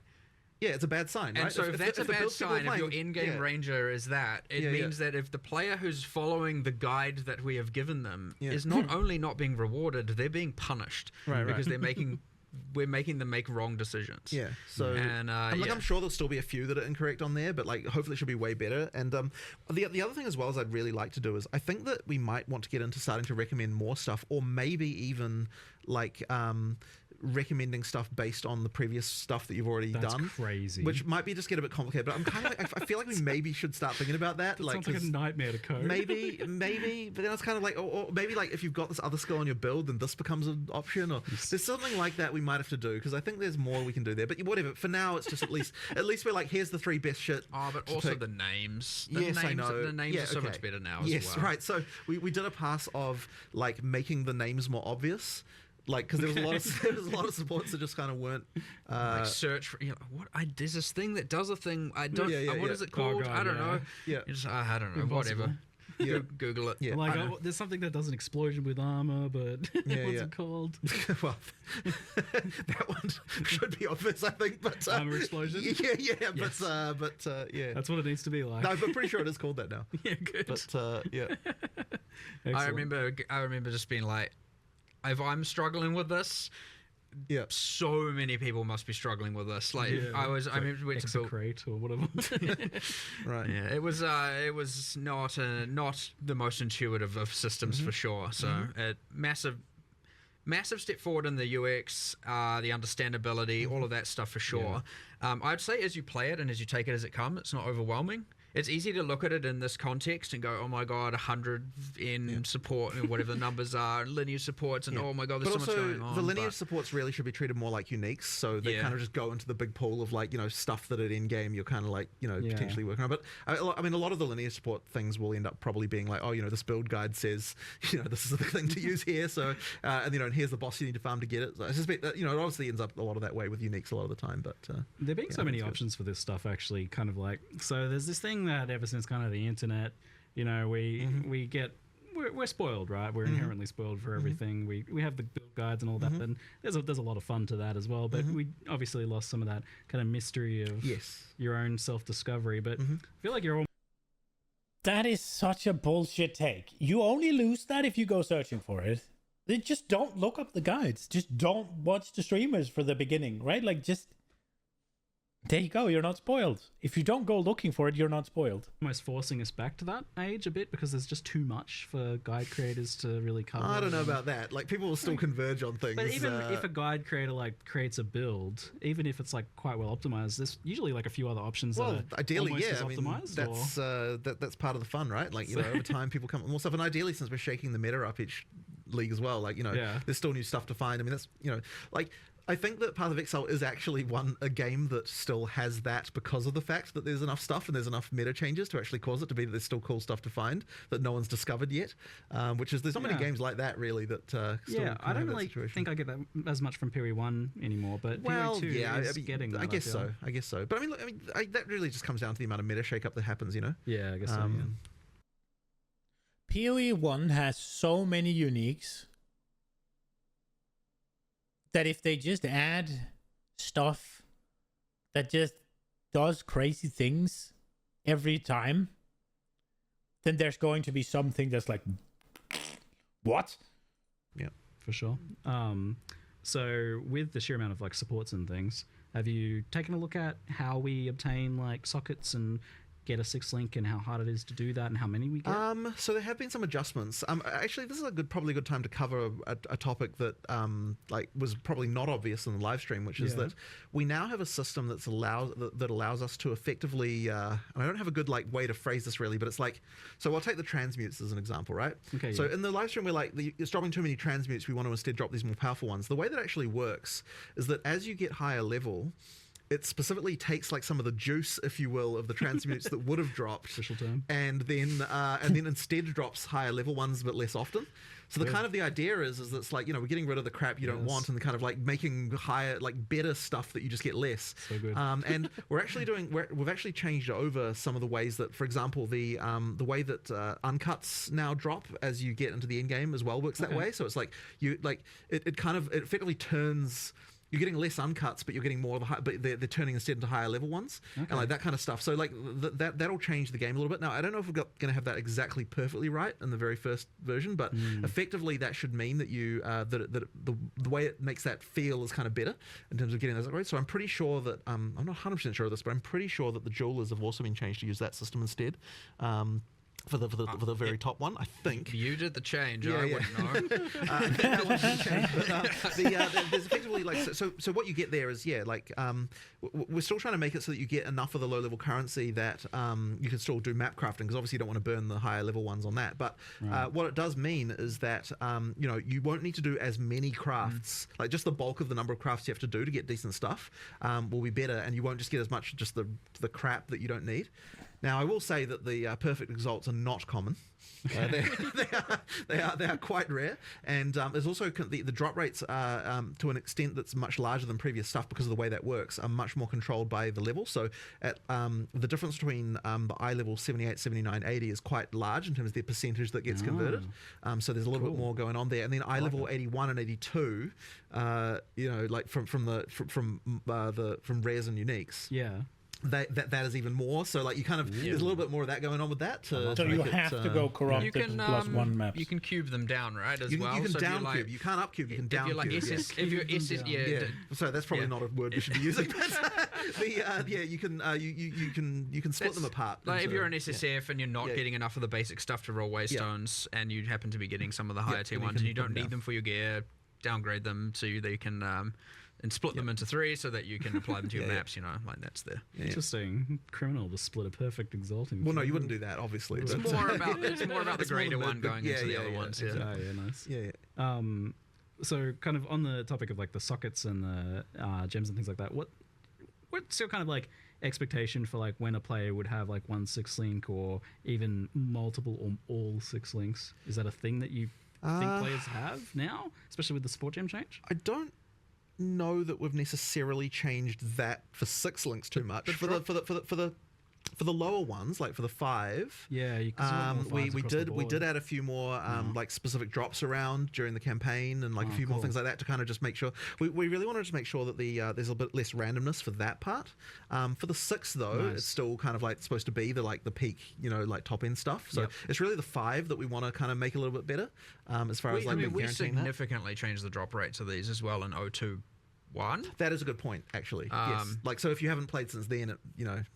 Speaker 3: yeah, it's a bad sign, right?
Speaker 4: And so if that's a bad sign, if your in-game ranger is that, it means that if the player who's following the guide that we have given them is not only not being rewarded, they're being punished because we're making them make wrong decisions.
Speaker 3: Yeah. So and I'm sure there'll still be a few that are incorrect on there, but like hopefully it should be way better. And the other thing as well as I'd really like to do is I think that we might want to get into starting to recommend more stuff, or maybe even like recommending stuff based on the previous stuff that you've already done.
Speaker 2: That's crazy.
Speaker 3: Which might be just get a bit complicated, but I'm kind of I feel like we maybe should start thinking about that.
Speaker 2: Like, sounds like a nightmare to code.
Speaker 3: Maybe, but then it's kind of like, or maybe like if you've got this other skill on your build, then this becomes an option, or there's something like that we might have to do, because I think there's more we can do there. But whatever. For now, it's just at least we're like, here's the 3 best shit.
Speaker 4: Oh, but also pick. The names.
Speaker 3: I know.
Speaker 4: The names are so much better now. As well.
Speaker 3: Right. So we did a pass of like making the names more obvious. Like, because there was a lot of supports that just kind of weren't
Speaker 4: like search for there's this thing that does a thing I don't what is it called?
Speaker 2: God,
Speaker 4: I don't know.
Speaker 3: Yeah.
Speaker 4: I don't know.
Speaker 2: Impossible.
Speaker 4: Whatever.
Speaker 3: Yeah.
Speaker 4: Google it.
Speaker 2: Yeah. Like there's something that does an explosion with armor, but what's it called?
Speaker 3: Well, that one should be obvious, I think. But
Speaker 2: armor explosion.
Speaker 3: Yeah.
Speaker 2: Yes.
Speaker 3: But yeah,
Speaker 2: that's what it needs to be like.
Speaker 3: No, I'm pretty sure it is called that now.
Speaker 2: Yeah, good.
Speaker 3: But yeah.
Speaker 2: I
Speaker 4: remember just being like, if I'm struggling with this, so many people must be struggling with this. Like I remember we went to build
Speaker 2: or whatever.
Speaker 3: Right.
Speaker 4: Yeah. It was not the most intuitive of systems for sure. So massive step forward in the UX, the understandability, all of that stuff for sure. I'd say as you play it and as you take it as it comes, it's not overwhelming. It's easy to look at it in this context and go, oh my god, 100 in support and whatever the numbers are, lineage supports, and oh my god, there's so much going on.
Speaker 3: The lineage supports really should be treated more like uniques, so they kind of just go into the big pool of like, stuff that at end game you're kind of like, potentially working on. But I mean, a lot of the lineage support things will end up probably being like, oh, this build guide says, this is the thing to use here, so and here's the boss you need to farm to get it. So I suspect that it obviously ends up a lot of that way with uniques a lot of the time. But
Speaker 2: there being so many options for this stuff, actually, kind of like, so there's this thing that ever since kind of the internet, we're spoiled, right? We're inherently spoiled for everything. We have the build guides and all that, and there's a lot of fun to that as well. But we obviously lost some of that kind of mystery of your own self-discovery. But I feel like you're all.
Speaker 1: That is such a bullshit take. You only lose that if you go searching for it. Just don't look up the guides. Just don't watch the streamers for the beginning, right? Like, just. There you go, you're not spoiled. If you don't go looking for it, you're not spoiled.
Speaker 2: Almost forcing us back to that age a bit, because there's just too much for guide creators to really cover.
Speaker 3: I don't know about that. Like, people will still converge on things.
Speaker 2: But even if a guide creator creates a build, even if it's like quite well optimized, there's usually like a few other options.
Speaker 3: Well,
Speaker 2: that are
Speaker 3: ideally,
Speaker 2: almost as optimized,
Speaker 3: that's part of the fun, right? Like, over time, people come up with more stuff, and ideally, since we're shaking the meta up each league as well, like, there's still new stuff to find. I mean, that's like. I think that Path of Exile is actually a game that still has that because of the fact that there's enough stuff and there's enough meta changes to actually cause it to be that there's still cool stuff to find that no one's discovered yet. Which is, there's not many games like that really that still
Speaker 2: I don't really think I get that as much from Piri 1 anymore, but Piri 2 is getting that.
Speaker 3: I guess so. But that really just comes down to the amount of meta shake-up that happens,
Speaker 2: Yeah, I guess so, yeah.
Speaker 1: PoE 1 has so many uniques that if they just add stuff that just does crazy things, every time, then there's going to be something that's like, what?
Speaker 3: Yeah.
Speaker 2: For sure. So with the sheer amount of like supports and things, have you taken a look at how we obtain like sockets and get a 6-link and how hard it is to do that and how many we get?
Speaker 3: So there have been some adjustments. Actually, this is probably a good time to cover a topic that like was probably not obvious in the live stream, which is that we now have a system that allows us to effectively. And I don't have a good like way to phrase this really, but it's like, so I'll take the transmutes as an example, right?
Speaker 2: Okay.
Speaker 3: So in the live stream, we're like, it's dropping too many transmutes. We want to instead drop these more powerful ones. The way that actually works is that as you get higher level, it specifically takes like some of the juice, if you will, of the transmutes that would have dropped,
Speaker 2: Official term.
Speaker 3: and then instead drops higher level ones but less often. So the kind of the idea is that it's like, you know, we're getting rid of the crap you don't want and kind of like making higher, like better stuff that you just get less.
Speaker 2: So good.
Speaker 3: And we've actually changed over some of the ways that, for example, the way that uncuts now drop as you get into the end game as well works that way. So it's like it effectively turns. You're getting less uncuts, but you're getting more of the high, but they're turning instead into higher level ones, and like that kind of stuff. So like that'll change the game a little bit. Now I don't know if we're going to have that exactly perfectly right in the very first version, but effectively that should mean that you the way it makes that feel is kind of better in terms of getting those upgrades. So I'm pretty sure that I'm not 100% sure of this, but I'm pretty sure that the jewelers have also been changed to use that system instead. For the very top one, I think.
Speaker 4: You did the change. I wouldn't know.
Speaker 3: That one's been changed, but there's effectively like so what you get there is we're still trying to make it so that you get enough of the low level currency that you can still do map crafting, because obviously you don't want to burn the higher level ones on that. But what it does mean is that you won't need to do as many crafts. Like just the bulk of the number of crafts you have to do to get decent stuff will be better, and you won't just get as much just the crap that you don't need. Now, I will say that the perfect exalts are not common. They are quite rare, and there's also the drop rates are to an extent that's much larger than previous stuff, because of the way that works, are much more controlled by the level. So at the difference between the eye level 78, 79, 80 is quite large in terms of the percentage that gets converted. So there's a little bit more going on there, and then eye level 81 and 82, like from rares and uniques.
Speaker 2: Yeah.
Speaker 3: That is even more. So like you kind of there's a little bit more of that going on with that.
Speaker 1: So you have to go corrupted +1 maps.
Speaker 4: You can cube them down, right? As well.
Speaker 3: You can
Speaker 4: so
Speaker 3: down cube. You can't up cube. You can down cube.
Speaker 4: If you're SS,
Speaker 3: So that's probably not a word we should be using. But you can split them apart.
Speaker 4: Like if you're an SSF and you're not getting enough of the basic stuff to roll waystones, and you happen to be getting some of the higher tier ones, and you don't need them for your gear, downgrade them so that you can. And split them into 3 so that you can apply them to your maps, like that's there.
Speaker 2: Interesting. Criminal to split a perfect exalting.
Speaker 3: Well, no, you wouldn't do that, obviously.
Speaker 4: It's more about the greater one going into the other ones.
Speaker 2: Yeah. Oh, yeah, nice.
Speaker 3: Yeah.
Speaker 2: So kind of on the topic of like the sockets and the gems and things like that, what's your kind of like expectation for like when a player would have like 1 6-link or even multiple or all 6 links? Is that a thing that you think players have now, especially with the support gem change?
Speaker 3: I don't know that we've necessarily changed that for 6 links too much. For the lower ones, like for the 5, we did add a few more like specific drops around during the campaign, and like a few more things like that to kind of just make sure we really wanted to make sure that there's a bit less randomness for that part. For the 6 though, it's still kind of like supposed to be the peak, like top end stuff. So it's really the 5 that we want to kind of make a little bit better as far as like
Speaker 4: we significantly changed the drop rates of these as well in 021.
Speaker 3: That is a good point, actually. Yes. Like, so if you haven't played since then, it's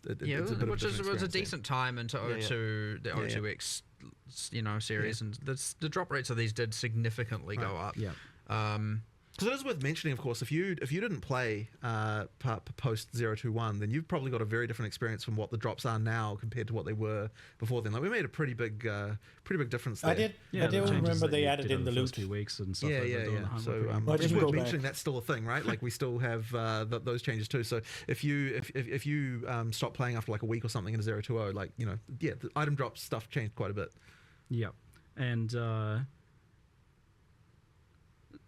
Speaker 3: a bit
Speaker 4: which was a decent time into O2, the O2X, series, and the drop rates of these did significantly go up.
Speaker 2: Yeah.
Speaker 3: Because it is worth mentioning, of course, if you didn't play post 021, then you've probably got a very different experience from what the drops are now compared to what they were before then. Like we made a pretty big difference there.
Speaker 1: I did remember they added in the loot
Speaker 2: 2 weeks and stuff.
Speaker 3: So just worth mentioning that's still a thing, right? Like we still have those changes too. So if you stop playing after like a week or something in a 020, like the item drop stuff changed quite a bit.
Speaker 2: Yeah, and.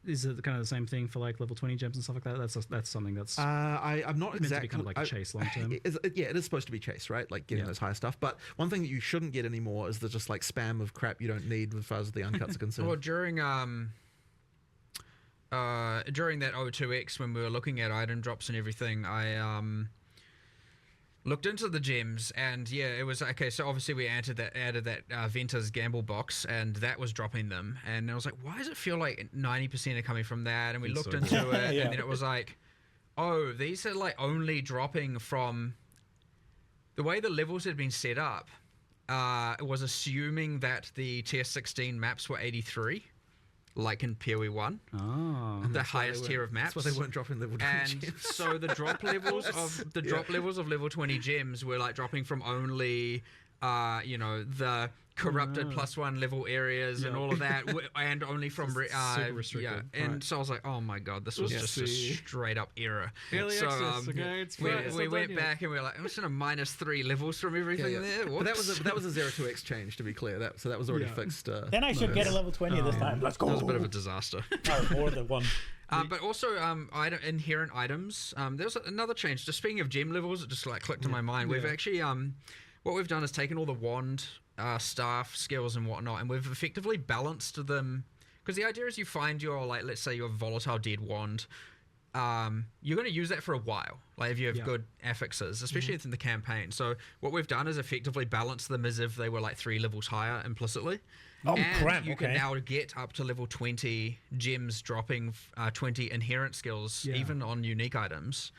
Speaker 2: Is it kind of the same thing for like level 20 gems and stuff like that? That's something that's
Speaker 3: I'm not
Speaker 2: meant
Speaker 3: exactly
Speaker 2: to be kind of like a chase long term.
Speaker 3: It is supposed to be chase, right? Like getting those higher stuff. But one thing that you shouldn't get anymore is the just like spam of crap you don't need as far as the uncuts are concerned.
Speaker 4: Well, during that O2X when we were looking at item drops and everything, looked into the gems, and yeah, it was okay. So obviously we added that Venter's gamble box, and that was dropping them. And I was like, why does it feel like 90% are coming from that? And we looked into it, and then it was like, oh, these are like only dropping from the way the levels had been set up. It was assuming that the tier 16 maps were 83. Like in PoE 1, the highest tier of maps.
Speaker 3: That's why they weren't dropping level 20
Speaker 4: and
Speaker 3: gems.
Speaker 4: so the drop levels of level 20 gems were like dropping from only, the corrupted +1 level areas and all of that, and only from
Speaker 2: super restricted.
Speaker 4: And so I was like, oh my god, this was just a straight up error.
Speaker 2: Early
Speaker 4: So
Speaker 2: access, okay, it's
Speaker 4: we went back and we were like, I'm just gonna -3 levels from everything there.
Speaker 3: But that was a 0-2x change, to be clear. That was already fixed.
Speaker 1: Then I should get a level 20 this time. Let's go.
Speaker 4: That was a bit of a disaster.
Speaker 1: More than one.
Speaker 4: But also inherent items. There's another change. Just speaking of gem levels, it just like clicked in my mind. We've actually what we've done is taken all the wand staff skills and whatnot, and we've effectively balanced them. Because the idea is you find your, like, let's say your volatile dead wand. You're going to use that for a while, like if you have good affixes, especially in the campaign. So what we've done is effectively balance them as if they were like 3 levels higher implicitly.
Speaker 1: Oh,
Speaker 4: and
Speaker 1: crap.
Speaker 4: you can now get up to level 20 gems, dropping 20 inherent skills, even on unique items,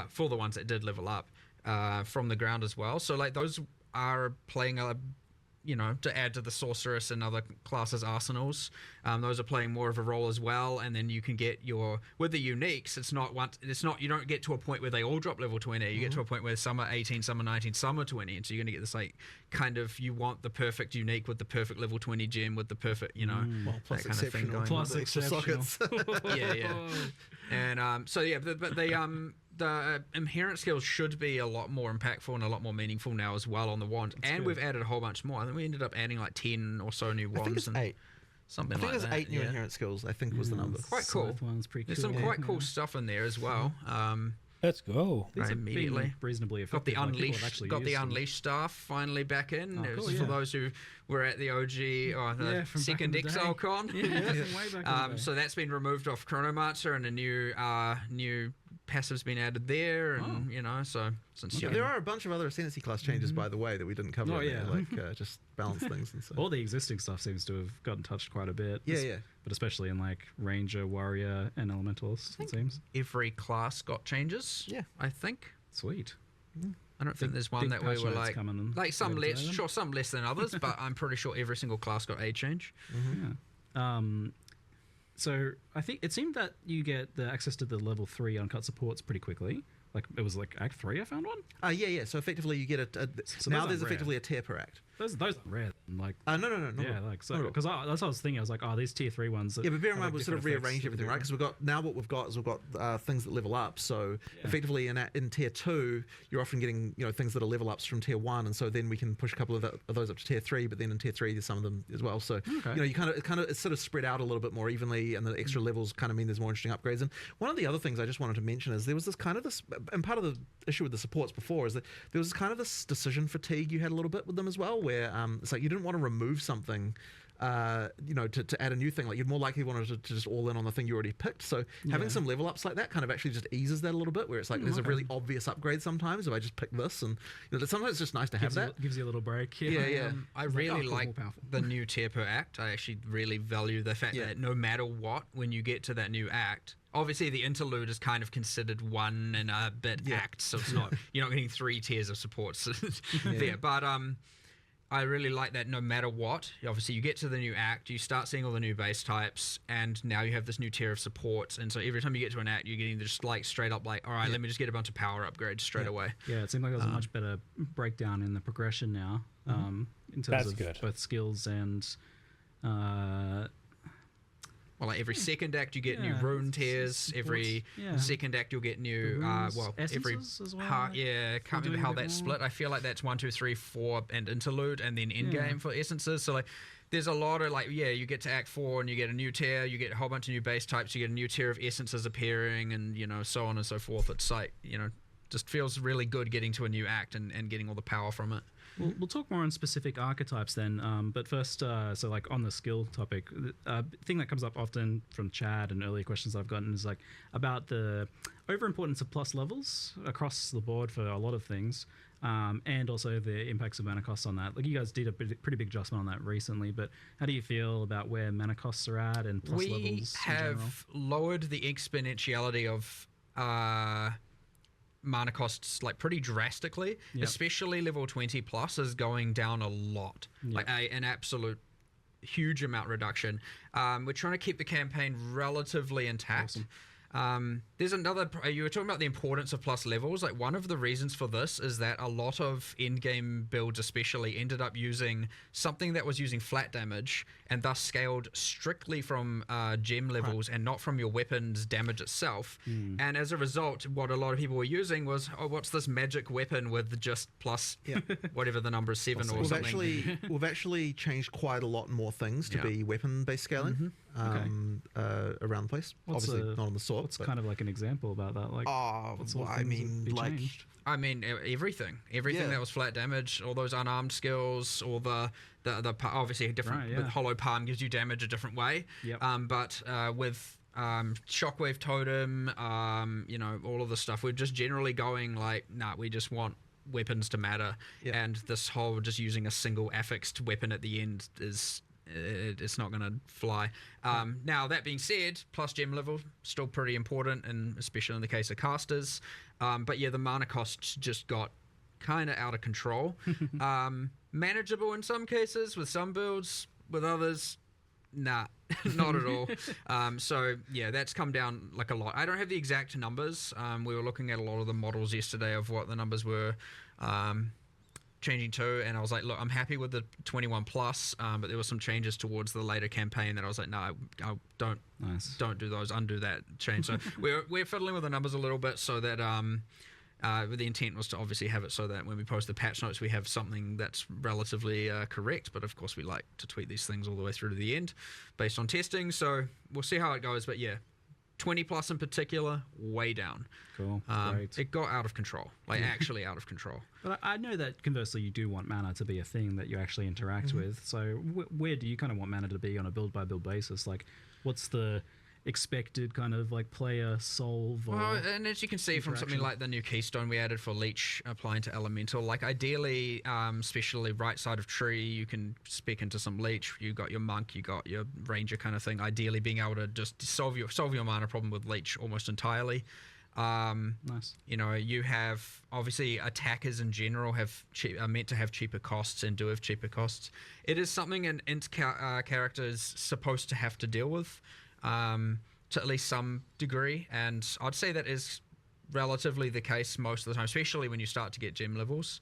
Speaker 4: for the ones that did level up from the ground as well. So like those are playing to add to the sorceress and other classes' arsenals. Those are playing more of a role as well. And then you can get with the uniques, you don't get to a point where they all drop level 20. You get to a point where some are 18, some are 19, some are 20. And so you're going to get this like kind of, you want the perfect unique with the perfect level 20 gem with the perfect,
Speaker 3: Plus
Speaker 4: that kind of thing going.
Speaker 2: Plus exceptional.
Speaker 3: sockets.
Speaker 4: Yeah. And but the inherent skills should be a lot more impactful and a lot more meaningful now as well on the wand. And we've added a whole bunch more. I think we ended up adding like 10 or so new wands.
Speaker 3: I think it's 8.
Speaker 4: Something
Speaker 3: I think
Speaker 4: like
Speaker 3: there's
Speaker 4: that.
Speaker 3: 8 new inherent skills, I think was the number.
Speaker 4: Quite cool.
Speaker 2: One's pretty
Speaker 4: There's
Speaker 2: cool.
Speaker 4: some quite cool stuff in there as well.
Speaker 1: Let's go.
Speaker 2: These
Speaker 4: Right,
Speaker 2: have been
Speaker 4: immediately
Speaker 2: reasonably
Speaker 4: got the
Speaker 2: effective. Like, people have actually
Speaker 4: unleashed
Speaker 2: used them.
Speaker 4: staff finally back in. It was
Speaker 2: cool,
Speaker 4: for those who were at the OG or the
Speaker 2: from back
Speaker 4: second
Speaker 2: in the day.
Speaker 4: Exile con.
Speaker 2: Yeah, from way back in the day.
Speaker 4: So that's been removed off Chronomancer, and a new passive's been added there, and so since
Speaker 3: There are a bunch of other Ascendancy class changes, by the way, that we didn't cover.
Speaker 2: Oh,
Speaker 3: in there,
Speaker 2: yeah.
Speaker 3: like just balance things and so.
Speaker 2: All the existing stuff seems to have gotten touched quite a bit.
Speaker 3: Yeah.
Speaker 2: But especially in like Ranger, Warrior, and Elementals, it seems.
Speaker 4: every class got changes.
Speaker 3: Yeah.
Speaker 4: I think.
Speaker 2: Sweet.
Speaker 4: I don't think there's one
Speaker 2: big
Speaker 4: that we
Speaker 2: patch
Speaker 4: were
Speaker 2: notes coming
Speaker 4: like some
Speaker 2: later
Speaker 4: less,
Speaker 2: today, then.
Speaker 4: sure, some less than others, but I'm pretty sure every single class got a change.
Speaker 2: Yeah. So I think it seemed that you get the access to the level 3 uncut supports pretty quickly. Like it was like Act 3 I found one.
Speaker 3: Yeah. So effectively, you get
Speaker 2: So
Speaker 3: now
Speaker 2: those
Speaker 3: there's
Speaker 2: aren't
Speaker 3: effectively a tier per act.
Speaker 2: Those are rare. Like
Speaker 3: No.
Speaker 2: yeah, like so
Speaker 3: Not at all.
Speaker 2: because that's what I was thinking. I was like, oh, these tier 3 ones.
Speaker 3: Yeah, but bear in
Speaker 2: have,
Speaker 3: mind
Speaker 2: like,
Speaker 3: we've sort of
Speaker 2: different
Speaker 3: rearranged
Speaker 2: effects
Speaker 3: everything,
Speaker 2: that
Speaker 3: right?
Speaker 2: do
Speaker 3: Because we've got things that level up. So effectively, in tier 2, you're often getting things that are level ups from tier 1, and so then we can push a couple of those up to tier 3. But then in tier 3, there's some of them as well. So you kind of it's sort of spread out a little bit more evenly, and the extra levels kind of mean there's more interesting upgrades. And one of the other things I just wanted to mention is there was this and part of the issue with the supports before is that there was kind of this decision fatigue you had a little bit with them as well, where it's like you didn't want to remove something to add a new thing. Like you'd more likely wanted to just all in on the thing you already picked. So having some level ups like that kind of actually just eases that a little bit, where it's like there's a really obvious upgrade sometimes if I just pick this, and sometimes it's just nice to have that.
Speaker 2: gives you a little break.
Speaker 3: Yeah.
Speaker 4: I really
Speaker 2: cool,
Speaker 4: like
Speaker 2: more powerful.
Speaker 4: the new tier per act. I actually really value the fact that no matter what, when you get to that new act, obviously the interlude is kind of considered one and a bit act, so it's not you're not getting 3 tiers of supports there. But I really like that no matter what, obviously you get to the new act, you start seeing all the new base types, and now you have this new tier of supports, and so every time you get to an act, you're getting just like straight up like, all right, let me just get a bunch of power upgrades straight away.
Speaker 2: Yeah, it seemed like there was a much better breakdown in the progression now, in terms of both skills and.
Speaker 4: Well, like every second act you get new rune tiers. Every second act you'll get new. Every
Speaker 2: as well,
Speaker 4: can't remember how that's split. I feel like that's 1, 2, 3, 4, and interlude, and then end game for essences. So like, there's a lot of you get to Act 4 and you get a new tier. You get a whole bunch of new base types. You get a new tier of essences appearing, and so on and so forth. It's like just feels really good getting to a new act and getting all the power from it.
Speaker 2: We'll talk more on specific archetypes then. But first, so like on the skill topic, the thing that comes up often from chat and earlier questions I've gotten is like about the overimportance of plus levels across the board for a lot of things. And also the impacts of mana costs on that. Like you guys did a pretty big adjustment on that recently, but how do you feel about where mana costs are at and plus levels?
Speaker 4: We have lowered the exponentiality of mana costs like pretty drastically. Especially level 20 plus is going down a lot, like an absolute huge amount reduction. We're trying to keep the campaign relatively intact.
Speaker 2: Awesome.
Speaker 4: There's another, you were talking about the importance of plus levels. Like one of the reasons for this is that a lot of in-game builds especially ended up using something that was using flat damage and thus scaled strictly from gem levels and not from your weapon's damage itself. And as a result, what a lot of people were using was, oh, what's this magic weapon with just plus whatever the number is, 7 or something.
Speaker 3: We've actually changed quite a lot more things to be weapon-based scaling around the place. Obviously not on the sword.
Speaker 2: What's kind of like an example about that? Like, what sort of
Speaker 3: I
Speaker 2: things
Speaker 3: mean,
Speaker 2: have
Speaker 3: like
Speaker 2: changed?
Speaker 4: I mean, everything that was flat damage, all those unarmed skills, all the obviously different. With Hollow Palm gives you damage a different way. But with Shockwave Totem, all of the stuff, we're just generally going like, nah, we just want weapons to matter, and this whole just using a single affixed weapon at the end is. It's not going to fly. Now, that being said, plus gem level, still pretty important, and especially in the case of casters. But yeah, the mana costs just got kind of out of control. Manageable in some cases with some builds, with others, nah, not at all. So yeah, that's come down like a lot. I don't have the exact numbers. We were looking at a lot of the models yesterday of what the numbers were. Changing to, and I was like, look, I'm happy with the 21 plus, but there were some changes towards the later campaign that I was like, no, I don't do those, undo that change. So we're fiddling with the numbers a little bit so that the intent was to obviously have it so that when we post the patch notes we have something that's relatively correct, but of course we like to tweak these things all the way through to the end based on testing, so we'll see how it goes. But yeah, 20 plus in particular, way down.
Speaker 2: Cool. Great.
Speaker 4: It got out of control, like actually out of control.
Speaker 2: But I know that conversely you do want mana to be a thing that you actually interact with. So where do you kind of want mana to be on a build by build basis? Like, what's the expected kind of like player solve?
Speaker 4: Well, and as you can see from something like the new keystone we added for Leech applying to Elemental, like ideally, especially right side of tree, you can spec into some Leech. You got your monk, you got your ranger kind of thing. Ideally, being able to just solve your mana problem with Leech almost entirely.
Speaker 2: Nice.
Speaker 4: You have obviously attackers in general are meant to have cheaper costs and do have cheaper costs. It is something an int character is supposed to have to deal with. To at least some degree, and I'd say that is relatively the case most of the time, especially when you start to get gem levels.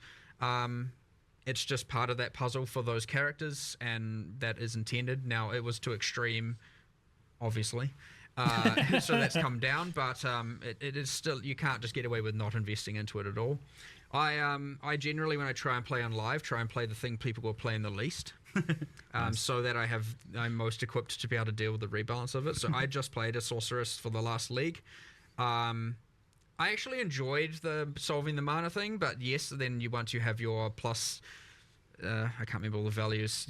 Speaker 4: It's just part of that puzzle for those characters, and that is intended. Now, it was to extreme, obviously, so that's come down, but it is still, you can't just get away with not investing into it at all. I generally, when I try and play on live, try and play the thing people will play in the least. So that I'm most equipped to be able to deal with the rebalance of it. So I just played a sorceress for the last league. I actually enjoyed the solving the mana thing, but yes, then once you have your plus, I can't remember all the values,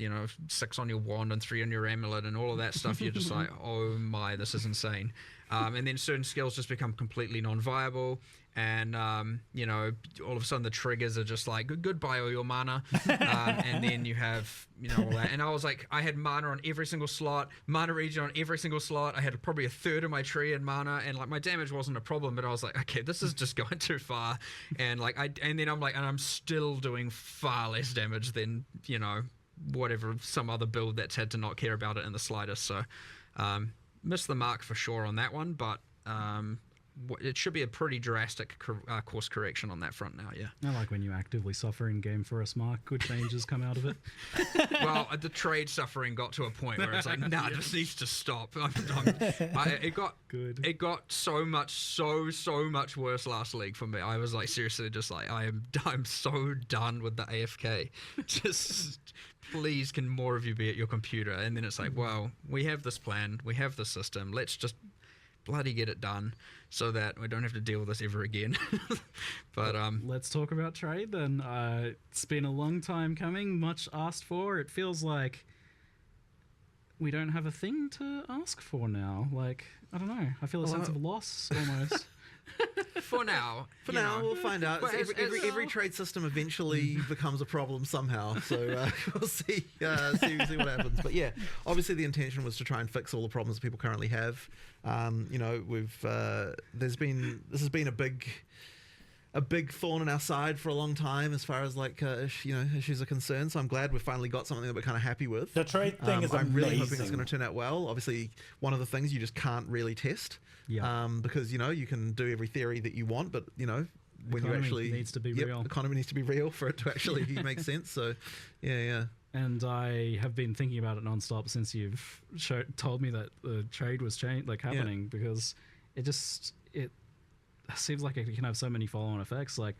Speaker 4: 6 on your wand and 3 on your amulet and all of that stuff, you're just like, oh my, this is insane. And then certain skills just become completely non-viable. And, all of a sudden the triggers are just like, goodbye all your mana. And then you have, all that. And I was like, I had mana on every single slot, mana regen on every single slot. I had probably a third of my tree in mana, and like my damage wasn't a problem, but I was like, okay, this is just going too far. And like, and then I'm like, and I'm still doing far less damage than, whatever, some other build that's had to not care about it in the slightest. So, missed the mark for sure on that one, but, it should be a pretty drastic course correction on that front now, yeah.
Speaker 2: I like when you actively suffer in game for us, Mark. Good changes come out of it.
Speaker 4: Well, the trade suffering got to a point where it's like, nah, this needs to stop. It got so much worse last league for me. I was like, seriously, just like, I'm so done with the AFK. Just please, can more of you be at your computer? And then it's like, well, we have this plan, we have this system. Let's just bloody get it done so that we don't have to deal with this ever again. But
Speaker 2: let's talk about trade then. It's been a long time coming, much asked for. It feels like we don't have a thing to ask for now. Like, I don't know. I feel a sense of loss almost.
Speaker 4: for now,
Speaker 3: we'll find out.
Speaker 4: But
Speaker 3: Every trade system eventually becomes a problem somehow. So we'll see what happens. But yeah, obviously the intention was to try and fix all the problems that people currently have. This has been a big thorn in our side for a long time as far as issues are concerned. So I'm glad we've finally got something that we're kind of happy with.
Speaker 1: The trade thing is
Speaker 3: I'm
Speaker 1: amazing.
Speaker 3: really hoping it's going to turn out well. Obviously, one of the things you just can't really test.
Speaker 2: Yeah.
Speaker 3: Because you can do every theory that you want, but when
Speaker 2: economy
Speaker 3: you actually
Speaker 2: needs to be real.
Speaker 3: Economy needs to be real for it to actually make sense. So yeah.
Speaker 2: And I have been thinking about it nonstop since you've told me that the trade was happening, because it seems like it can have so many follow-on effects. Like,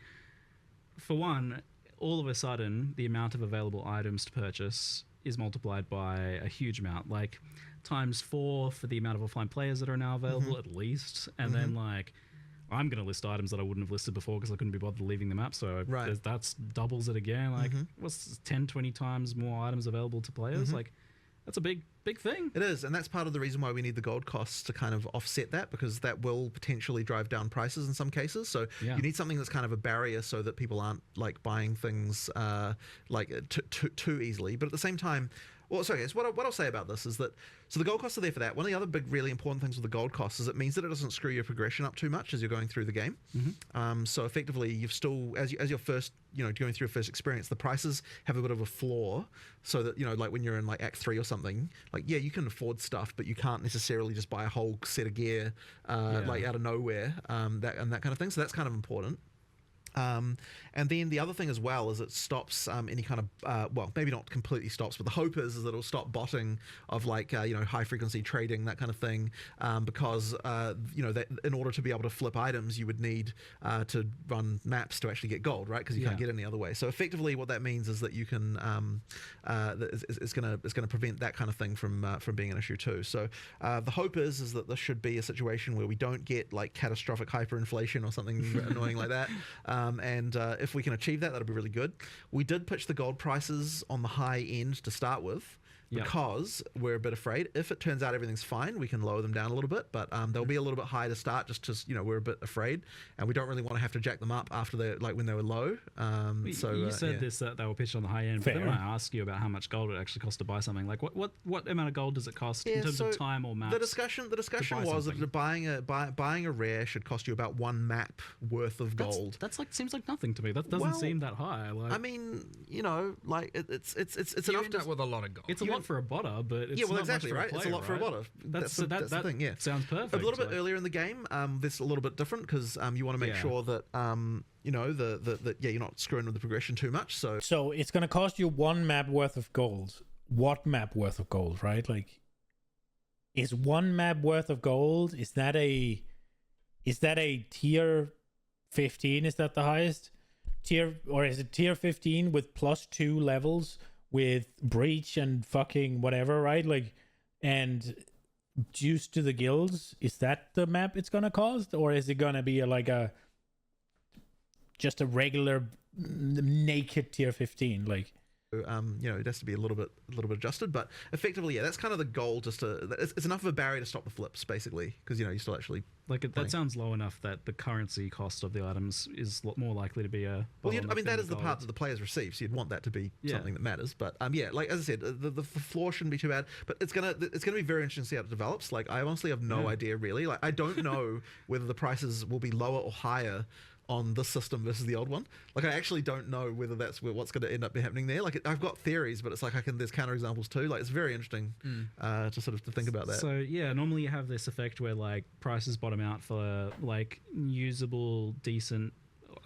Speaker 2: for one, all of a sudden, the amount of available items to purchase is multiplied by a huge amount, like ×4 for the amount of offline players that are now available, at least. And then, like, I'm going to list items that I wouldn't have listed before because I couldn't be bothered leaving the map. So that's doubles it again. Like, what's 10, 20 times more items available to players? Like, that's a big thing.
Speaker 3: It is, and that's part of the reason why we need the gold costs to kind of offset that, because that will potentially drive down prices in some cases. So you need something that's kind of a barrier so that people aren't like buying things too easily. But at the same time, what I'll say about this is that, so the gold costs are there for that. One of the other big, really important things with the gold costs is it means that it doesn't screw your progression up too much as you're going through the game. So effectively, you've still, as your first, going through your first experience, the prices have a bit of a floor, so that, like when you're in like Act 3 or something, like, yeah, you can afford stuff, but you can't necessarily just buy a whole set of gear, like out of nowhere, that kind of thing. So that's kind of important. And then the other thing as well is it stops any kind of maybe not completely stops, but the hope is that it'll stop botting of like high frequency trading, that kind of thing, because that in order to be able to flip items you would need to run maps to actually get gold, right? Because you can't get any other way. So effectively what that means is that you can it's going to prevent that kind of thing from being an issue too. So the hope is that this should be a situation where we don't get like catastrophic hyperinflation or something annoying like that. And if we can achieve that, that'll be really good. We did pitch the gold prices on the high end to start with, because we're a bit afraid. If it turns out everything's fine, we can lower them down a little bit, but they'll be a little bit high to start, just because we're a bit afraid, and we don't really want to have to jack them up after when they were low.
Speaker 2: You said this, that they were pitched on the high end, but then when I ask you about how much gold it actually costs to buy something, like what amount of gold does it cost in terms of time or maps?
Speaker 3: The discussion was that buying a rare should cost you about 1 map worth of gold.
Speaker 2: That's like, seems like nothing to me. That doesn't seem that high. Like,
Speaker 3: I mean, like it's
Speaker 4: you
Speaker 3: enough
Speaker 4: end up with a lot of gold.
Speaker 2: It's a lot for a botter, but it's not
Speaker 3: exactly
Speaker 2: much for
Speaker 3: right.
Speaker 2: a player,
Speaker 3: It's a lot for a botter. That's the thing. Yeah,
Speaker 2: sounds perfect.
Speaker 3: A little bit earlier in the game, this a little bit different, because you want to make sure that you're not screwing with the progression too much.
Speaker 1: So it's going to cost you 1 map worth of gold. What map worth of gold, right? Like, is 1 map worth of gold? Is that a tier 15? Is that the highest tier, or is it tier 15 with +2 levels with breach and fucking whatever, right? Like, and juice to the guilds? Is that the map it's gonna cost, or is it gonna be just a regular naked tier 15? Like,
Speaker 3: it has to be a little bit adjusted, but effectively, that's kind of the goal. It's enough of a barrier to stop the flips, basically, because you still actually
Speaker 2: that sounds low enough that the currency cost of the items is more likely to be a.
Speaker 3: That is the part that the players receive, so you'd want that to be something that matters. But like as I said, the floor shouldn't be too bad, but it's gonna be very interesting to see how it develops. Like, I honestly have no idea really. Like, I don't know whether the prices will be lower or higher on this system versus the old one. Like, I actually don't know whether that's what's going to end up happening there. Like, I've got theories, but it's like there's counterexamples too. Like, it's very interesting to sort of to think about that.
Speaker 2: So yeah, normally you have this effect where like prices bottom out for like usable, decent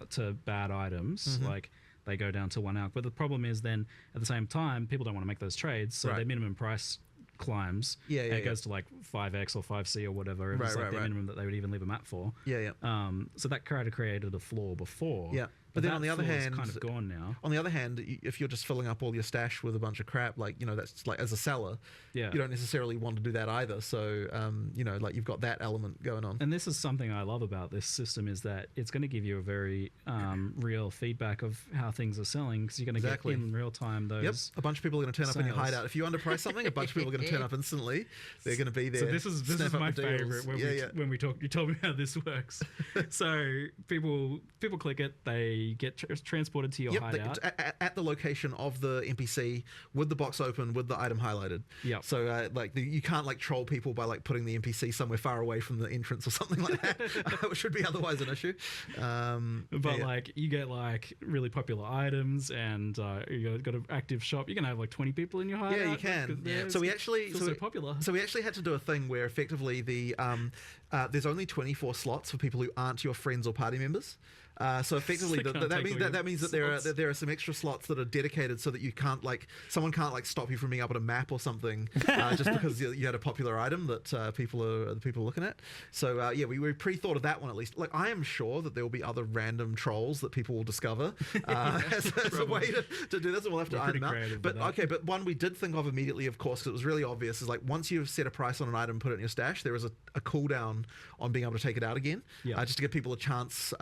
Speaker 2: to bad items. Like, they go down to 1 out. But the problem is then at the same time, people don't want to make those trades, so their minimum price climbs. It goes to like 5x or 5c or whatever. It was like the minimum that they would even leave a map for.
Speaker 3: So
Speaker 2: that created a floor before.
Speaker 3: But then
Speaker 2: that
Speaker 3: on the other
Speaker 2: floor is
Speaker 3: hand,
Speaker 2: kind of gone now.
Speaker 3: on the other hand, if you're just filling up all your stash with a bunch of crap, like, you know, that's like, as a seller,
Speaker 2: Yeah.
Speaker 3: you don't necessarily want to do that either. So, you know, like, you've got that element going on.
Speaker 2: And this is something I love about this system, is that it's going to give you a very real feedback of how things are selling, because you're going to
Speaker 3: Exactly.
Speaker 2: get in real time those.
Speaker 3: Yep, a bunch of people are going to turn up in your
Speaker 2: sales.
Speaker 3: hideout. If you underprice something, a bunch of people are going to turn up instantly. They're going to be there.
Speaker 2: So this is
Speaker 3: snap up
Speaker 2: my
Speaker 3: the deals.
Speaker 2: favorite when
Speaker 3: Yeah,
Speaker 2: when we talk. You told me how this works. So people click it, they get transported to your
Speaker 3: Yep,
Speaker 2: hideout.
Speaker 3: at the location of the NPC with the box open with the item highlighted.
Speaker 2: Yep.
Speaker 3: So you can't like troll people by like putting the NPC somewhere far away from the entrance or something like that, which should be otherwise an issue.
Speaker 2: But like you get like really popular items, and you got an active shop. You can have like 20 people in your hideout.
Speaker 3: Yeah, you can.
Speaker 2: Yeah.
Speaker 3: So we actually
Speaker 2: so popular.
Speaker 3: So we actually had to do a thing where effectively there's only 24 slots for people who aren't your friends or party members. So effectively,
Speaker 2: So can't take all
Speaker 3: that means that
Speaker 2: slots.
Speaker 3: there are some extra slots that are dedicated so that you can't someone can't stop you from being able to map or something just because you had a popular item that people are looking at. So we pre-thought of that one at least. Like, I am sure that there will be other random trolls that people will discover as a way to do this, and we'll have to iron them out. But one we did think of immediately, of course, because it was really obvious, is like once you've set a price on an item, put it in your stash, there is a cooldown on being able to take it out again, just to give people a chance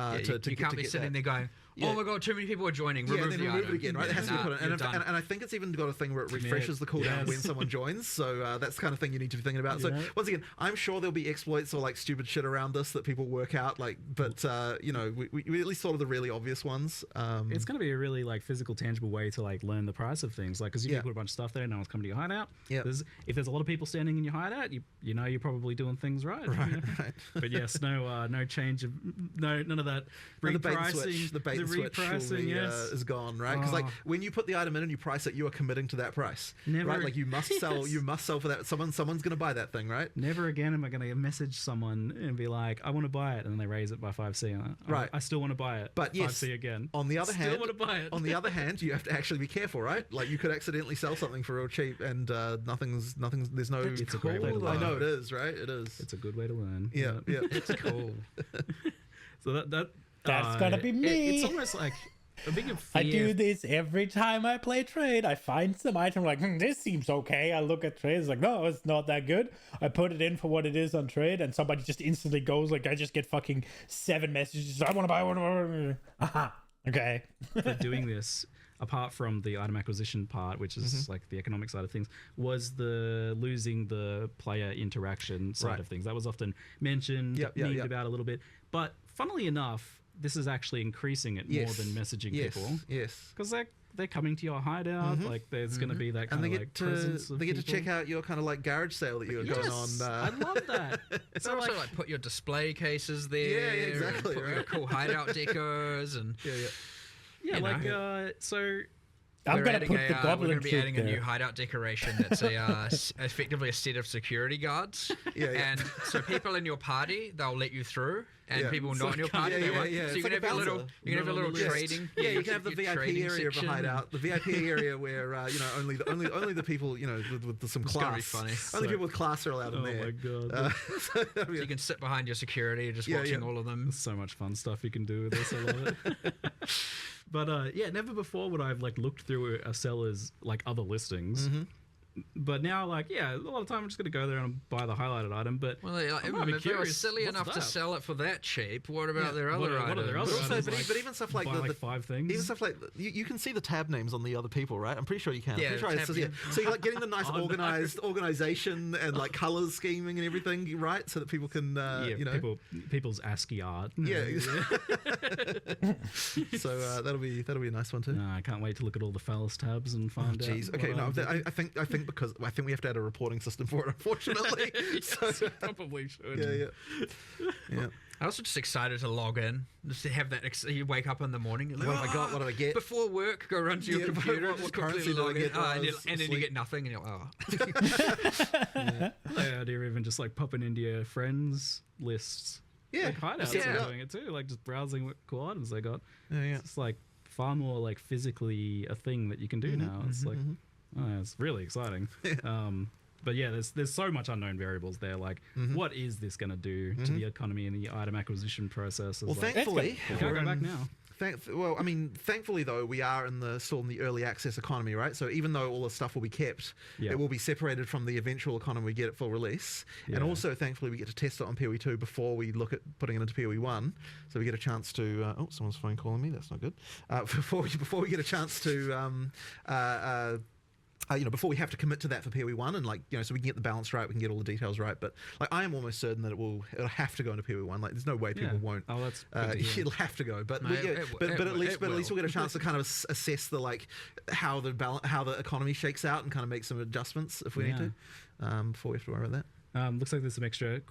Speaker 4: you can't be sitting there going, oh my god, too many people are joining. Remove the
Speaker 3: remove
Speaker 4: item.
Speaker 3: it again, right? It has to be put in. And I think it's even got a thing where it refreshes the cooldown when someone joins. So that's the kind of thing you need to be thinking about. So once again, I'm sure there'll be exploits or like stupid shit around this that people work out. But you know, we at least thought of the really obvious ones.
Speaker 2: It's going to be a really like physical, tangible way to like learn the price of things. Like, because you can put a bunch of stuff there, no one's coming to your hideout.
Speaker 3: Yeah.
Speaker 2: If there's a lot of people standing in your hideout, you know you're probably doing things right.
Speaker 3: Right.
Speaker 2: But yes, no change of none of that
Speaker 3: And
Speaker 2: repricing.
Speaker 3: the bait and switch
Speaker 2: repricing,
Speaker 3: is gone, right? Because like when you put the item in and you price it, you are committing to that price, right? Like you must sell, you must sell for that. Someone's going to buy that thing, right?
Speaker 2: Never again am I going to message someone and be like, I want to buy it, and then they raise it by 5C.
Speaker 3: Right.
Speaker 2: I still want to buy it.
Speaker 3: But
Speaker 2: 5C again.
Speaker 3: On the other hand,
Speaker 2: want to buy it.
Speaker 3: On the other hand, you have to actually be careful, right? Like you could accidentally sell something for real cheap, and nothing's. There's no.
Speaker 2: It's a great way to learn.
Speaker 3: I know it is, right? It is.
Speaker 2: It's a good way to learn.
Speaker 3: Yeah.
Speaker 4: It's cool.
Speaker 2: So
Speaker 1: That's gonna be me.
Speaker 2: It's almost like a big fear.
Speaker 1: I do this every time I play trade. I find some item like, this seems okay. I look at trade, it's like, no, it's not that good. I put it in for what it is on trade, and somebody just instantly goes like, I just get fucking 7 messages. I want to buy one. Aha. Okay.
Speaker 2: For doing this, apart from the item acquisition part, which is like the economic side of things, was the losing the player interaction side of things. That was often mentioned, memed about a little bit. But funnily enough, this is actually increasing it more than messaging people.
Speaker 3: Yes.
Speaker 2: Because they're coming to your hideout. Like there's going to be that kind of like presence of
Speaker 3: they get to
Speaker 2: people.
Speaker 3: check out your kind of like garage sale that you're going on.
Speaker 2: I love that.
Speaker 4: It's also like put your display cases there.
Speaker 3: Yeah, exactly.
Speaker 4: Put your cool hideout decors and
Speaker 2: Yeah,
Speaker 4: you
Speaker 2: like
Speaker 4: know.
Speaker 1: I'm going to put the
Speaker 4: we're
Speaker 1: goblin
Speaker 4: going to be
Speaker 1: troop
Speaker 4: adding
Speaker 1: there.
Speaker 4: a new hideout decoration that's effectively a set of security guards. And so people in your party, they'll let you through, and people not in your party, they won't. So you can have a little, have a little trading.
Speaker 3: Yeah, you can have the VIP area of a hideout, the VIP area where only the people with some class.
Speaker 4: Gonna be funny.
Speaker 3: Only people with class are allowed in there.
Speaker 2: Oh my god.
Speaker 4: So you can sit behind your security, just watching all of them.
Speaker 2: So much fun stuff you can do with this. I love it. But never before would I have like looked through a seller's like other listings. But now, like, a lot of time I'm just going to go there and buy the highlighted item. But
Speaker 4: if they were silly enough to sell it for that cheap, what about their other items?
Speaker 2: What are their other items?
Speaker 3: But even stuff like
Speaker 2: buy 5 things.
Speaker 3: Even stuff like you can see the tab names on the other people, right? I'm pretty sure you can.
Speaker 4: Yeah,
Speaker 3: So you're like getting the nice organization and like colors scheming and everything, right? So that people can
Speaker 2: people's ASCII art.
Speaker 3: Yeah. So that'll be a nice one too.
Speaker 2: No, I can't wait to look at all the phallus tabs and find out.
Speaker 3: Jeez. Okay. No, I think because I think we have to add a reporting system for it, unfortunately.
Speaker 2: Yes, probably should.
Speaker 3: Yeah.
Speaker 4: I was just excited to log in, just to have that. You wake up in the morning, you're like,
Speaker 3: what have I got? What do I get?
Speaker 4: Before work, go run to your computer,
Speaker 3: what
Speaker 4: just
Speaker 3: currency
Speaker 4: quickly
Speaker 3: do I
Speaker 4: log in,
Speaker 3: get while I
Speaker 4: and
Speaker 3: was
Speaker 4: then you
Speaker 3: asleep?
Speaker 4: get nothing, and you're like,
Speaker 2: The idea of even just like popping into your friends lists.
Speaker 3: Yeah.
Speaker 2: Like hideouts are doing it too, like just browsing what cool items they got.
Speaker 3: Yeah.
Speaker 2: It's like far more like physically a thing that you can do now. It's like, it's really exciting. But yeah, there's so much unknown variables there. Like, what is this going to do to the economy and the item acquisition process?
Speaker 3: Well, thankfully,
Speaker 2: you can't go back now.
Speaker 3: well, I mean, thankfully though, we are still in the early access economy, right? So even though all the stuff will be kept, it will be separated from the eventual economy we get at full release. And also, thankfully, we get to test it on PoE 2 before we look at putting it into PoE 1. So we get a chance to. Oh, someone's phone calling me. That's not good. Before we get a chance to. Before we have to commit to that for PoE 1, and so we can get the balance right, we can get all the details right. But I am almost certain that it'll have to go into PoE 1. Like, there's no way people won't.
Speaker 2: Oh, that's good to hear.
Speaker 3: It'll have to go. But
Speaker 4: No,
Speaker 3: at least we'll get a chance to kind of assess how the economy shakes out and kind of make some adjustments if we need to before we have to worry about that.
Speaker 2: Looks like there's some extra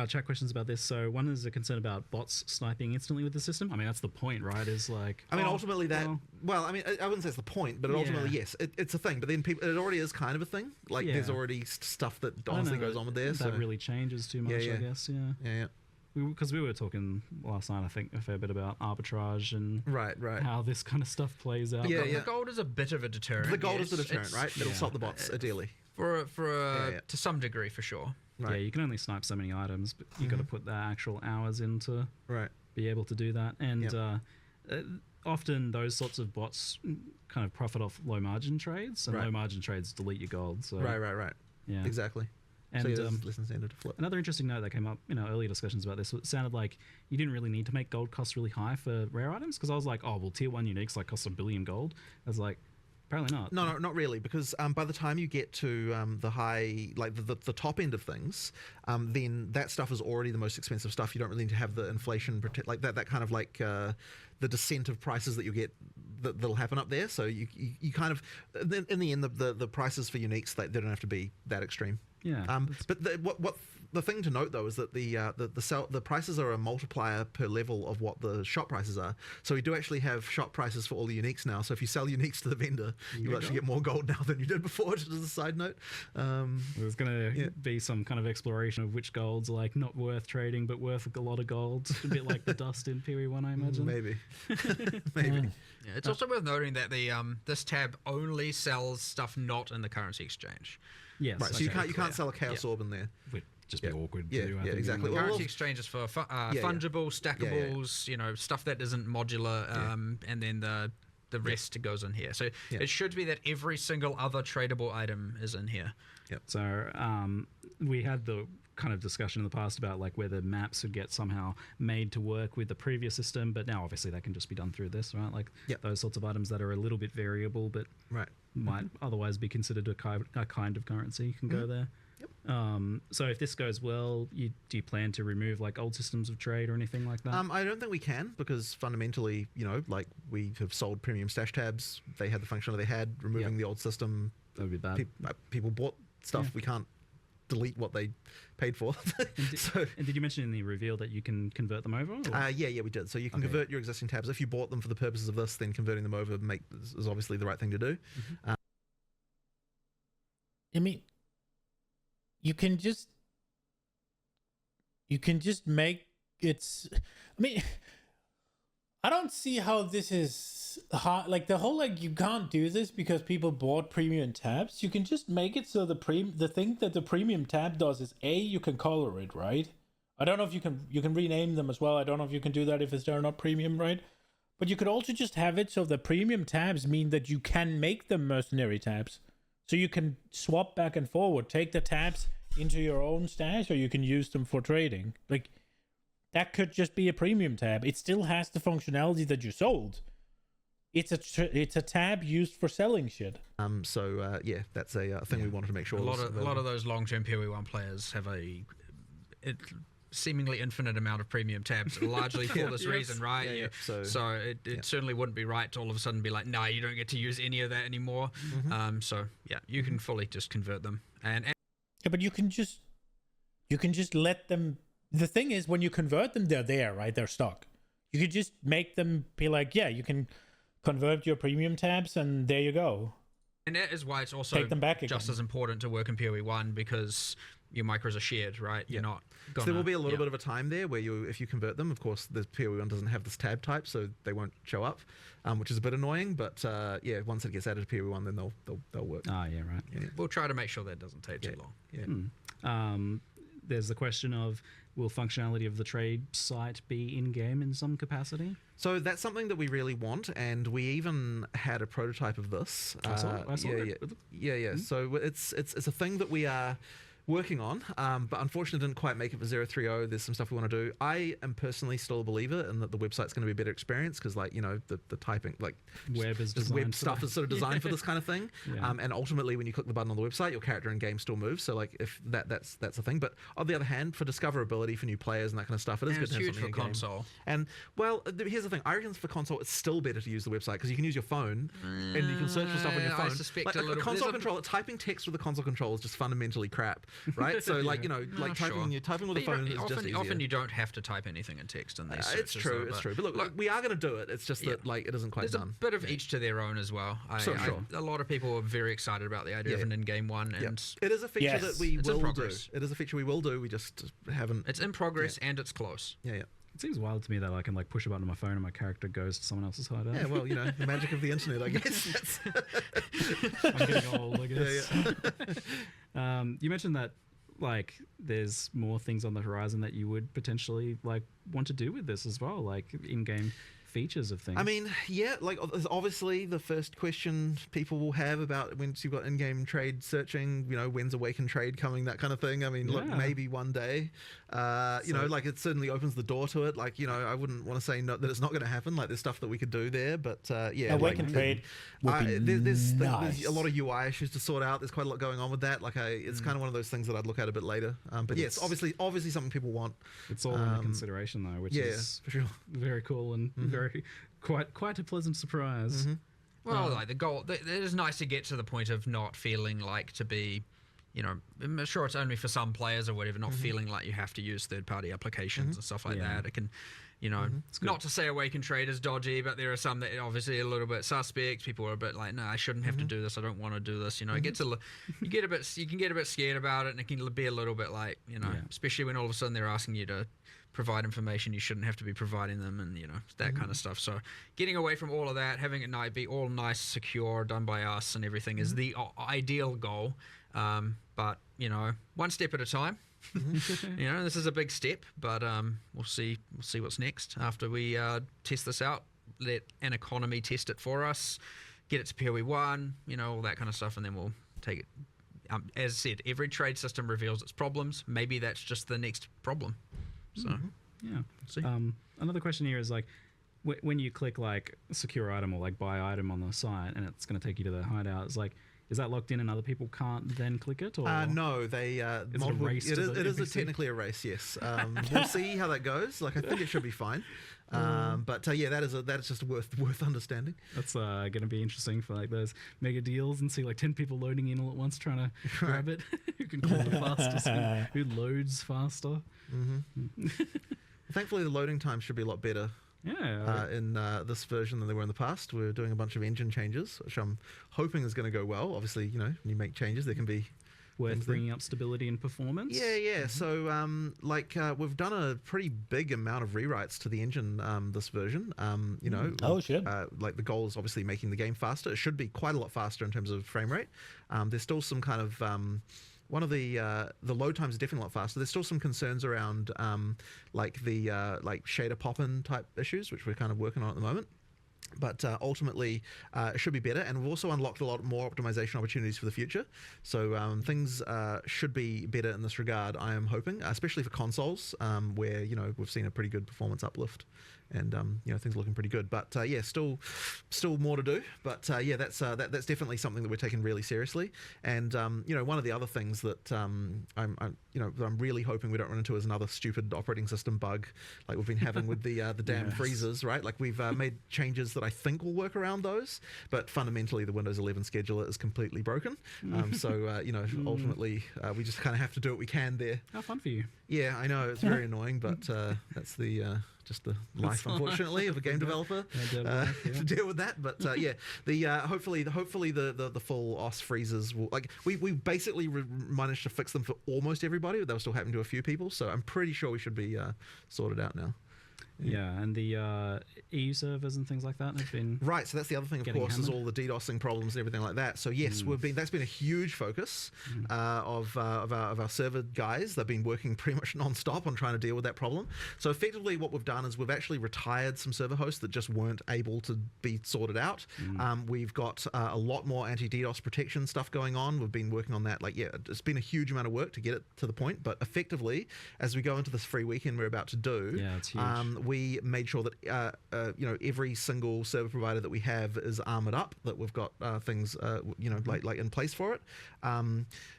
Speaker 2: chat questions about this. So one is a concern about bots sniping instantly with the system. I mean, that's the point, right? Is like,
Speaker 3: ultimately that. Well, I mean, I wouldn't say it's the point, but ultimately, yes, it's a thing. But then it already is kind of a thing. Like, there's already stuff that honestly goes on with there.
Speaker 2: That really changes too much, I guess.
Speaker 3: Yeah.
Speaker 2: Because we were talking last night, I think, a fair bit about arbitrage and how this kind of stuff plays out.
Speaker 4: The gold is a bit of a deterrent.
Speaker 3: The gold is the deterrent, right? It'll stop the bots ideally.
Speaker 4: To some degree, for sure.
Speaker 2: Right. Yeah, you can only snipe so many items, but you got to put the actual hours in to be able to do that. And often those sorts of bots kind of profit off low margin trades, and low margin trades delete your gold. So
Speaker 3: right. Yeah, exactly.
Speaker 2: And
Speaker 3: listen standard to flip.
Speaker 2: Another interesting note that came up in our earlier discussions about this, it sounded like you didn't really need to make gold costs really high for rare items, because I was like, oh, well, tier 1 uniques cost 1 billion gold. I was like, apparently not. No,
Speaker 3: not really, because by the time you get to the high, the top end of things, then that stuff is already the most expensive stuff. You don't really need to have the inflation that kind of the descent of prices that you get that'll happen up there. So you kind of in the end the prices for uniques, they don't have to be that extreme.
Speaker 2: Yeah.
Speaker 3: But what the thing to note though is that the prices are a multiplier per level of what the shop prices are. So we do actually have shop prices for all the uniques now. So if you sell uniques to the vendor, you actually get more gold now than you did before. Just as a side note,
Speaker 2: there's going to be some kind of exploration of which golds are like not worth trading but worth a lot of gold. A bit like the dust in PoE 1, I imagine.
Speaker 3: Maybe.
Speaker 4: Yeah, it's also worth noting that the this tab only sells stuff not in the currency exchange.
Speaker 2: Yes.
Speaker 3: Right. So you can't sell a chaos orb in there.
Speaker 2: Would just be awkward.
Speaker 3: Yeah,
Speaker 2: to do, I think,
Speaker 3: exactly.
Speaker 4: Currency exchanges for fungible, stackables, stuff that isn't modular, and then the rest goes in here. So it should be that every single other tradable item is in here.
Speaker 3: Yep.
Speaker 2: So we had the kind of discussion in the past about like whether maps would get somehow made to work with the previous system, but now obviously that can just be done through this, right? Like those sorts of items that are a little bit variable but might otherwise be considered a kind of currency can go there. Yep. So if this goes well, do you plan to remove like old systems of trade or anything like that?
Speaker 3: I don't think we can, because fundamentally, we have sold premium stash tabs. They had the functionality they had. Removing the old system,
Speaker 2: that would be bad.
Speaker 3: People bought stuff. We can't delete what they paid for.
Speaker 2: And did you mention in the reveal that you can convert them over?
Speaker 3: Yeah, we did. So you can convert your existing tabs. If you bought them for the purposes of this, then converting them over is obviously the right thing to do.
Speaker 1: I mean, you can just make it. I mean, I don't see how this is hard. Like the whole you can't do this because people bought premium tabs. You can just make it so the thing that the premium tab does is you can color it, right? I don't know if you can rename them as well. I don't know if you can do that if they're not premium, right? But you could also just have it so the premium tabs mean that you can make them mercenary tabs. So you can swap back and forward, take the tabs into your own stash, or you can use them for trading. Like, that could just be a premium tab. It still has the functionality that you sold. It's a tab used for selling shit.
Speaker 3: So that's a thing we wanted to make sure.
Speaker 4: A lot of those long-term PoE 1 players have a seemingly infinite amount of premium tabs, largely for this reason, right? So it certainly wouldn't be right to all of a sudden be like, nah, you don't get to use any of that anymore. You can fully just convert them. And
Speaker 1: but you can just let them. The thing is, when you convert them, they're there, right? They're stuck. You could just make them be like, you can convert your premium tabs, and there you go.
Speaker 4: And that is why it's also
Speaker 1: take them back
Speaker 4: just as important to work in PoE 1, because your micros are shared, right? You're not gonna...
Speaker 3: So there will be a little bit of a time there where if you convert them, of course, the PoE 1 doesn't have this tab type, so they won't show up, which is a bit annoying. But once it gets added to PoE 1, then they'll work.
Speaker 2: Ah, yeah, right.
Speaker 4: We'll try to make sure that doesn't take too long.
Speaker 3: Yeah.
Speaker 2: there's the question of, will functionality of the trade site be in-game in some capacity?
Speaker 3: So that's something that we really want, and we even had a prototype of this.
Speaker 2: I saw
Speaker 3: yeah,
Speaker 2: it.
Speaker 3: yeah. So it's a thing that we are working on, but unfortunately didn't quite make it for 030. There's some stuff we want to do. I am personally still a believer in that the website's going to be a better experience, because like, you know, the typing, like
Speaker 2: web is
Speaker 3: just web stuff is sort of designed for this kind of thing.
Speaker 2: Yeah.
Speaker 3: And ultimately when you click the button on the website, your character in game still moves. So like if that's a thing. But on the other hand, for discoverability for new players and that kind of stuff, it is
Speaker 4: And
Speaker 3: good to
Speaker 4: it's
Speaker 3: have
Speaker 4: huge
Speaker 3: something
Speaker 4: for
Speaker 3: in game.
Speaker 4: console.
Speaker 3: And well, here's the thing. I reckon for console, it's still better to use the website, because you can use your phone and you can search for stuff on your phone.
Speaker 4: I suspect
Speaker 3: like
Speaker 4: a little
Speaker 3: console controller, typing text with a console controller is just fundamentally crap, right? So like, you know, like typing with a phone is just easier.
Speaker 4: Often you don't have to type anything in text in these searches.
Speaker 3: It's true,
Speaker 4: though,
Speaker 3: it's true. But look, we are going to do it. It's just that like it isn't quite
Speaker 4: There's
Speaker 3: done.
Speaker 4: a bit of each to their own as well.
Speaker 3: Sure.
Speaker 4: A lot of people are very excited about the idea of an in-game one, and
Speaker 3: It is a feature
Speaker 1: Yes.
Speaker 3: that we
Speaker 4: It's in
Speaker 3: will do.
Speaker 4: progress.
Speaker 3: It is a feature we will do. We just haven't.
Speaker 4: it's in progress and it's close.
Speaker 3: Yeah.
Speaker 2: It seems wild to me that I can like push a button on my phone and my character goes to someone else's hideout.
Speaker 3: Yeah, well, you know, the magic of the internet, I guess.
Speaker 2: I'm getting old, I guess.
Speaker 3: Yeah.
Speaker 2: You mentioned that like there's more things on the horizon that you would potentially like want to do with this as well, like in-game features of things.
Speaker 3: I mean, yeah, like obviously the first question people will have about once you've got in-game trade searching, you know, when's Awaken Trade coming, that kind of thing. I mean, look, maybe one day, you know, like it certainly opens the door to it. Like, you know, I wouldn't want to say that it's not going to happen. Like there's stuff that we could do there, but yeah.
Speaker 1: Awaken
Speaker 3: like,
Speaker 1: Trade would be
Speaker 3: there's
Speaker 1: nice.
Speaker 3: a lot of UI issues to sort out. There's quite a lot going on with that. Like it's kind of one of those things that I'd look at a bit later. But yeah, it's obviously something people want.
Speaker 2: it's all under consideration though, which is
Speaker 3: for sure.
Speaker 2: very cool and very quite a pleasant surprise.
Speaker 4: Well, like the goal, it is nice to get to the point of not feeling like to be, you know, I'm sure it's only for some players or whatever, not feeling like you have to use third-party applications and stuff like that. It can, you know, not to say Awaken Trade is dodgy, but there are some that are obviously a little bit suspect. People are a bit like, no, I shouldn't have to do this. I don't want to do this. You know, it gets you can get a bit scared about it, and it can be a little bit like, you know, especially when all of a sudden they're asking you to provide information you shouldn't have to be providing them, and you know, that kind of stuff. So getting away from all of that, having it be all nice, secure, done by us and everything is the ideal goal. But you know, one step at a time. You know, this is a big step, but we'll see what's next after we test this out, let an economy test it for us, get it to PoE 1, you know, all that kind of stuff, and then we'll take it. As I said, every trade system reveals its problems. Maybe that's just the next problem. So
Speaker 2: yeah. Another question here is like, when you click like secure item or like buy item on the site, and it's going to take you to the hideout, it's like, is that locked in and other people can't then click it? Or
Speaker 3: No, they multiple,
Speaker 2: it is
Speaker 3: technically a race. Yes, we'll see how that goes. Like I think it should be fine. But yeah, that is just worth understanding.
Speaker 2: That's going to be interesting for like those mega deals, and see like 10 people loading in all at once trying to grab it. Who can call the fastest? Who loads faster?
Speaker 3: Thankfully, the loading time should be a lot better.
Speaker 2: Yeah.
Speaker 3: In this version than they were in the past. We're doing a bunch of engine changes, which I'm hoping is going to go well. Obviously, you know, when you make changes, there can be
Speaker 2: worth bringing up stability and performance.
Speaker 3: Yeah. So, we've done a pretty big amount of rewrites to the engine this version. You know, like the goal is obviously making the game faster. It should be quite a lot faster in terms of frame rate. There's still some kind of one of the load times is definitely a lot faster. There's still some concerns around like shader pop-in type issues, which we're kind of working on at the moment. But ultimately, it should be better, and we've also unlocked a lot more optimization opportunities for the future. So things should be better in this regard, I am hoping, especially for consoles, where you know we've seen a pretty good performance uplift, and you know things are looking pretty good. But yeah, still more to do. But yeah, that's definitely something that we're taking really seriously. And you know, one of the other things that I'm really hoping we don't run into is another stupid operating system bug like we've been having with the damn freezers, right? Like we've made changes that I think will work around those, but fundamentally the Windows 11 scheduler is completely broken. So you know, ultimately we just kind of have to do what we can there.
Speaker 2: How fun for you.
Speaker 3: Yeah, I know it's very annoying, but that's the just the life, unfortunately, of a game developer to deal with that. But yeah, the hopefully the full OS freezers will, like we basically managed to fix them for almost everybody, but they were still happening to a few people. So I'm pretty sure we should be sorted out now.
Speaker 2: Yeah, and the EU servers and things like that have been
Speaker 3: Right, so that's the other thing, of course, is all the DDoSing problems and everything like that. So yes, that's been a huge focus of our server guys. They've been working pretty much non-stop on trying to deal with that problem. So effectively what we've done is we've actually retired some server hosts that just weren't able to be sorted out. We've got a lot more anti-DDoS protection stuff going on. We've been working on that. It's been a huge amount of work to get it to the point, but effectively, as we go into this free weekend we're about to do,
Speaker 2: it's huge.
Speaker 3: we made sure that every single server provider that we have is armored up, that we've got things like in place for it.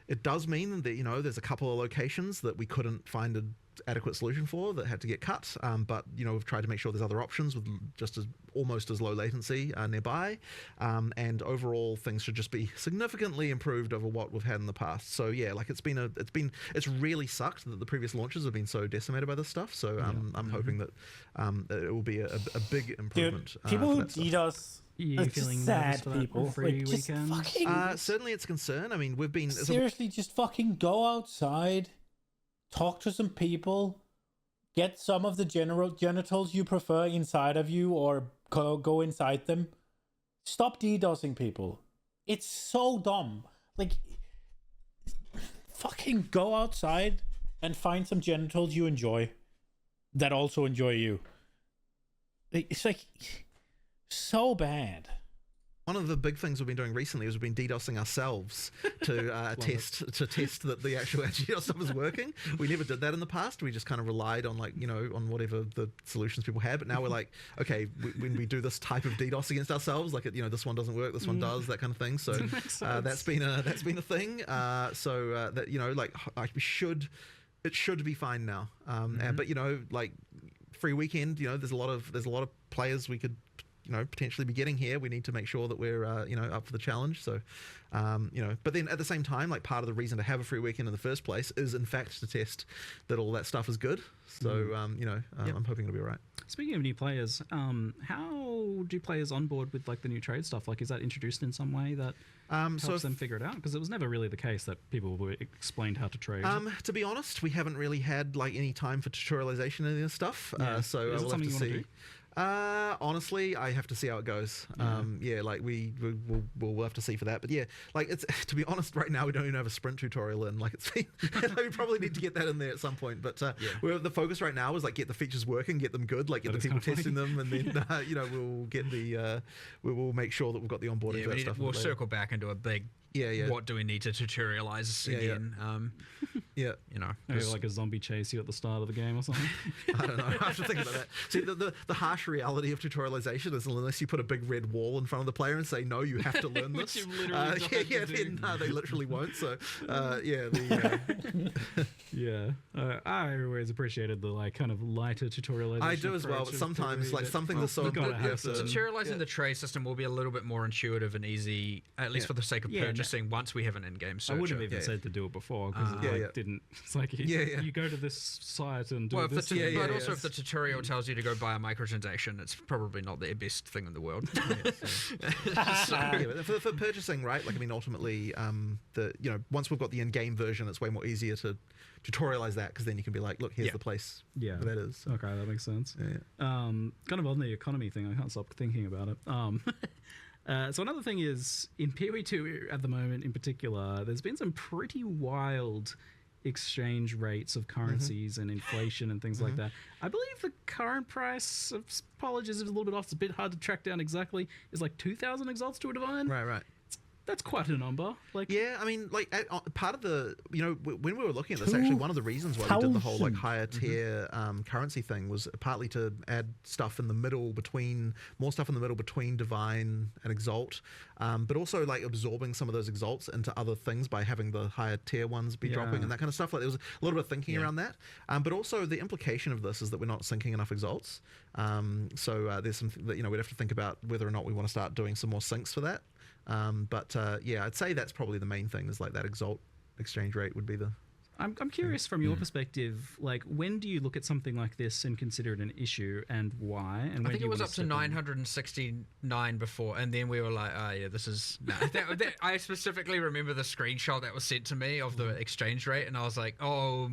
Speaker 3: It does mean that there's a couple of locations that we couldn't find an adequate solution for that had to get cut, but we've tried to make sure there's other options with just almost as low latency nearby, and overall things should just be significantly improved over what we've had in the past. So yeah, it's really sucked that the previous launches have been so decimated by this stuff. So I'm hoping that it will be a big improvement.
Speaker 1: Dude, people who DDoS.
Speaker 2: You feeling
Speaker 1: sad
Speaker 2: for
Speaker 1: people
Speaker 2: that free
Speaker 1: just
Speaker 2: weekend?
Speaker 1: fucking
Speaker 3: certainly it's a concern. I mean, we've been
Speaker 1: seriously just fucking go outside, talk to some people, get some of the genitals you prefer inside of you, or go inside them. Stop DDoSing people. It's so dumb. Like, fucking go outside and find some genitals you enjoy that also enjoy you. It's like so bad.
Speaker 3: One of the big things we've been doing recently is we've been DDoSing ourselves to test that the actual DDoS stuff is working. We never did that in the past. We just kind of relied on on whatever the solutions people had. But now we're like, okay, when we do this type of DDoS against ourselves, like this one doesn't work, this one does, that kind of thing. So that's been a thing. It should be fine now. But free weekend, there's a lot of players we could potentially be getting here. We need to make sure that we're up for the challenge. So but then at the same time, part of the reason to have a free weekend in the first place is in fact to test that all that stuff is good. So I'm hoping it'll be all right.
Speaker 2: Speaking of new players, how do players onboard with the new trade stuff? Is that introduced in some way that helps them figure it out? Because it was never really the case that people were explained how to trade.
Speaker 3: To be honest, we haven't really had any time for tutorialization of this stuff. So
Speaker 2: is it
Speaker 3: we'll have to see. Honestly, I have to see how it goes. We'll have to see for that. But yeah, it's to be honest, right now we don't even have a sprint tutorial in. It's been, we probably need to get that in there at some point. But the focus right now is get the features working, get them good, get the people testing them, and then we'll get we will make sure that we've got the onboarding for that stuff.
Speaker 4: We'll circle back into a big. What do we need to tutorialize again?
Speaker 2: Maybe like a zombie chase you at the start of the game or something.
Speaker 3: I don't know. I have to think about that. See, the harsh reality of tutorialization is unless you put a big red wall in front of the player and say, no, you have to learn this.
Speaker 2: Which you literally
Speaker 3: they literally won't. So,
Speaker 2: I always appreciated the kind of lighter tutorialization.
Speaker 3: I do as well, but sometimes something that's so important.
Speaker 4: Tutorializing the trade system will be a little bit more intuitive and easy, at least for the sake of purchasing. Once we have an in-game search.
Speaker 2: I wouldn't have even said to do it before because it didn't. It's you go to this site and do this.
Speaker 4: But also, if the tutorial tells you to go buy a microtransaction, it's probably not the best thing in the world.
Speaker 3: For purchasing, right? Ultimately, once we've got the in-game version, it's way more easier to tutorialize that because then you can be like, look, here's the place. Yeah, where that is. So.
Speaker 2: Okay, that makes sense. Kind of on the economy thing, I can't stop thinking about it. So another thing is, in PoE2 at the moment in particular, there's been some pretty wild exchange rates of currencies and inflation and things like that. I believe the current price of apologies is a little bit off. It's a bit hard to track down exactly. It's 2,000 exalts to a divine.
Speaker 3: Right.
Speaker 2: That's quite a number.
Speaker 3: Part of the when we were looking at this, actually one of the reasons why we did the whole higher tier currency thing was partly to add stuff in the middle between divine and exalt, but also absorbing some of those exalts into other things by having the higher tier ones be dropping and that kind of stuff. There was a little bit of thinking around that, but also the implication of this is that we're not syncing enough exalts. So there's some that we'd have to think about whether or not we want to start doing some more syncs for that. I'd say that's probably the main thing is that exalt exchange rate would be the
Speaker 2: I'm curious from your perspective, like when do you look at something like this and consider it an issue, and why? And
Speaker 4: I think it was up to 969 before, and then we were like, "Oh yeah, this is." Nah. I specifically remember the screenshot that was sent to me of the exchange rate, and I was like, "Oh,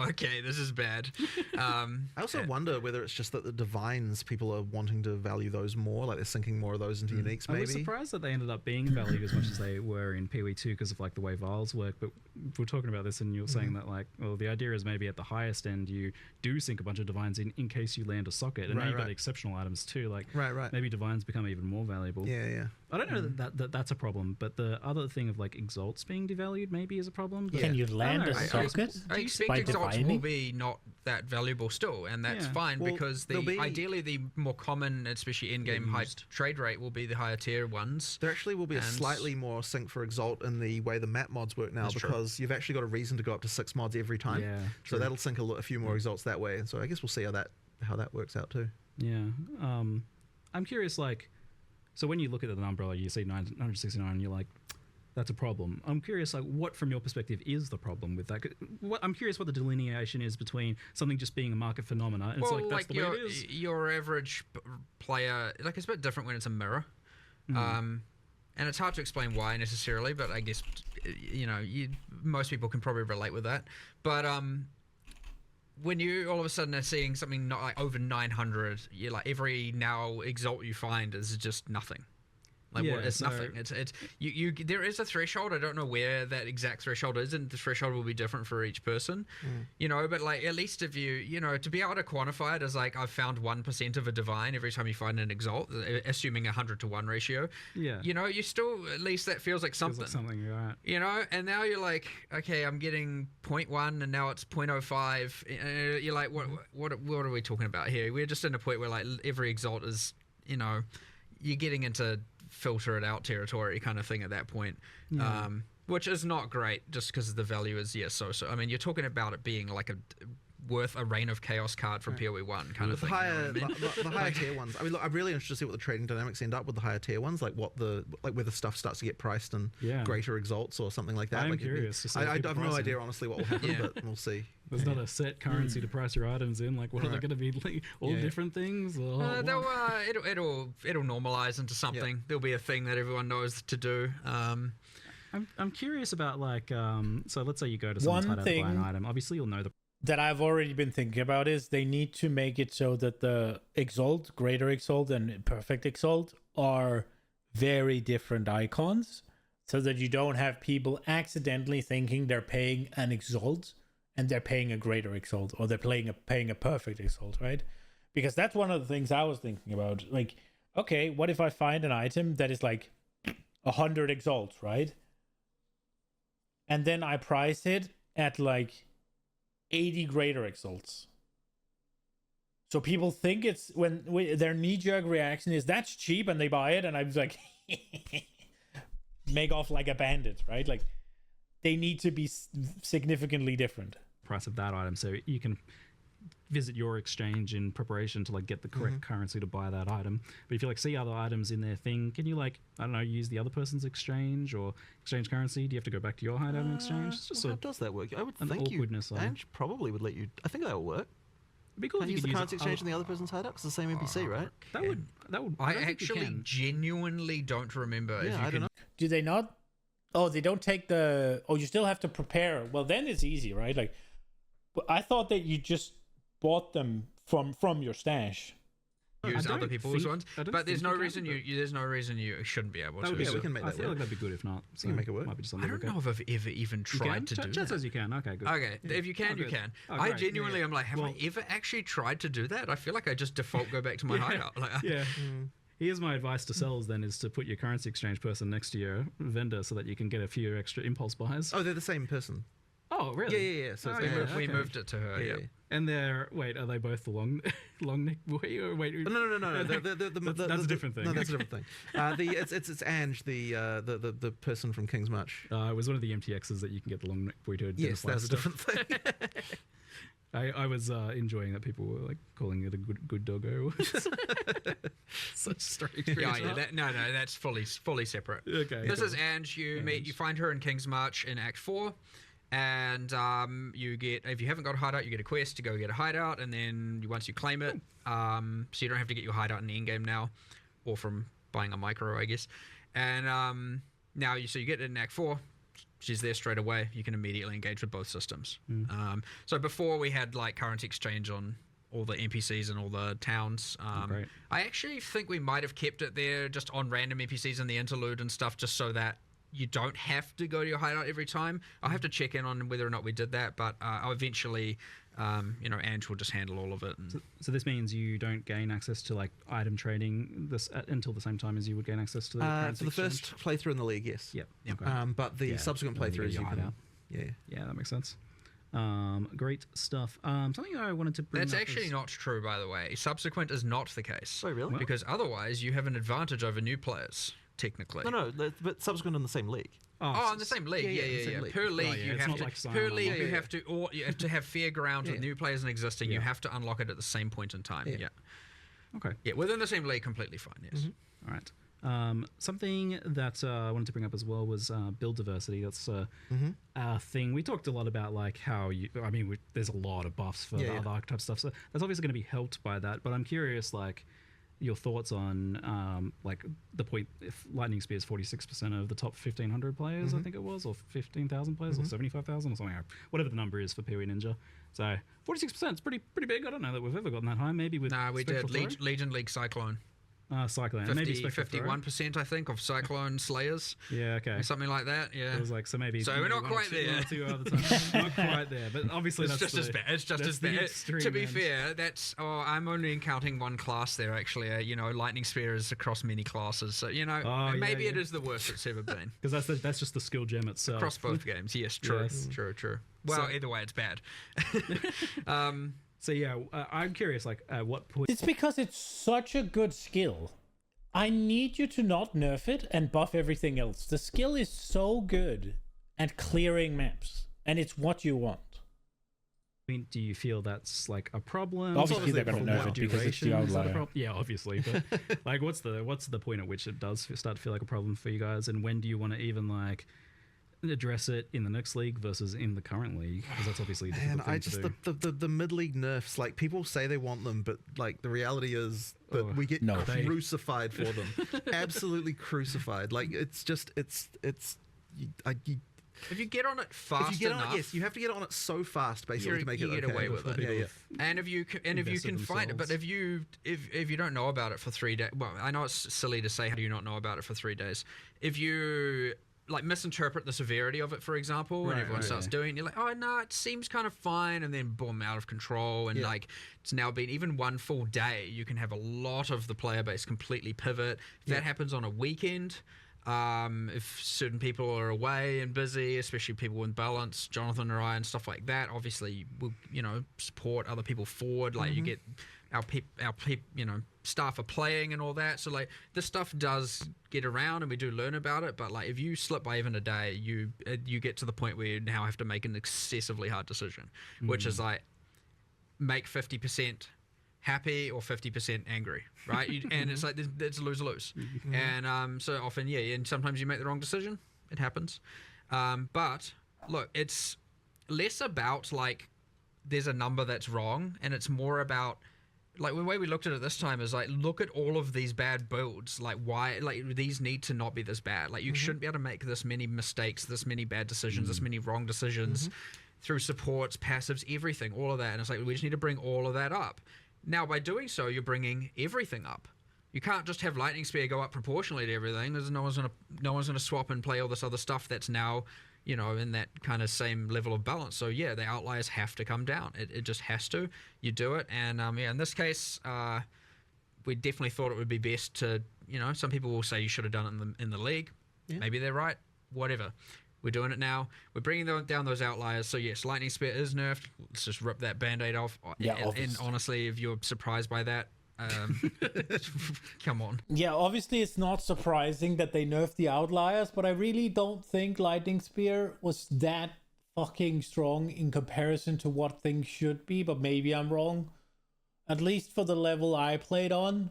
Speaker 4: okay, this is bad."
Speaker 3: I also wonder whether it's just that the divines people are wanting to value those more, like they're sinking more of those into uniques. Maybe.
Speaker 2: I was surprised that they ended up being valued as much as they were in PoE2 because of like the way vials work. But we're talking about this, and you're saying that like, well, the idea is maybe at the highest end you do sink a bunch of divines in case you land a socket, and now you've got exceptional items too. Like, maybe divines become even more valuable.
Speaker 3: Yeah.
Speaker 2: I don't know that's a problem, but the other thing of like exalts being devalued maybe is a problem. But
Speaker 1: Can you land a socket?
Speaker 4: I expect
Speaker 1: by
Speaker 4: exalts
Speaker 1: divining?
Speaker 4: will be not that valuable still, and that's fine because ideally the more common, especially in-game high trade rate, will be the higher tier ones.
Speaker 3: There actually will be a slightly more sync for exalt in the way the map mods work now, because you've actually got a reason to go up to 6 mods every time.
Speaker 2: Yeah,
Speaker 3: so that'll sync a few more exalts that way. So I guess we'll see how that works out too.
Speaker 2: Yeah. I'm curious, like, so when you look at the umbrella, you see 969, and you're like, that's a problem. I'm curious, like, what from your perspective is the problem with that? I'm curious what the delineation is between something just being a market phenomena, and it's like, that's the way it is.
Speaker 4: Your average player, like, it's a bit different when it's a mirror. And it's hard to explain why necessarily, but I guess, most people can probably relate with that. But when you all of a sudden are seeing something not like over 900, you're like, every now exalt you find is just nothing. Like, it's nothing. It's there is a threshold. I don't know where that exact threshold is, and the threshold will be different for each person. But like, at least if you to be able to quantify it as like, I've found 1% of a divine every time you find an exalt, assuming 100-to-1 ratio. Yeah. You still, at least that feels like something.
Speaker 2: Feels like something, right?
Speaker 4: And now you're like, okay, I'm getting 0.1, and now it's 0.05. You're like, what are we talking about here? We're just in a point where like every exalt is, you're getting into filter it out territory kind of thing at that point, which is not great just because the value is so. I mean, you're talking about it being like worth a Reign of Chaos card from PoE 1 kind of thing.
Speaker 3: The higher tier ones. I mean, look, I'm really interested to see what the trading dynamics end up with the higher tier ones, like where the stuff starts to get priced in greater exalts or something like that.
Speaker 2: I'm curious to see.
Speaker 3: I have no idea honestly what will happen, but we'll see.
Speaker 2: There's not a set currency to price your items in. Like, what are they going to be? Like, all different things? Or
Speaker 4: it'll normalize into something. There'll be a thing that everyone knows to do.
Speaker 2: I'm curious about like so let's say you go to some tied out to buy an item. Obviously, you'll know
Speaker 1: that I've already been thinking about is they need to make it so that the Exalt, Greater Exalt, and Perfect Exalt are very different icons, so that you don't have people accidentally thinking they're paying an Exalt and they're paying a Greater Exalt, or they're paying a Perfect Exalt, right? Because that's one of the things I was thinking about. Like, okay, what if I find an item that is like 100 Exalts, right? And then I price it at like 80 Greater Exalts. So people think it's when their knee-jerk reaction is that's cheap, and they buy it, and I'm like, make off like a bandit, right? Like, they need to be significantly different.
Speaker 2: Price of that item, so you can visit your exchange in preparation to like get the correct currency to buy that item. But if you like see other items in their thing, can you like, I don't know, use the other person's exchange or exchange currency? Do you have to go back to your hideout and exchange? It's just
Speaker 3: how does that work? I would think
Speaker 2: awkwardness.
Speaker 3: Ange probably would let you. I think that would work.
Speaker 2: It'd be cool if you
Speaker 3: use
Speaker 2: could
Speaker 3: the currency exchange in the other person's hideout. It's the same NPC, right?
Speaker 2: That would.
Speaker 4: I actually genuinely don't remember.
Speaker 3: Yeah, I don't know.
Speaker 1: Do they not? Oh, they don't take the. Oh, you still have to prepare. Well, then it's easy, right? Like, but I thought that you just bought them from your stash.
Speaker 4: Use other people's ones, but there's no reason you shouldn't be able to.
Speaker 3: Yeah, we can make that work.
Speaker 2: I feel like that'd be good if not.
Speaker 3: So we can make it work.
Speaker 2: Might be just
Speaker 4: I don't know if I've ever even tried to do that.
Speaker 2: Just as you can. Okay, good.
Speaker 4: Okay, if you can, you can. I genuinely am like, have I ever actually tried to do that? I feel like I just default go back to my hideout. Like,
Speaker 2: Here's my advice to sellers then is to put your currency exchange person next to your vendor so that you can get a few extra impulse buys.
Speaker 3: Oh, they're the same person.
Speaker 2: Oh, really?
Speaker 3: Yeah. So
Speaker 4: we moved it to her. Yeah.
Speaker 2: And are they both the long neck boy? Or wait,
Speaker 3: no.
Speaker 2: That's a different thing.
Speaker 3: No, that's a different thing. It's Ange, the person from King's March.
Speaker 2: It was one of the MTXs that you can get the long neck boy to.
Speaker 3: Yes, that's a different thing.
Speaker 2: I was enjoying that people were like calling it a good doggo. Such strange.
Speaker 4: That's fully separate.
Speaker 2: Okay.
Speaker 4: This is Ange. You find her in King's March in Act 4. and you get, if you haven't got a hideout, you get a quest to go get a hideout, and then once you claim it, so you don't have to get your hideout in the end game now, or from buying a micro, I guess. And now so you get it in Act 4. She's there straight away. You can immediately engage with both systems. So before we had like currency exchange on all the NPCs and all the towns. I actually think we might have kept it there just on random NPCs in the interlude and stuff, just so that you don't have to go to your hideout every time. I'll have to check in on whether or not we did that, but I'll eventually, Ange will just handle all of it. And
Speaker 2: so this means you don't gain access to like item trading until the same time as you would gain access to the
Speaker 3: for the first playthrough in the league, yes.
Speaker 2: Yep.
Speaker 3: Okay. But the subsequent playthroughs, you can.
Speaker 2: Yeah, that makes sense. Great stuff. Something I wanted to bring
Speaker 4: That's
Speaker 2: up
Speaker 4: actually not true, by the way. Subsequent is not the case.
Speaker 3: Oh, really?
Speaker 4: Because otherwise, you have an advantage over new players, technically.
Speaker 3: No, but subsequent in the same league.
Speaker 4: Oh, in the same league. Yeah. Per league, you have to.
Speaker 2: like
Speaker 4: Per league, you have to. Or you have to have fair ground with new players and existing. You have to unlock it at the same point in time. Yeah.
Speaker 2: Okay.
Speaker 4: Yeah, within the same league, completely fine. Yes.
Speaker 2: All right. Something that I wanted to bring up as well was build diversity. That's a thing. We talked a lot about like how there's a lot of buffs for the other archetype stuff, so that's obviously going to be helped by that. But I'm curious, like, your thoughts on like the point if Lightning Spear is 46% of the top 1,500 players, I think it was, or 15,000 players, or 75,000, or something, whatever the number is for PoE Ninja. So 46% is pretty big. I don't know that we've ever gotten that high. Maybe with
Speaker 4: we
Speaker 2: Spectral
Speaker 4: did
Speaker 2: Throw?
Speaker 4: Legion League Cyclone.
Speaker 2: Cyclone. Maybe
Speaker 4: 51%, I think, of Cyclone Slayers.
Speaker 2: Yeah, okay.
Speaker 4: Or something like that. Yeah.
Speaker 2: It was like, so maybe.
Speaker 4: So we're not quite there.
Speaker 2: Not quite there, but obviously
Speaker 4: it's just as bad. It's just as bad. To be fair, that's. I'm only encountering one class there. Actually, Lightning Spear is across many classes. So maybe it is the worst it's ever been.
Speaker 2: Because that's just the skill gem itself.
Speaker 4: Across both games, yes, true,
Speaker 2: Yes.
Speaker 4: true. Well, either way, it's bad.
Speaker 2: So yeah, I'm curious, like, at what point?
Speaker 1: It's because it's such a good skill. I need you to not nerf it and buff everything else. The skill is so good at clearing maps, and it's what you want.
Speaker 2: Do you feel that's like a problem?
Speaker 1: Obviously they're going to nerf it because it's the outlier.
Speaker 2: Yeah, obviously. But like, what's the point at which it does start to feel like a problem for you guys, and when do you want to even like address it in the next league versus in the current league? Because that's obviously a difficult thing to do.
Speaker 3: The mid-league nerfs, like, people say they want them, but like the reality is that we get crucified for them. Absolutely crucified. Like, it's just if
Speaker 4: you get on it fast enough,
Speaker 3: yes, you have to get on it so fast, basically, to make it
Speaker 4: get
Speaker 3: okay.
Speaker 4: away with it.
Speaker 3: Yeah.
Speaker 4: And if you can find it, but if you don't know about it for 3 days, well, I know it's silly to say, how do you not know about it for 3 days? If you like misinterpret the severity of it, for example, and everyone starts doing it, you're like, oh no, it seems kind of fine, and then boom, out of control, and like it's now been even one full day, you can have a lot of the player base completely pivot. If that happens on a weekend, if certain people are away and busy, especially people in balance, Jonathan or I, and stuff like that, obviously we'll support other people forward. Like you get our staff are playing and all that. So like this stuff does get around and we do learn about it. But like if you slip by even a day, you get to the point where you now have to make an excessively hard decision, which is like make 50% happy or 50% angry, right? And it's like it's lose-lose. And so often, and sometimes you make the wrong decision. It happens. But look, it's less about like there's a number that's wrong, and it's more about like the way we looked at it this time is like, look at all of these bad builds. Like why, like these need to not be this bad. Like you shouldn't be able to make this many mistakes, this many bad decisions, this many wrong decisions through supports, passives, everything, all of that. And it's like, we just need to bring all of that up. Now, by doing so, you're bringing everything up. You can't just have Lightning Spear go up proportionally to everything. There's no one's gonna swap and play all this other stuff that's now, in that kind of same level of balance. So yeah, the outliers have to come down. It just has to. You do it, and in this case, we definitely thought it would be best to, some people will say you should have done it in the league. Yeah. Maybe they're right. Whatever. We're doing it now. We're bringing down those outliers. So yes, Lightning Spear is nerfed. Let's just rip that Band-Aid off.
Speaker 1: Yeah,
Speaker 4: and honestly, if you're surprised by that, come on.
Speaker 1: Yeah, obviously it's not surprising that they nerfed the outliers, but I really don't think Lightning Spear was that fucking strong in comparison to what things should be, but maybe I'm wrong. At least for the level I played on,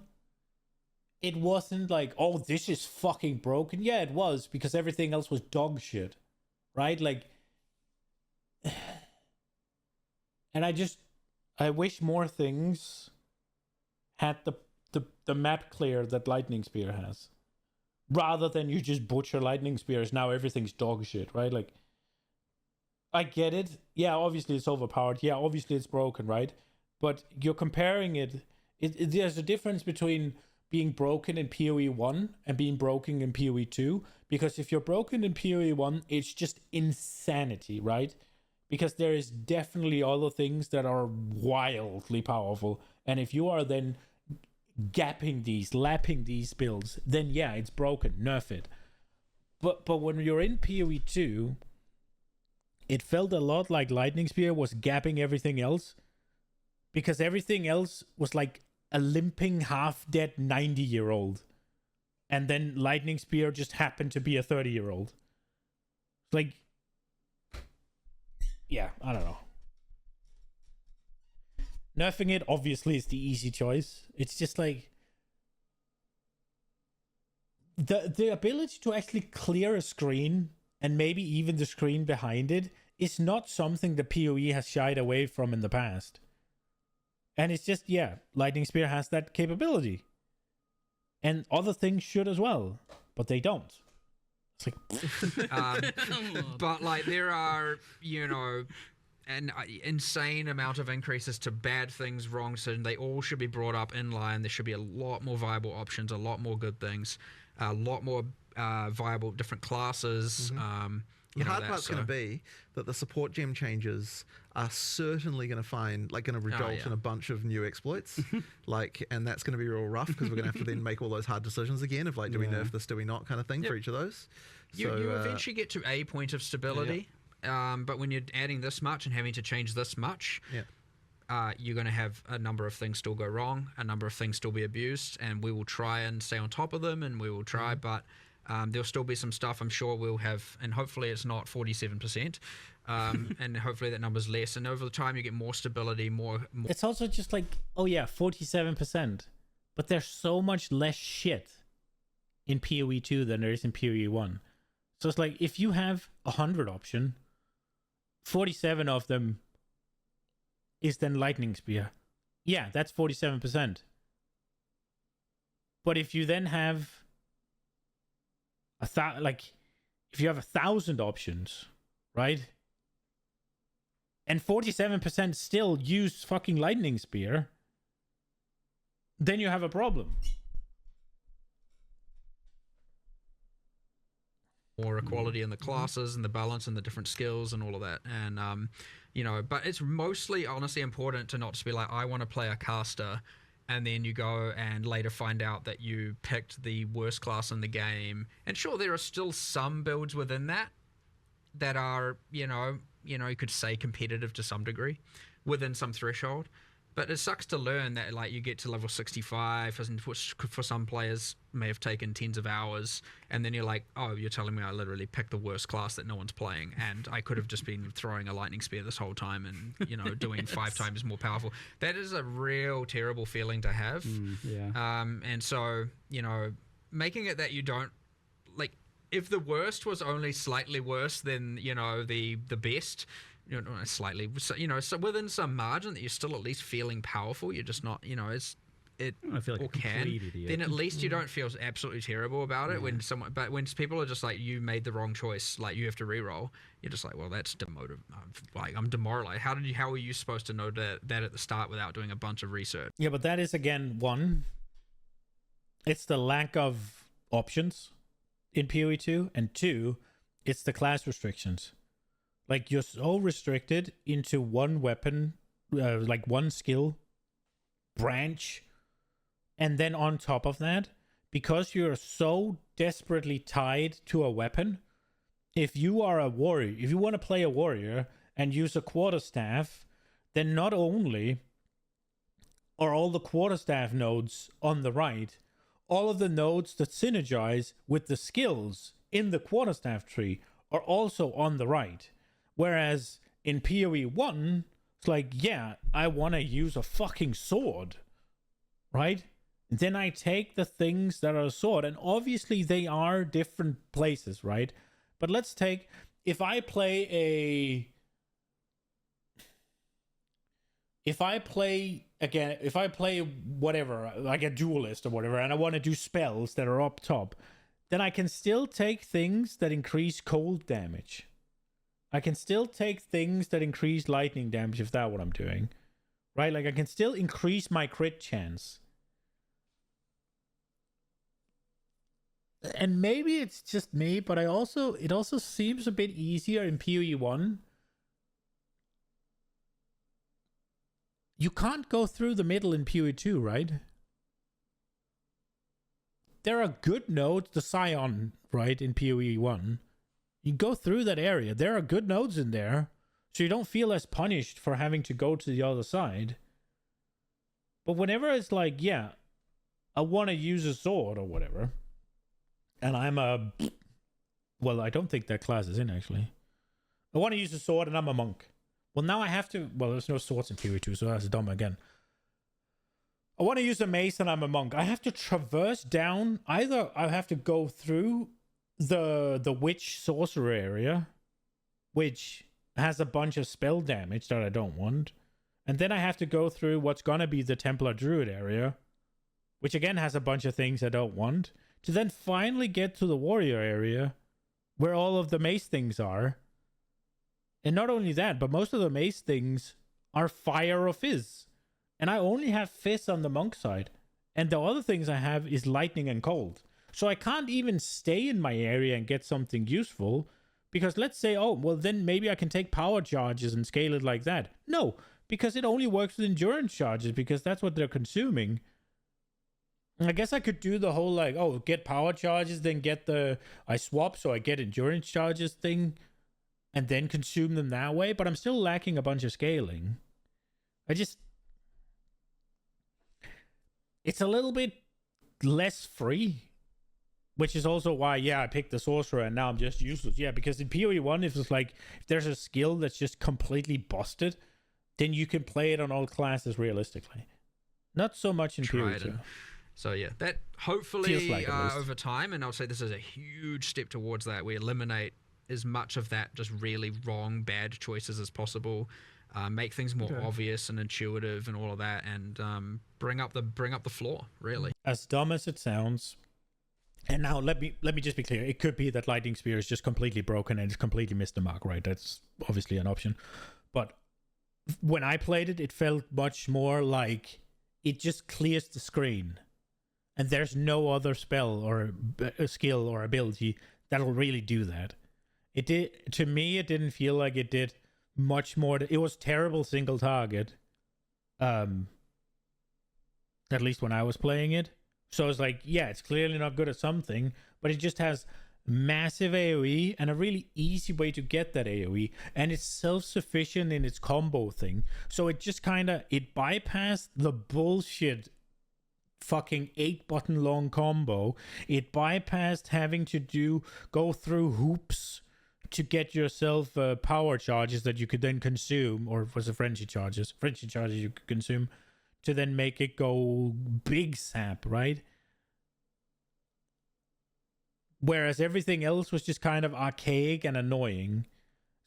Speaker 1: it wasn't like, oh, this is fucking broken. Yeah, it was, because everything else was dog shit, right? Like, And I wish more things had the map clear that Lightning Spear has. Rather than you just butcher Lightning Spears, now everything's dog shit, right? Like, I get it. Yeah, obviously it's overpowered. Yeah, obviously it's broken, right? But you're comparing it. There's a difference between being broken in PoE 1 and being broken in PoE 2. Because if you're broken in PoE 1, it's just insanity, right? Because there is definitely other things that are wildly powerful. And if you are then lapping these builds, then yeah, it's broken. Nerf it. But when you're in PoE 2, it felt a lot like Lightning Spear was gapping everything else. Because everything else was like a limping, half-dead 90-year-old. And then Lightning Spear just happened to be a 30-year-old. Like, yeah, I don't know. Nerfing it, obviously, is the easy choice. It's just like... The ability to actually clear a screen, and maybe even the screen behind it, is not something the PoE has shied away from in the past. And it's just, yeah, Lightning Spear has that capability. And other things should as well, but they don't. It's like...
Speaker 4: but, like, there are, you know, an insane amount of increases to bad things, wrong decisions. They all should be brought up in line. There should be a lot more viable options, a lot more good things, a lot more viable different classes.
Speaker 3: The hard part's going to be that the support gem changes are certainly going to result in a bunch of new exploits, and that's going to be real rough because we're going to have to then make all those hard decisions again of like, do we nerf this, do we not, kind of thing for each of those.
Speaker 4: You eventually get to a point of stability, but when you're adding this much and having to change this much, you're going to have a number of things still go wrong, a number of things still be abused, and we will try and stay on top of them, and we will try, but there'll still be some stuff I'm sure we'll have, and hopefully it's not 47%, and hopefully that number's less, and over the time you get more stability, more...
Speaker 1: It's also just like, oh yeah, 47%, but there's so much less shit in PoE 2 than there is in PoE 1. So it's like, if you have 100 option, 47 of them is then Lightning Spear. Yeah, that's 47%. But if you then have if you have 1,000 options, right? And 47% still use fucking Lightning Spear, then you have a problem.
Speaker 4: More equality in the classes and the balance and the different skills and all of that. And, you know, but it's mostly honestly important to not just be like, I want to play a caster, and then you go and later find out that you picked the worst class in the game. And sure, there are still some builds within that are, you could say competitive to some degree within some threshold. But it sucks to learn that, like, you get to level 65, which for some players may have taken tens of hours, and then you're like, oh, you're telling me I literally picked the worst class that no one's playing, and I could have just been throwing a lightning spear this whole time and, doing 5 times more powerful. That is a real terrible feeling to have. And so, making it that you don't, like, if the worst was only slightly worse than, the best... slightly, so within some margin that you're still at least feeling powerful. You're just not, I feel like then at least you don't feel absolutely terrible about it when people are just like, you made the wrong choice, like you have to reroll. You're just like, well, that's demotive. Like, I'm demoralized. How are you supposed to know that at the start without doing a bunch of research?
Speaker 1: Yeah, but that is again one. It's the lack of options in PoE 2, and 2, it's the class restrictions. Like, you're so restricted into one weapon, like one skill branch. And then on top of that, because you're so desperately tied to a weapon, if you are a warrior, if you want to play a warrior and use a quarterstaff, then not only are all the quarterstaff nodes on the right, all of the nodes that synergize with the skills in the quarterstaff tree are also on the right. Whereas in PoE 1, it's like, yeah, I want to use a fucking sword, right? And then I take the things that are a sword, and obviously they are different places, right? But let's take, if I play if I play whatever, like a duelist or whatever, and I want to do spells that are up top, then I can still take things that increase cold damage. I can still take things that increase lightning damage if that's what I'm doing. Right? Like I can still increase my crit chance. And maybe it's just me, but it also seems a bit easier in PoE 1. You can't go through the middle in PoE 2, right? There are good nodes, the Scion, right, in PoE 1. You go through that area. There are good nodes in there. So you don't feel as punished for having to go to the other side. But whenever it's like, yeah, I want to use a sword or whatever, and I'm a... Well, I don't think that class is in, actually. I want to use a sword and I'm a monk. Well, now I have to... Well, there's no swords in PoE 2, so that's dumb again. I want to use a mace and I'm a monk. I have to traverse down... Either I have to go through the witch sorcerer area, which has a bunch of spell damage that I don't want, and then I have to go through what's gonna be the Templar Druid area, which again has a bunch of things I don't want, to then finally get to the warrior area where all of the mace things are. And not only that, but most of the mace things are fire or fizz, and I only have fizz on the monk side, and the other things I have is lightning and cold. So I can't even stay in my area and get something useful, because let's say, oh, well, then maybe I can take power charges and scale it like that. No, because it only works with endurance charges, because that's what they're consuming. And I guess I could do the whole, like, oh, get power charges, then I swap so I get endurance charges thing, and then consume them that way, but I'm still lacking a bunch of scaling. It's a little bit less free. Which is also why, yeah, I picked the sorcerer and now I'm just useless. Yeah, because in PoE 1, if it's like, if there's a skill that's just completely busted, then you can play it on all classes realistically. Not so much in PoE 2.
Speaker 4: So yeah, that hopefully like over time, and I'll say this is a huge step towards that, we eliminate as much of that just really wrong, bad choices as possible, make things more obvious and intuitive and all of that, and bring up the floor, really.
Speaker 1: As dumb as it sounds... And now let me just be clear. It could be that Lightning Spear is just completely broken and it's completely missed the mark, right? That's obviously an option. But when I played it, it felt much more like it just clears the screen. And there's no other spell or a skill or ability that'll really do that. To me, it didn't feel like it did much more. It was terrible single target. At least when I was playing it. So it's like, yeah, it's clearly not good at something, but it just has massive AoE and a really easy way to get that AoE, and it's self-sufficient in its combo thing. So it just it bypassed the bullshit fucking 8-button long combo. It bypassed having to go through hoops to get yourself power charges that you could then consume, or was it frenzy charges you could consume to then make it go big sap, right? Whereas everything else was just kind of archaic and annoying.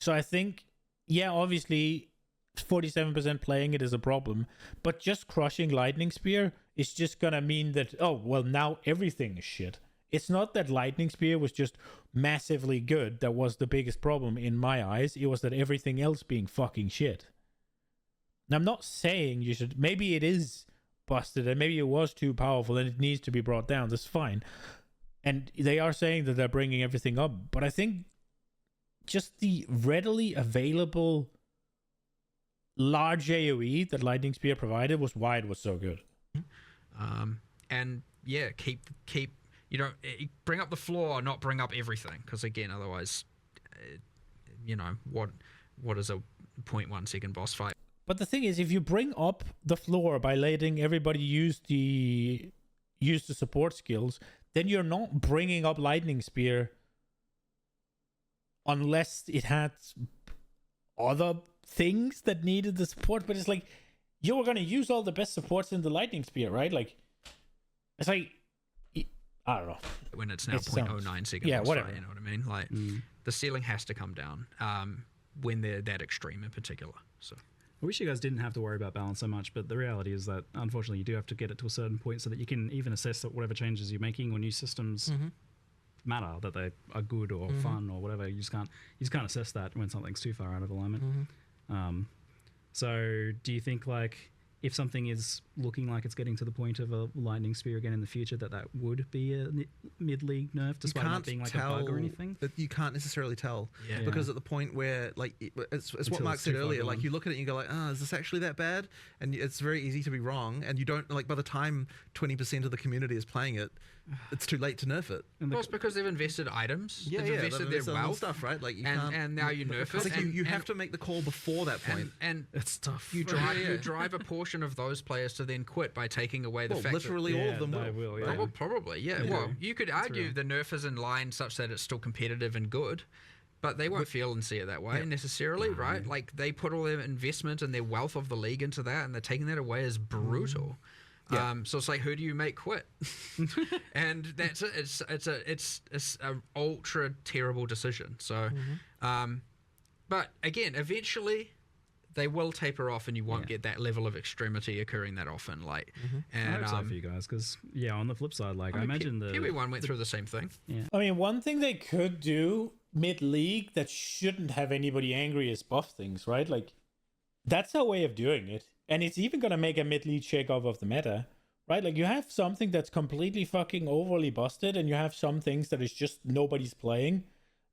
Speaker 1: So I think, yeah, obviously 47% playing it is a problem, but just crushing Lightning Spear is just gonna mean that, oh, well, now everything is shit. It's not that Lightning Spear was just massively good that was the biggest problem in my eyes. It was that everything else being fucking shit. Now, I'm not saying you should... Maybe it is busted and maybe it was too powerful and it needs to be brought down. That's fine. And they are saying that they're bringing everything up. But I think just the readily available large AoE that Lightning Spear provided was why it was so good.
Speaker 4: And yeah, keep bring up the floor, not bring up everything. Because again, otherwise, what is a 0.1 second boss fight?
Speaker 1: But the thing is, if you bring up the floor by letting everybody use the support skills, then you're not bringing up Lightning Spear unless it had other things that needed the support. But it's like, you were going to use all the best supports in the Lightning Spear, right? Like, it's like, I don't know.
Speaker 4: When it's now 0.09 second boss fight, you know what I mean? Like, the ceiling has to come down when they're that extreme in particular. So
Speaker 2: I wish you guys didn't have to worry about balance so much, but the reality is that unfortunately you do have to get it to a certain point so that you can even assess that whatever changes you're making or new systems matter, that they are good or fun or whatever. You just can't assess that when something's too far out of alignment. So do you think like if something is looking like it's getting to the point of a lightning spear again in the future, that would be a mid-league nerf, despite not being like a bug or anything?
Speaker 3: You can't necessarily tell,
Speaker 4: Yeah.
Speaker 3: because at the point where, like, it's what Mark
Speaker 2: it's
Speaker 3: said
Speaker 2: too far
Speaker 3: earlier, like
Speaker 2: gone.
Speaker 3: you look at it and you go like, is this actually that bad? And it's very easy to be wrong, and you don't, like, by the time 20% of the community is playing it, it's too late to nerf it.
Speaker 2: And
Speaker 4: Well, it's because they've invested items. They've invested their
Speaker 3: in
Speaker 4: wealth.
Speaker 3: stuff, right? Like you can't,
Speaker 4: And now you nerf
Speaker 3: it's
Speaker 4: it.
Speaker 3: like you have to make the call before that point.
Speaker 4: And
Speaker 2: it's tough.
Speaker 4: you drive a portion of those players to then quit by taking away the
Speaker 3: Well,
Speaker 4: fact
Speaker 3: literally all of them
Speaker 2: they
Speaker 3: will.
Speaker 2: will,
Speaker 4: that,
Speaker 2: yeah.
Speaker 4: well, probably, yeah.
Speaker 2: Yeah.
Speaker 4: Well, you could argue
Speaker 2: real.
Speaker 4: the nerf is in line such that it's still competitive and good, but they won't feel and see it that way necessarily, right? Like they put all their investment and their wealth of the league into that, and they're taking that away as brutal.
Speaker 3: Yeah.
Speaker 4: So it's like, who do you make quit? And that's it. It's a ultra terrible decision. So, but again, eventually they will taper off, and you won't get that level of extremity occurring that often. Like,
Speaker 2: I
Speaker 4: and
Speaker 2: hope so for you guys, because on the flip side, like I imagine the
Speaker 4: Kiwi one went through the same thing.
Speaker 1: I mean, one thing they could do mid-league that shouldn't have anybody angry is buff things, right? Like, that's a way of doing it. And it's even going to make a mid-league shake-off of the meta, right? Like, you have something that's completely fucking overly busted, and you have some things that is just nobody's playing.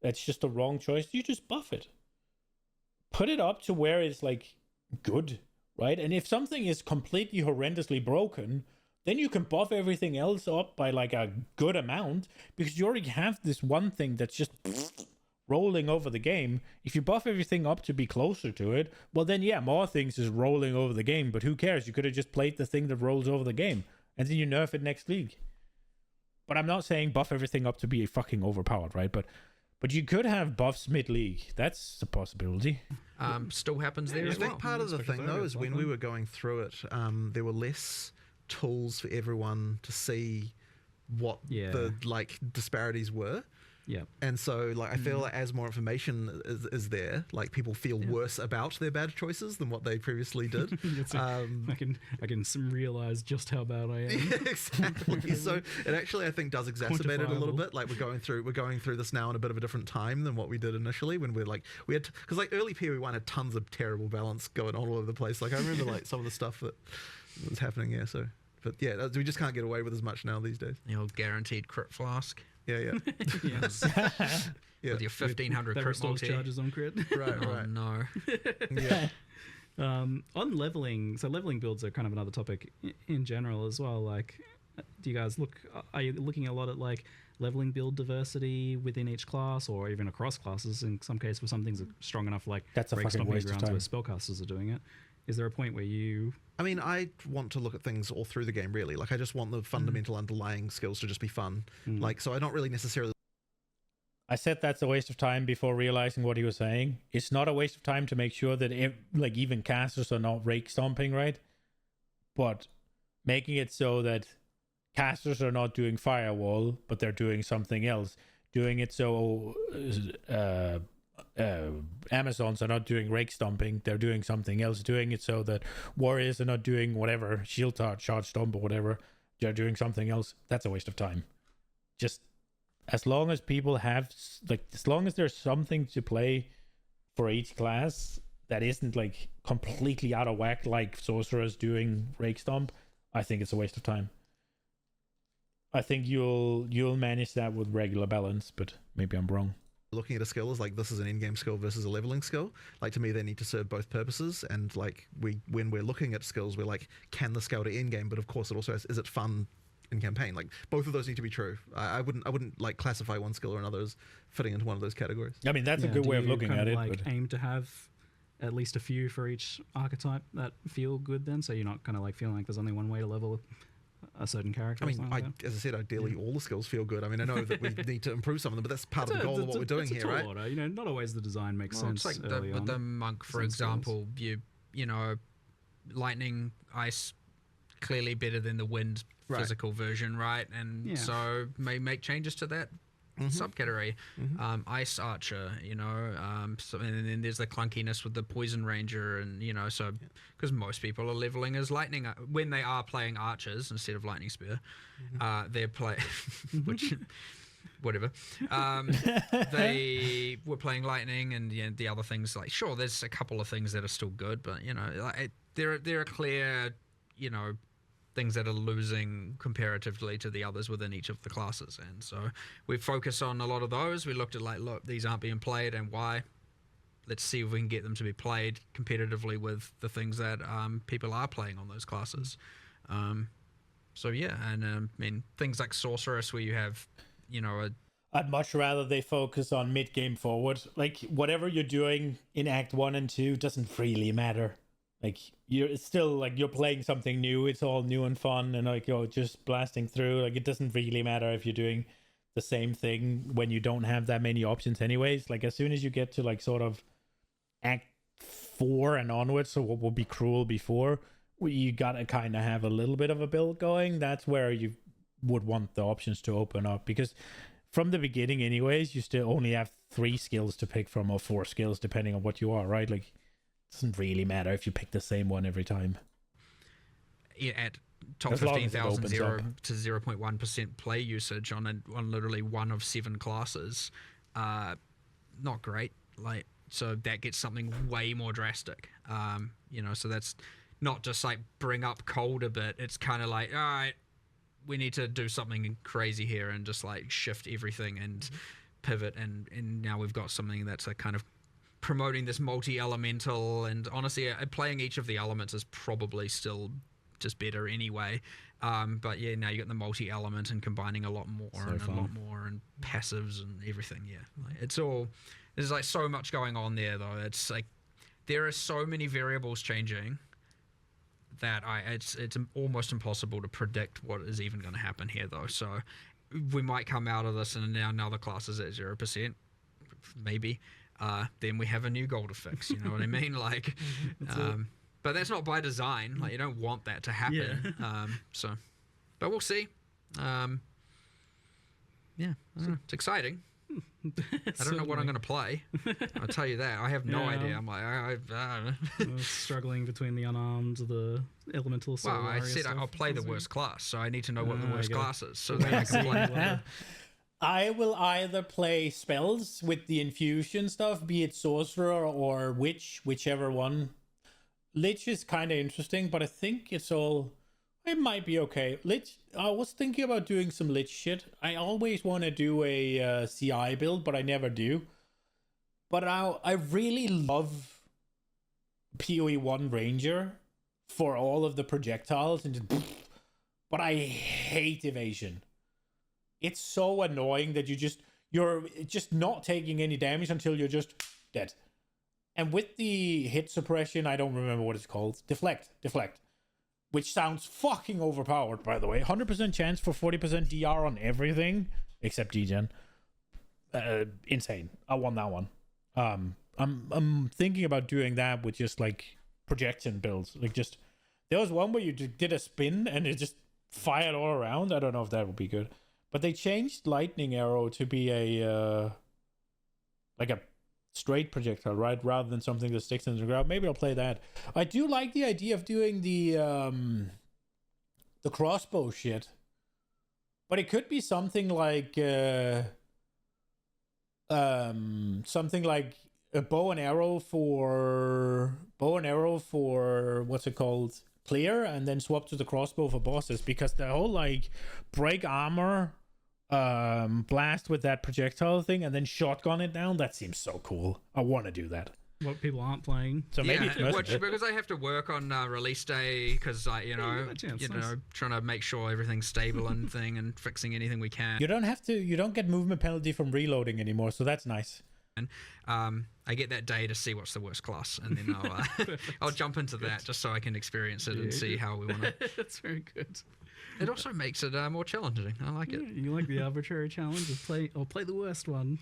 Speaker 1: That's just the wrong choice. You just buff it. Put it up to where it's, like, good, right? And if something is completely horrendously broken, then you can buff everything else up by, like, a good amount, because you already have this one thing that's just rolling over the game. If you buff everything up to be closer to it, well then more things is rolling over the game, but who cares? You could have just played the thing that rolls over the game, and then you nerf it next league. But I'm not saying buff everything up to be fucking overpowered, right? But you could have buffs mid-league. That's a possibility.
Speaker 4: Still happens there
Speaker 3: I
Speaker 4: as well.
Speaker 3: think part of the thing though is when we were going through it, there were less tools for everyone to see what the like disparities were.
Speaker 2: Yeah.
Speaker 3: And so, like, I feel like as more information is there, like, people feel worse about their bad choices than what they previously did.
Speaker 2: I can realize just how bad I am.
Speaker 3: Exactly. So it actually, I think, does exacerbate it a little bit. Like, we're going through this now in a bit of a different time than what we did initially, when we had, because like early PoE1 had tons of terrible balance going on all over the place. Like, I remember like some of the stuff that was happening here. So, but yeah, we just can't get away with as much now these days.
Speaker 4: The old guaranteed crit flask.
Speaker 3: Yeah.
Speaker 2: Yes.
Speaker 3: Yeah.
Speaker 4: With your 1500
Speaker 2: That
Speaker 4: crit
Speaker 2: restores
Speaker 4: multi.
Speaker 2: charges on crit.
Speaker 3: Right.
Speaker 4: Oh no.
Speaker 3: Yeah.
Speaker 2: On leveling, so leveling builds are kind of another topic in general as well. Like, do you guys are you looking a lot at like leveling build diversity within each class, or even across classes in some cases where some things are strong enough, like
Speaker 1: That's a
Speaker 2: break
Speaker 1: fucking
Speaker 2: stomping
Speaker 1: waste of
Speaker 2: grounds where
Speaker 1: time.
Speaker 2: spellcasters are doing it? Is there a point where you
Speaker 3: I mean, I want to look at things all through the game, really. Like, I just want the fundamental underlying skills to just be fun. Like, so I don't really necessarily...
Speaker 1: I said that's a waste of time before realizing what he was saying. It's not a waste of time to make sure that like even casters are not rake stomping, right? But making it so that casters are not doing firewall, but they're doing something else. Doing it so Amazons are not doing rake stomping, they're doing something else. Doing it so that warriors are not doing whatever, shield charge stomp or whatever, they're doing something else. That's a waste of time. Just as long as people have, like, as long as there's something to play for each class that isn't like completely out of whack, like sorcerers doing rake stomp, I think it's a waste of time. I think you'll manage that with regular balance, but maybe I'm wrong.
Speaker 3: Looking at a skill as like, this is an in-game skill versus a leveling skill. Like, to me, they need to serve both purposes. And like, when we're looking at skills, we're like, can the skill to in-game? But of course, it also has, is it fun in campaign? Like, both of those need to be true. I wouldn't like classify one skill or another as fitting into one of those categories.
Speaker 1: I mean, that's a good
Speaker 2: do
Speaker 1: way of
Speaker 2: you
Speaker 1: looking
Speaker 2: kind
Speaker 1: at it.
Speaker 2: Like,
Speaker 1: But
Speaker 2: aim to have at least a few for each archetype that feel good, then, so you're not kind of like feeling like there's only one way to level a certain character.
Speaker 3: I
Speaker 2: or
Speaker 3: mean,
Speaker 2: something like that.
Speaker 3: as I said, ideally all the skills feel good. I mean, I know that we need to improve some of them, but that's part of the goal of what we're doing
Speaker 2: it's a
Speaker 3: here,
Speaker 2: tall
Speaker 3: right?
Speaker 2: order. You know, not always the design makes
Speaker 4: Well,
Speaker 2: sense.
Speaker 4: it's like
Speaker 2: early
Speaker 4: with
Speaker 2: on.
Speaker 4: the monk, for
Speaker 2: Some skills.
Speaker 4: example. You know, lightning, ice, clearly better than the wind
Speaker 3: Right.
Speaker 4: physical version, right? And
Speaker 2: Yeah.
Speaker 4: so may make changes to that subcategory. Ice Archer, you know, so, and then there's the clunkiness with the Poison Ranger, and you know, so because most people are leveling as lightning when they are playing archers instead of lightning spear, they're which whatever. They were playing lightning, and the other things, like, sure, there's a couple of things that are still good, but you know, like, there are clear, you know, things that are losing comparatively to the others within each of the classes. And so we focused on a lot of those. We looked at, like, look, these aren't being played, and why. Let's see if we can get them to be played competitively with the things that people are playing on those classes. So yeah, and I mean, things like Sorceress, where you have, you know,
Speaker 1: I'd much rather they focus on mid-game forward. Like, whatever you're doing in Act 1 and 2 doesn't really matter. Like, it's still like you're playing something new. It's all new and fun, and like you're just blasting through. Like, it doesn't really matter if you're doing the same thing when you don't have that many options anyways. Like, as soon as you get to like sort of Act 4 and onwards, so what would be Cruel before, you gotta kind of have a little bit of a build going. That's where you would want the options to open up, because from the beginning anyways, you still only have 3 skills to pick from, or 4 skills depending on what you are, right? Like, doesn't really matter if you pick the same one every time.
Speaker 4: At top 15,000, 0 to 0.1% play usage on literally one of 7 classes, not great. Like, so that gets something way more drastic. You know, so that's not just like bring up cold a bit. It's kind of like, all right, we need to do something crazy here and just like shift everything and pivot, and now we've got something that's like kind of promoting this multi-elemental, and honestly, playing each of the elements is probably still just better anyway. But yeah, now you got the multi-element and combining a lot more a lot more, and passives and everything. Yeah, like, there's like so much going on there though. It's like there are so many variables changing that it's almost impossible to predict what is even going to happen here though. So we might come out of this and now another class is at 0%, maybe. Then we have a new goal to fix, you know what I mean? Like, but that's not by design. Like, you don't want that to happen. Yeah. But we'll see. Yeah, I don't know. It's exciting. I don't know what I'm going to play. I'll tell you that. I have no idea. I'm like, I don't know.
Speaker 2: I was struggling between the unarmed, the elemental.
Speaker 4: Well, I said I'll play the worst class, so I need to know what the worst class is, so that I can play.
Speaker 1: I will either play spells with the infusion stuff, be it sorcerer or witch, whichever one. Lich is kind of interesting, but I think it might be okay. Lich, I was thinking about doing some Lich shit. I always want to do a CI build, but I never do. But I really love PoE 1 Ranger for all of the projectiles, but I hate evasion. It's so annoying that you're just not taking any damage until you're just dead. And with the hit suppression, I don't remember what it's called. Deflect. Which sounds fucking overpowered, by the way. 100% chance for 40% DR on everything except degen. Insane. I won that one. I'm thinking about doing that with just like projection builds. Like, just there was one where you did a spin and it just fired all around. I don't know if that would be good. But they changed lightning arrow to be a straight projectile, right? Rather than something that sticks in the ground. Maybe I'll play that. I do like the idea of doing the crossbow shit. But it could be something like a bow and arrow for what's it called? Clear, and then swap to the crossbow for bosses, because the whole like break armor, blast with that projectile thing and then shotgun it down, that seems so cool. I want to do that.
Speaker 2: What people aren't playing.
Speaker 1: So maybe
Speaker 4: because I have to work on release day, because trying to make sure everything's stable and thing, and fixing anything we can.
Speaker 1: You don't get movement penalty from reloading anymore, so that's nice.
Speaker 4: I get that day to see what's the worst class, and then I'll jump into that just so I can experience it and see how we want to.
Speaker 2: That's very good.
Speaker 4: It also makes it more challenging. I like it.
Speaker 2: You like the arbitrary challenge of play the worst one.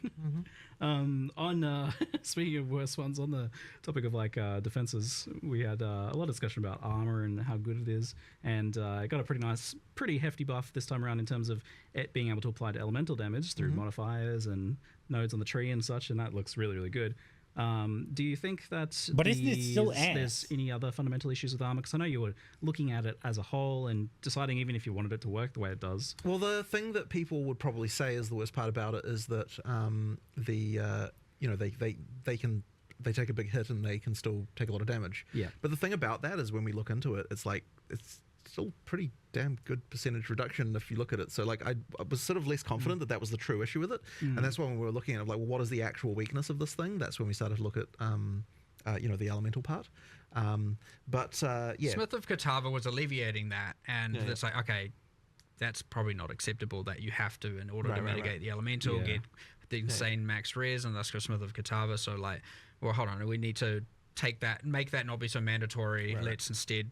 Speaker 2: Speaking of worst ones, on the topic of like defenses, we had a lot of discussion about armor and how good it is, and it got a pretty hefty buff this time around in terms of it being able to apply to elemental damage through modifiers and nodes on the tree and such, and that looks really, really good. Do you think that
Speaker 1: isn't it still
Speaker 2: there's any other fundamental issues with armor? Because I know you were looking at it as a whole and deciding even if you wanted it to work the way it does.
Speaker 3: Well, the thing that people would probably say is the worst part about it is that they take a big hit and they can still take a lot of damage.
Speaker 2: Yeah.
Speaker 3: But the thing about that is when we look into it, it's like it's still pretty damn good percentage reduction if you look at it. So like I was sort of less confident that was the true issue with it, and that's why when we were looking at it, like, well, what is the actual weakness of this thing? That's when we started to look at the elemental part.
Speaker 4: Smith of Catava was alleviating that, and it's like, okay, that's probably not acceptable that you have to, in order to mitigate the elemental, get the insane max res, and thus go Smith of Catava. So like, well, hold on, we need to make that not be so mandatory. Let's instead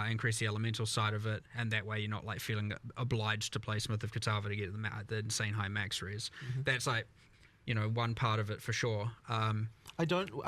Speaker 4: increase the elemental side of it, and that way you're not like feeling obliged to play Smith of Catava to get the insane high max res. That's like, one part of it for sure.
Speaker 3: I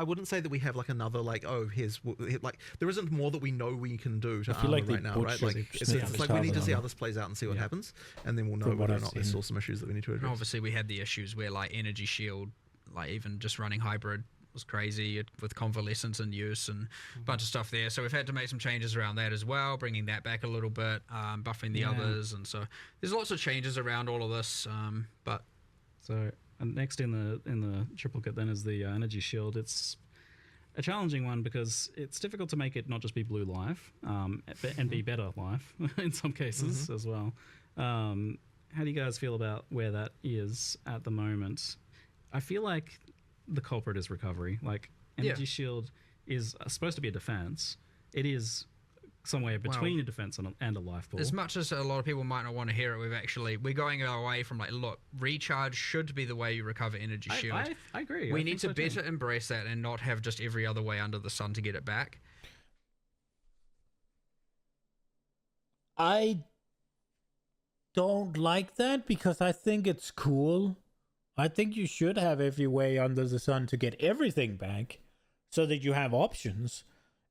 Speaker 3: wouldn't say that we have like another like, there isn't more that we know we can do to
Speaker 1: I feel
Speaker 3: armor
Speaker 1: like
Speaker 3: right now, right? Like it's like we need to see how this plays out and see what happens, and then we'll know whether or not there's still some issues that we need to address.
Speaker 4: And obviously we had the issues where like energy shield, like even just running hybrid was crazy with convalescence and use and a bunch of stuff there. So we've had to make some changes around that as well, bringing that back a little bit, buffing the others, and so there's lots of changes around all of this.
Speaker 2: And next in the triplicate then is the energy shield. It's a challenging one because it's difficult to make it not just be blue life, and be better life in some cases as well. How do you guys feel about where that is at the moment? I feel like the culprit is recovery. Like energy shield is supposed to be a defense. It is somewhere between a defense and a life pool.
Speaker 4: As much as a lot of people might not want to hear it, we're going away from like, look, recharge should be the way you recover energy shield.
Speaker 2: I agree.
Speaker 4: We need to better embrace that and not have just every other way under the sun to get it back.
Speaker 1: I don't like that because I think it's cool. I think you should have every way under the sun to get everything back so that you have options.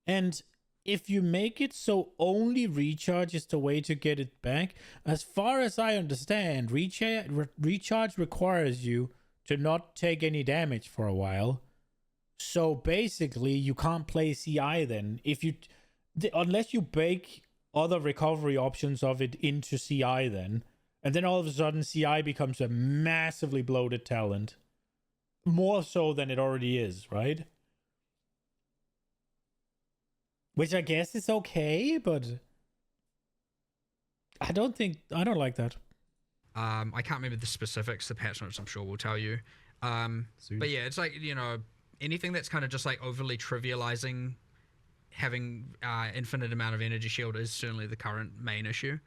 Speaker 1: And if you make it so only recharge is the way to get it back, as far as I understand, recharge requires you to not take any damage for a while. So basically, you can't play CI then. Unless you bake other recovery options of it into CI then. And then all of a sudden, CI becomes a massively bloated talent. More so than it already is, right? Which I guess is okay, but I don't like that.
Speaker 4: I can't remember the specifics. The patch notes, I'm sure, will tell you. But yeah, it's like, anything that's kind of just like overly trivializing having infinite amount of energy shield is certainly the current main issue.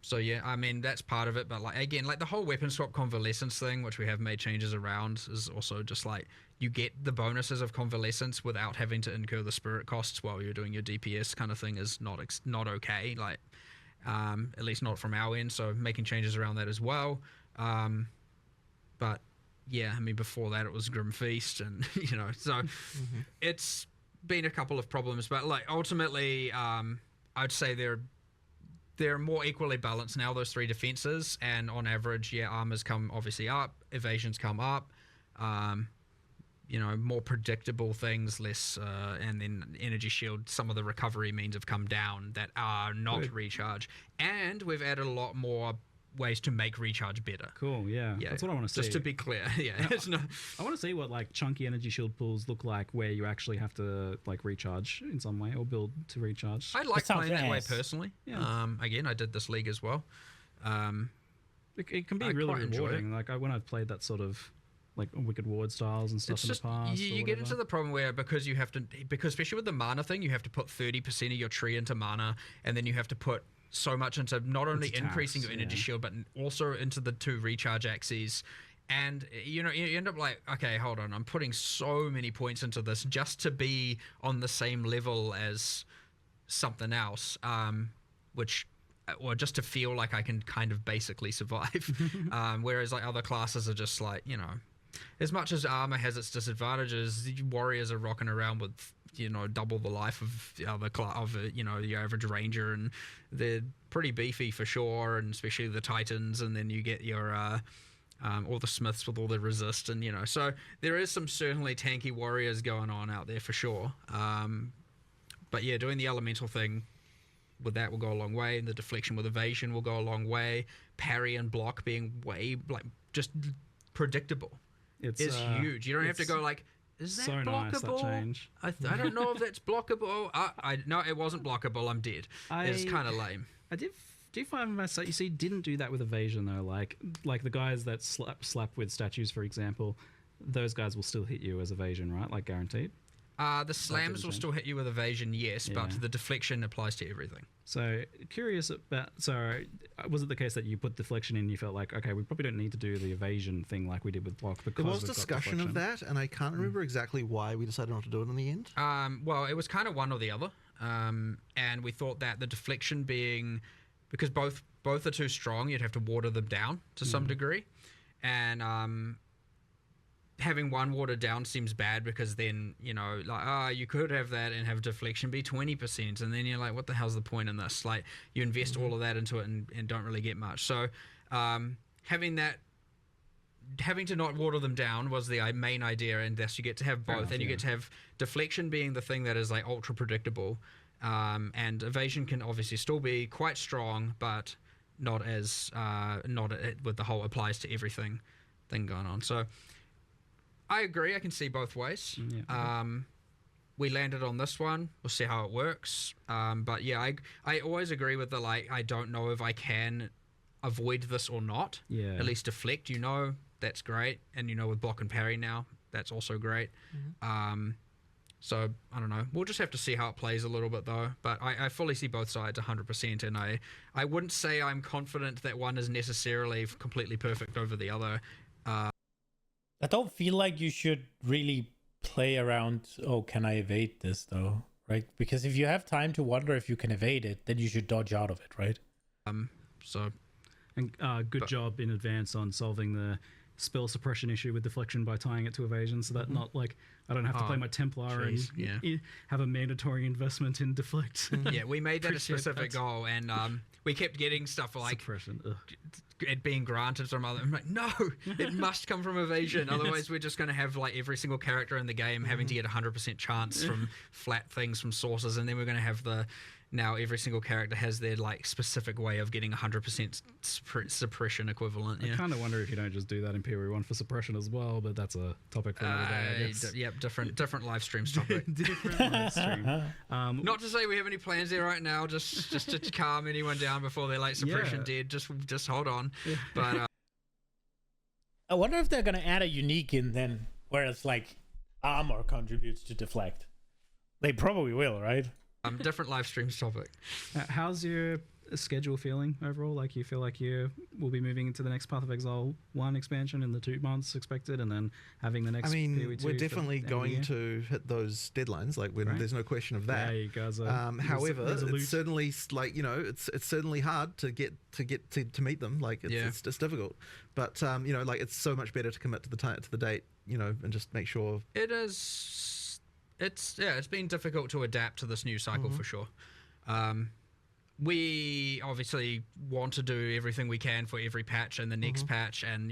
Speaker 4: So yeah, I mean, that's part of it, but like, again, like the whole weapon swap convalescence thing, which we have made changes around, is also just like, you get the bonuses of convalescence without having to incur the spirit costs while you're doing your DPS kind of thing is not okay, like, at least not from our end, so making changes around that as well. But yeah, I mean, before that it was Grim Feast, and, so it's been a couple of problems, but like, ultimately, I'd say they're more equally balanced now, those three defenses, and on average, armors come obviously up, evasions come up, more predictable things, less, and then energy shield, some of the recovery means have come down that are not recharge, and we've added a lot more ways to make recharge better.
Speaker 2: Cool, yeah. That's what I want to see.
Speaker 4: Just to be clear,
Speaker 2: I want to see what like chunky energy shield pools look like where you actually have to like recharge in some way or build to recharge.
Speaker 4: I like playing that way personally.
Speaker 2: Yeah.
Speaker 4: Again, I did this league as well.
Speaker 2: It can be really rewarding. Like when I've played that sort of like Wicked Ward styles and stuff in the past.
Speaker 4: You get into the problem where because especially with the mana thing, you have to put 30% of your tree into mana, and then you have to put so much into not only increasing your energy shield, but also into the two recharge axes, And you end up like, okay, hold on, I'm putting so many points into this just to be on the same level as something else, or just to feel like I can kind of basically survive. Whereas like other classes are just like, as much as armor has its disadvantages, warriors are rocking around with double the life of the other your average ranger, and they're pretty beefy for sure, and especially the titans, and then you get your all the smiths with all the resist, and so there is some certainly tanky warriors going on out there for sure. But yeah, doing the elemental thing with that will go a long way, and the deflection with evasion will go a long way. Parry and block being way just predictable. It's huge. You don't have to go like, is that
Speaker 2: so
Speaker 4: blockable?
Speaker 2: Nice, that change.
Speaker 4: I don't know if that's blockable. No, it wasn't blockable. I'm dead. It's kind of lame.
Speaker 2: I do find myself, you see, didn't do that with evasion though. Like the guys that slap with statues, for example, those guys will still hit you as evasion, right? Like guaranteed.
Speaker 4: The slams will still hit you with evasion, yes, but the deflection applies to everything.
Speaker 2: So curious about. So was it the case that you put deflection in? And you felt like, okay, we probably don't need to do the evasion thing like we did with block, because
Speaker 3: there was discussion of that, and I can't remember exactly why we decided not to do it in the end.
Speaker 4: Well, it was kind of one or the other, and we thought that the deflection being, because both are too strong, you'd have to water them down to some degree, and having one watered down seems bad, because then you could have that and have deflection be 20%, and then you're like, what the hell's the point in this? Like, you invest all of that into it and don't really get much. So having to not water them down was the main idea, and thus you get to have both. You get to have deflection being the thing that is like ultra predictable, and evasion can obviously still be quite strong, but not with the whole applies to everything thing going on. So I agree. I can see both ways. We landed on this one. We'll see how it works. But yeah, I always agree with the I don't know if I can avoid this or not.
Speaker 2: Yeah.
Speaker 4: At least deflect, that's great. And with block and parry now, that's also great. So I don't know. We'll just have to see how it plays a little bit though. But I fully see both sides 100%, and I wouldn't say I'm confident that one is necessarily completely perfect over the other.
Speaker 1: I don't feel like you should really play around, can I evade this though, right? Because if you have time to wonder if you can evade it, then you should dodge out of it, right?
Speaker 2: Good job in advance on solving the spell suppression issue with deflection by tying it to evasion, so that not like I don't have to play my Templar and have a mandatory investment in deflect.
Speaker 4: Yeah, we made that a specific goal, and we kept getting stuff like
Speaker 2: suppression.
Speaker 4: It being granted from other. I'm like, no, it must come from evasion. Otherwise, we're just going to have like every single character in the game having to get 100% chance from flat things from sources, and then we're going to have now every single character has their like specific way of getting 100% suppression equivalent.
Speaker 2: I kind of wonder if you don't just do that in PoE1 for suppression as well, but that's a topic for another day, I guess.
Speaker 4: Yep, different live streams topic.
Speaker 2: Different live stream.
Speaker 4: Not to say we have any plans there right now, just to calm anyone down before they're like suppression dead. Just hold on. Yeah. But
Speaker 1: I wonder if they're gonna add a unique in then, where it's like armor contributes to deflect. They probably will, right?
Speaker 4: Different live streams topic.
Speaker 2: How's your schedule feeling overall? Like, you feel like you will be moving into the next Path of Exile 1 expansion in the 2 months expected, and then having the next PoE2
Speaker 3: we're definitely going to hit those deadlines, like there's no question of that.
Speaker 2: Yeah, you guys are
Speaker 3: however, it's certainly like it's certainly hard to meet them. Like it's difficult, but like it's so much better to commit to the date, and just make sure.
Speaker 4: It is. It's been difficult to adapt to this new cycle for sure. We obviously want to do everything we can for every patch and the next patch, and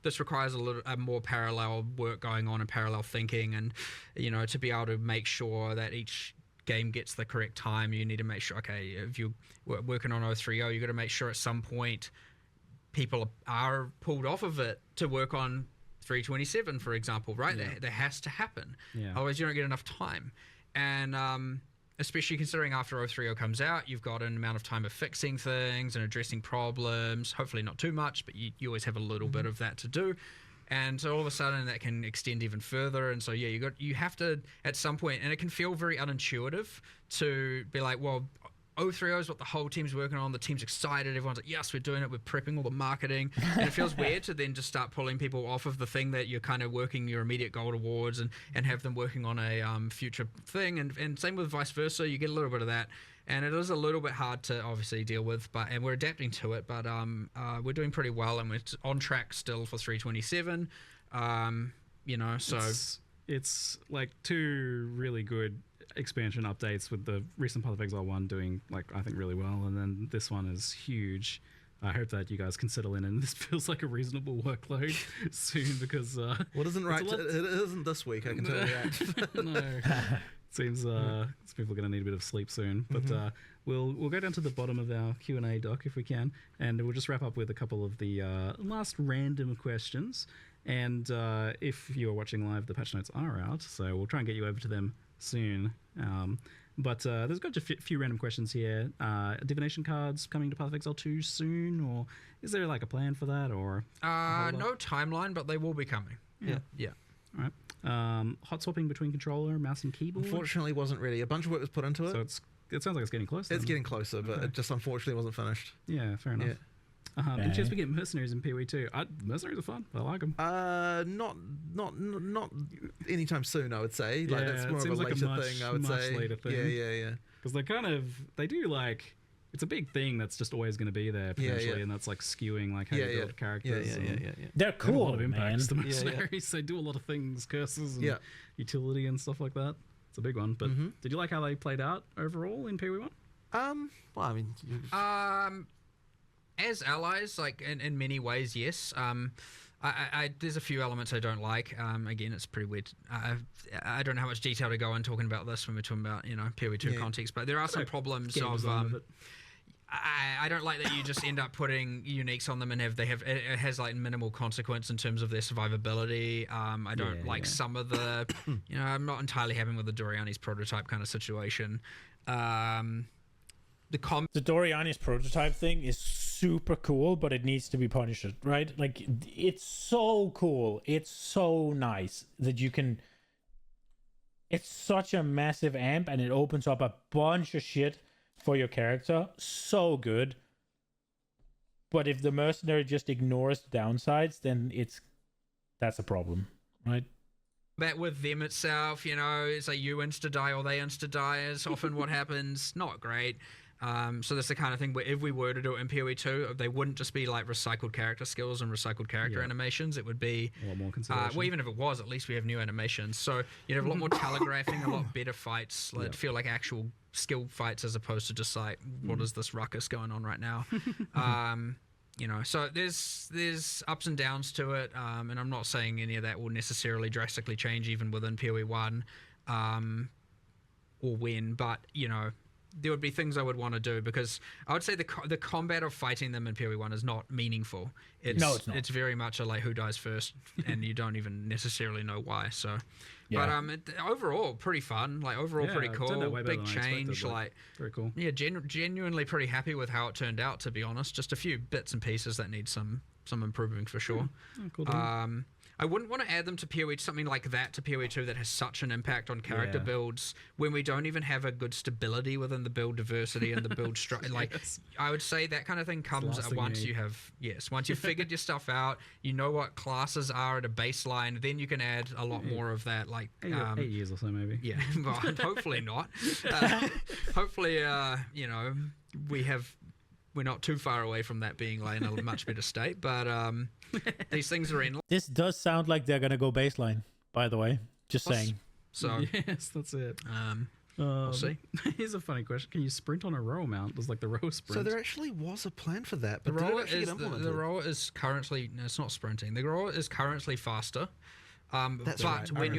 Speaker 4: this requires a more parallel work going on and parallel thinking, and to be able to make sure that each game gets the correct time. You need to make sure, okay, if you're working on 030, you got to make sure at some point people are pulled off of it to work on 327, for example, right? That has to happen. Otherwise you don't get enough time. And especially considering after 030 comes out, you've got an amount of time of fixing things and addressing problems, hopefully not too much, but you always have a little bit of that to do. And so all of a sudden that can extend even further. And so you have to at some point, and it can feel very unintuitive to be like, well, O3O is what the whole team's working on. The team's excited. Everyone's like, yes, we're doing it. We're prepping all the marketing. And it feels weird to then just start pulling people off of the thing that you're kind of working your immediate goal towards and have them working on a future thing. And same with vice versa. You get a little bit of that. And it is a little bit hard to obviously deal with, and we're adapting to it. But we're doing pretty well, and we're on track still for 327. So
Speaker 2: it's like 2 really good expansion updates, with the recent Path of Exile 1 doing I think really well, and then this one is huge. I hope that you guys can settle in, and this feels like a reasonable workload soon, because
Speaker 3: what isn't right? It isn't this week, I can tell you that.
Speaker 2: No. Seems people are going to need a bit of sleep soon, but we'll go down to the bottom of our Q&A doc if we can, and we'll just wrap up with a couple of the last random questions. And if you're watching live, the patch notes are out, so we'll try and get you over to them soon. But there's got a few random questions here. Divination cards coming to Path of Exile 2 soon, or is there a plan for that, or
Speaker 4: no timeline, but they will be coming. Yeah.
Speaker 2: All right. Hot swapping between controller, mouse, and keyboard.
Speaker 3: Unfortunately, wasn't really. A bunch of work was put into it.
Speaker 2: So it sounds like it's getting close.
Speaker 3: It's getting closer, but it just unfortunately wasn't finished.
Speaker 2: Yeah, fair enough. And chance we get mercenaries in PoE 2. Mercenaries are fun. I like them.
Speaker 3: Not anytime soon, I would say. That's more of a later thing, I would say.
Speaker 2: Later thing.
Speaker 3: Yeah.
Speaker 2: Because they do it's a big thing that's just always going to be there potentially, and that's skewing how you build characters.
Speaker 3: Yeah.
Speaker 1: They're cool,
Speaker 2: a lot of impacts.
Speaker 1: man.
Speaker 2: The mercenaries, they do a lot of things, curses, and utility and stuff like that. It's a big one. But did you like how they played out overall in PoE 1?
Speaker 3: Well, I mean,
Speaker 4: as allies, in many ways, yes. There's a few elements I don't like. Again, it's pretty weird. I don't know how much detail to go in talking about this when we're talking about PoE 2 context, but there are some problems of. I don't like that you just end up putting uniques on them and it has minimal consequence in terms of their survivability. I don't like some of the, I'm not entirely happy with the Doriani's prototype kind of situation. The
Speaker 1: Doriani's prototype thing is super cool, but it needs to be punished, right? It's so cool. It's so nice that you can. It's such a massive amp, and it opens up a bunch of shit for your character. So good. But if the mercenary just ignores the downsides, then that's a problem, right?
Speaker 4: But with them itself, it's like you insta-die or they insta-die is often what happens. Not great. So that's the kind of thing where if we were to do it in PoE 2, they wouldn't just be recycled character skills and recycled character animations. It would be
Speaker 2: a lot more consideration.
Speaker 4: Well, even if it was, at least we have new animations. So you'd have a lot more telegraphing, a lot better fights. It'd feel like actual skill fights as opposed to just what is this ruckus going on right now? So there's ups and downs to it, and I'm not saying any of that will necessarily drastically change even within PoE 1 or when, but there would be things I would want to do, because I would say the combat of fighting them in PoE 1 is not meaningful.
Speaker 1: No, it's not.
Speaker 4: It's very much who dies first, and you don't even necessarily know why. So, but overall pretty fun. Pretty cool. Big change.
Speaker 2: Very cool.
Speaker 4: Yeah, genuinely pretty happy with how it turned out. To be honest, just a few bits and pieces that need some improving for sure.
Speaker 2: Cool.
Speaker 4: I wouldn't want to add them to PoE, something like that to PoE 2 that has such an impact on character builds when we don't even have a good stability within the build diversity and the build structure. I would say that kind of thing comes once once you've figured your stuff out, you know what classes are at a baseline, then you can add a lot more of that.
Speaker 2: 8 years or so maybe.
Speaker 4: Yeah, well, hopefully not. Hopefully, we're not too far away from that being in a much better state, but these things are in.
Speaker 1: This does sound like they're gonna go baseline, by the way. Just saying.
Speaker 4: So
Speaker 2: yes, that's it.
Speaker 4: We'll see.
Speaker 2: Here's a funny question: can you sprint on a row mount? Does the row sprint?
Speaker 3: So there actually was a plan for that,
Speaker 4: The
Speaker 3: but the
Speaker 4: rower is currently it's not sprinting. The rower is currently faster.
Speaker 3: That's
Speaker 4: but
Speaker 3: right.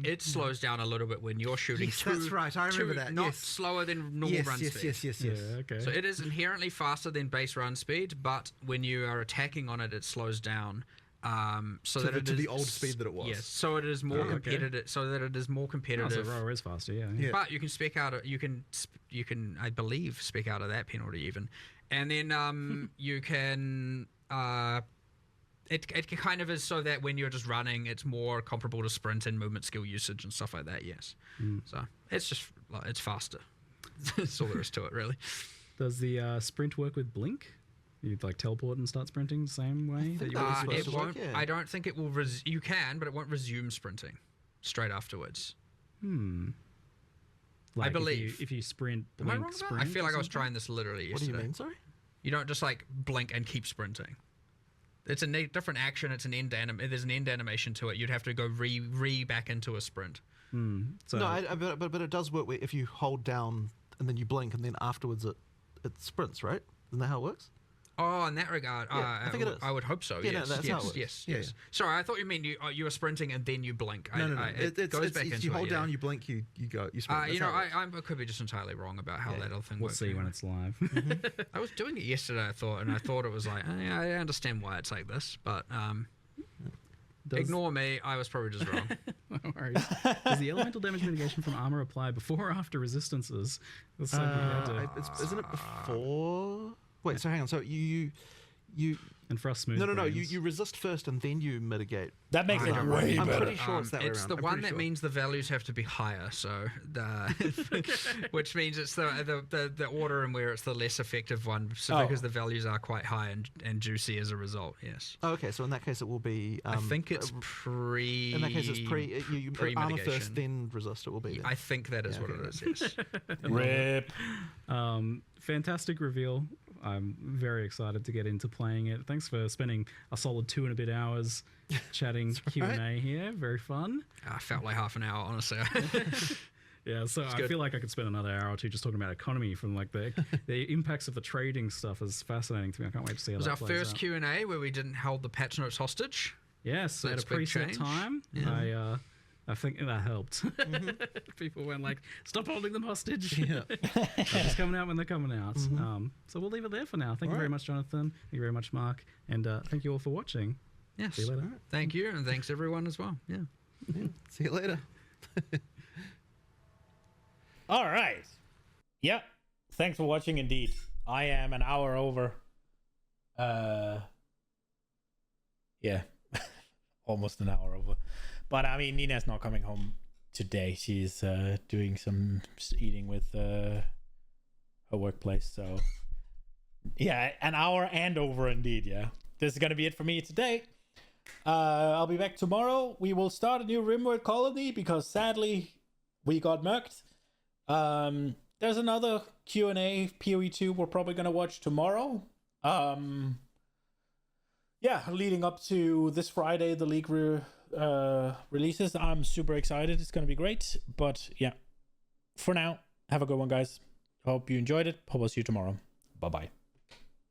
Speaker 4: It slows down a little bit when you're shooting.
Speaker 3: Yes, that's right. I remember that.
Speaker 4: Not slower than normal run speed.
Speaker 3: Yes.
Speaker 2: Yeah, okay.
Speaker 4: So it is inherently faster than base run speed, but when you are attacking on it, it slows down.
Speaker 3: To the old speed that it was.
Speaker 4: Yes. So it is more competitive. So that it is more competitive.
Speaker 2: So rower is faster. Yeah.
Speaker 4: But you can spec out. You can I believe spec out of that penalty even, and then you can. It kind of is so that when you're just running, it's more comparable to sprint and movement skill usage and stuff like that. Yes. So it's just it's faster. That's all there is to it, really.
Speaker 2: Does the sprint work with blink? You like teleport and start sprinting the same way that you were supposed
Speaker 4: It
Speaker 2: to?
Speaker 4: won't.
Speaker 3: yeah.
Speaker 4: I don't think it will. You can, but it won't resume sprinting straight afterwards.
Speaker 2: Like
Speaker 4: believe.
Speaker 2: if you sprint,
Speaker 4: Am I
Speaker 2: blink,
Speaker 4: wrong about?
Speaker 2: sprint.
Speaker 4: I feel like I was
Speaker 2: something?
Speaker 4: trying this literally
Speaker 3: What do
Speaker 4: yesterday.
Speaker 3: you mean? Sorry.
Speaker 4: You don't just like blink and keep sprinting. It's a different action. It's an end There's an end animation to it. You'd have to go re back into a sprint.
Speaker 2: So
Speaker 3: No, but it does work if you hold down and then you blink and then afterwards it sprints, right? Isn't that how it works?
Speaker 4: Oh, in that regard,
Speaker 3: Yeah, I think it is.
Speaker 4: I would hope so.
Speaker 3: Yeah, no,
Speaker 4: yes,
Speaker 3: that's how it
Speaker 4: yes,
Speaker 3: works.
Speaker 4: yes,
Speaker 3: Yeah,
Speaker 4: yes.
Speaker 3: yeah.
Speaker 4: Sorry, I thought you meant you were sprinting and then you blink.
Speaker 3: No.
Speaker 4: It goes back
Speaker 3: if
Speaker 4: into
Speaker 3: you hold
Speaker 4: it,
Speaker 3: down,
Speaker 4: yeah.
Speaker 3: you blink, you go, you sprint.
Speaker 4: You
Speaker 3: That's
Speaker 4: know,
Speaker 3: how it works.
Speaker 4: I could be just entirely wrong about how that other thing
Speaker 2: we'll
Speaker 4: works.
Speaker 2: see when
Speaker 4: anyway.
Speaker 2: it's live.
Speaker 4: I was doing it yesterday, I thought, and I thought it was like, yeah, I understand why it's like this, but ignore me. I was probably just wrong.
Speaker 2: No worries. Does the elemental damage mitigation from armor apply before or after resistances? That's something we had to-
Speaker 3: Isn't it before? Wait, so hang on. So you
Speaker 2: and for us smooth
Speaker 3: no.
Speaker 2: brains-
Speaker 3: You resist first and then you mitigate.
Speaker 1: That makes
Speaker 4: I
Speaker 1: it
Speaker 4: don't
Speaker 1: way
Speaker 3: I'm
Speaker 1: better.
Speaker 3: pretty sure it's that way
Speaker 4: It's
Speaker 3: around.
Speaker 4: the
Speaker 3: I'm
Speaker 4: one
Speaker 3: pretty
Speaker 4: that
Speaker 3: sure.
Speaker 4: means the values have to be higher, so which means it's the order in where it's the less effective one, so because the values are quite high and juicy as a result. Yes,
Speaker 3: Oh, okay, so in that case it will be.
Speaker 4: I think it's pre.
Speaker 3: In that case, it's you armor
Speaker 4: pre-mitigation.
Speaker 3: first, then resist. It will be. Then.
Speaker 4: I think that is what it is. Yes.
Speaker 1: Rip.
Speaker 2: Fantastic reveal. I'm very excited to get into playing it. Thanks for spending a solid 2 and a bit hours chatting Q&A here. Very fun.
Speaker 4: I felt like half an hour, honestly.
Speaker 2: Yeah, so I
Speaker 4: good.
Speaker 2: feel like I could spend another hour or two just talking about economy from like the impacts of the trading stuff is fascinating to me. I can't wait to see how
Speaker 4: It was
Speaker 2: that
Speaker 4: our
Speaker 2: plays
Speaker 4: first
Speaker 2: out.
Speaker 4: Q&A where we didn't hold the patch notes hostage.
Speaker 2: Yes, at
Speaker 4: That's
Speaker 2: a
Speaker 4: a big
Speaker 2: preset
Speaker 4: change.
Speaker 2: time.
Speaker 4: Yeah.
Speaker 2: I think that helped. People went like, "Stop holding them hostage."
Speaker 3: Yeah.
Speaker 2: They're just coming out when they're coming out. So we'll leave it there for now. Thank you very much, Jonathan. Thank you very much, Mark. And thank you all for watching.
Speaker 4: Yes.
Speaker 2: See you later.
Speaker 4: Thank you, and thanks everyone as well. Yeah.
Speaker 3: See you later.
Speaker 1: All right. Yep. Thanks for watching indeed. I am an hour over. Yeah. Almost an hour over. But I mean, Nina's not coming home today. She's doing some eating with her workplace. So yeah, an hour and over indeed. Yeah. This is going to be it for me today. I'll be back tomorrow. We will start a new Rimworld colony because sadly we got murked. There's another Q&A PoE2 we're probably going to watch tomorrow. Yeah, leading up to this Friday, the League releases. I'm super excited. It's going to be great. But yeah, for now, have a good one, guys. Hope you enjoyed it. Hope I'll see you tomorrow. Bye-bye.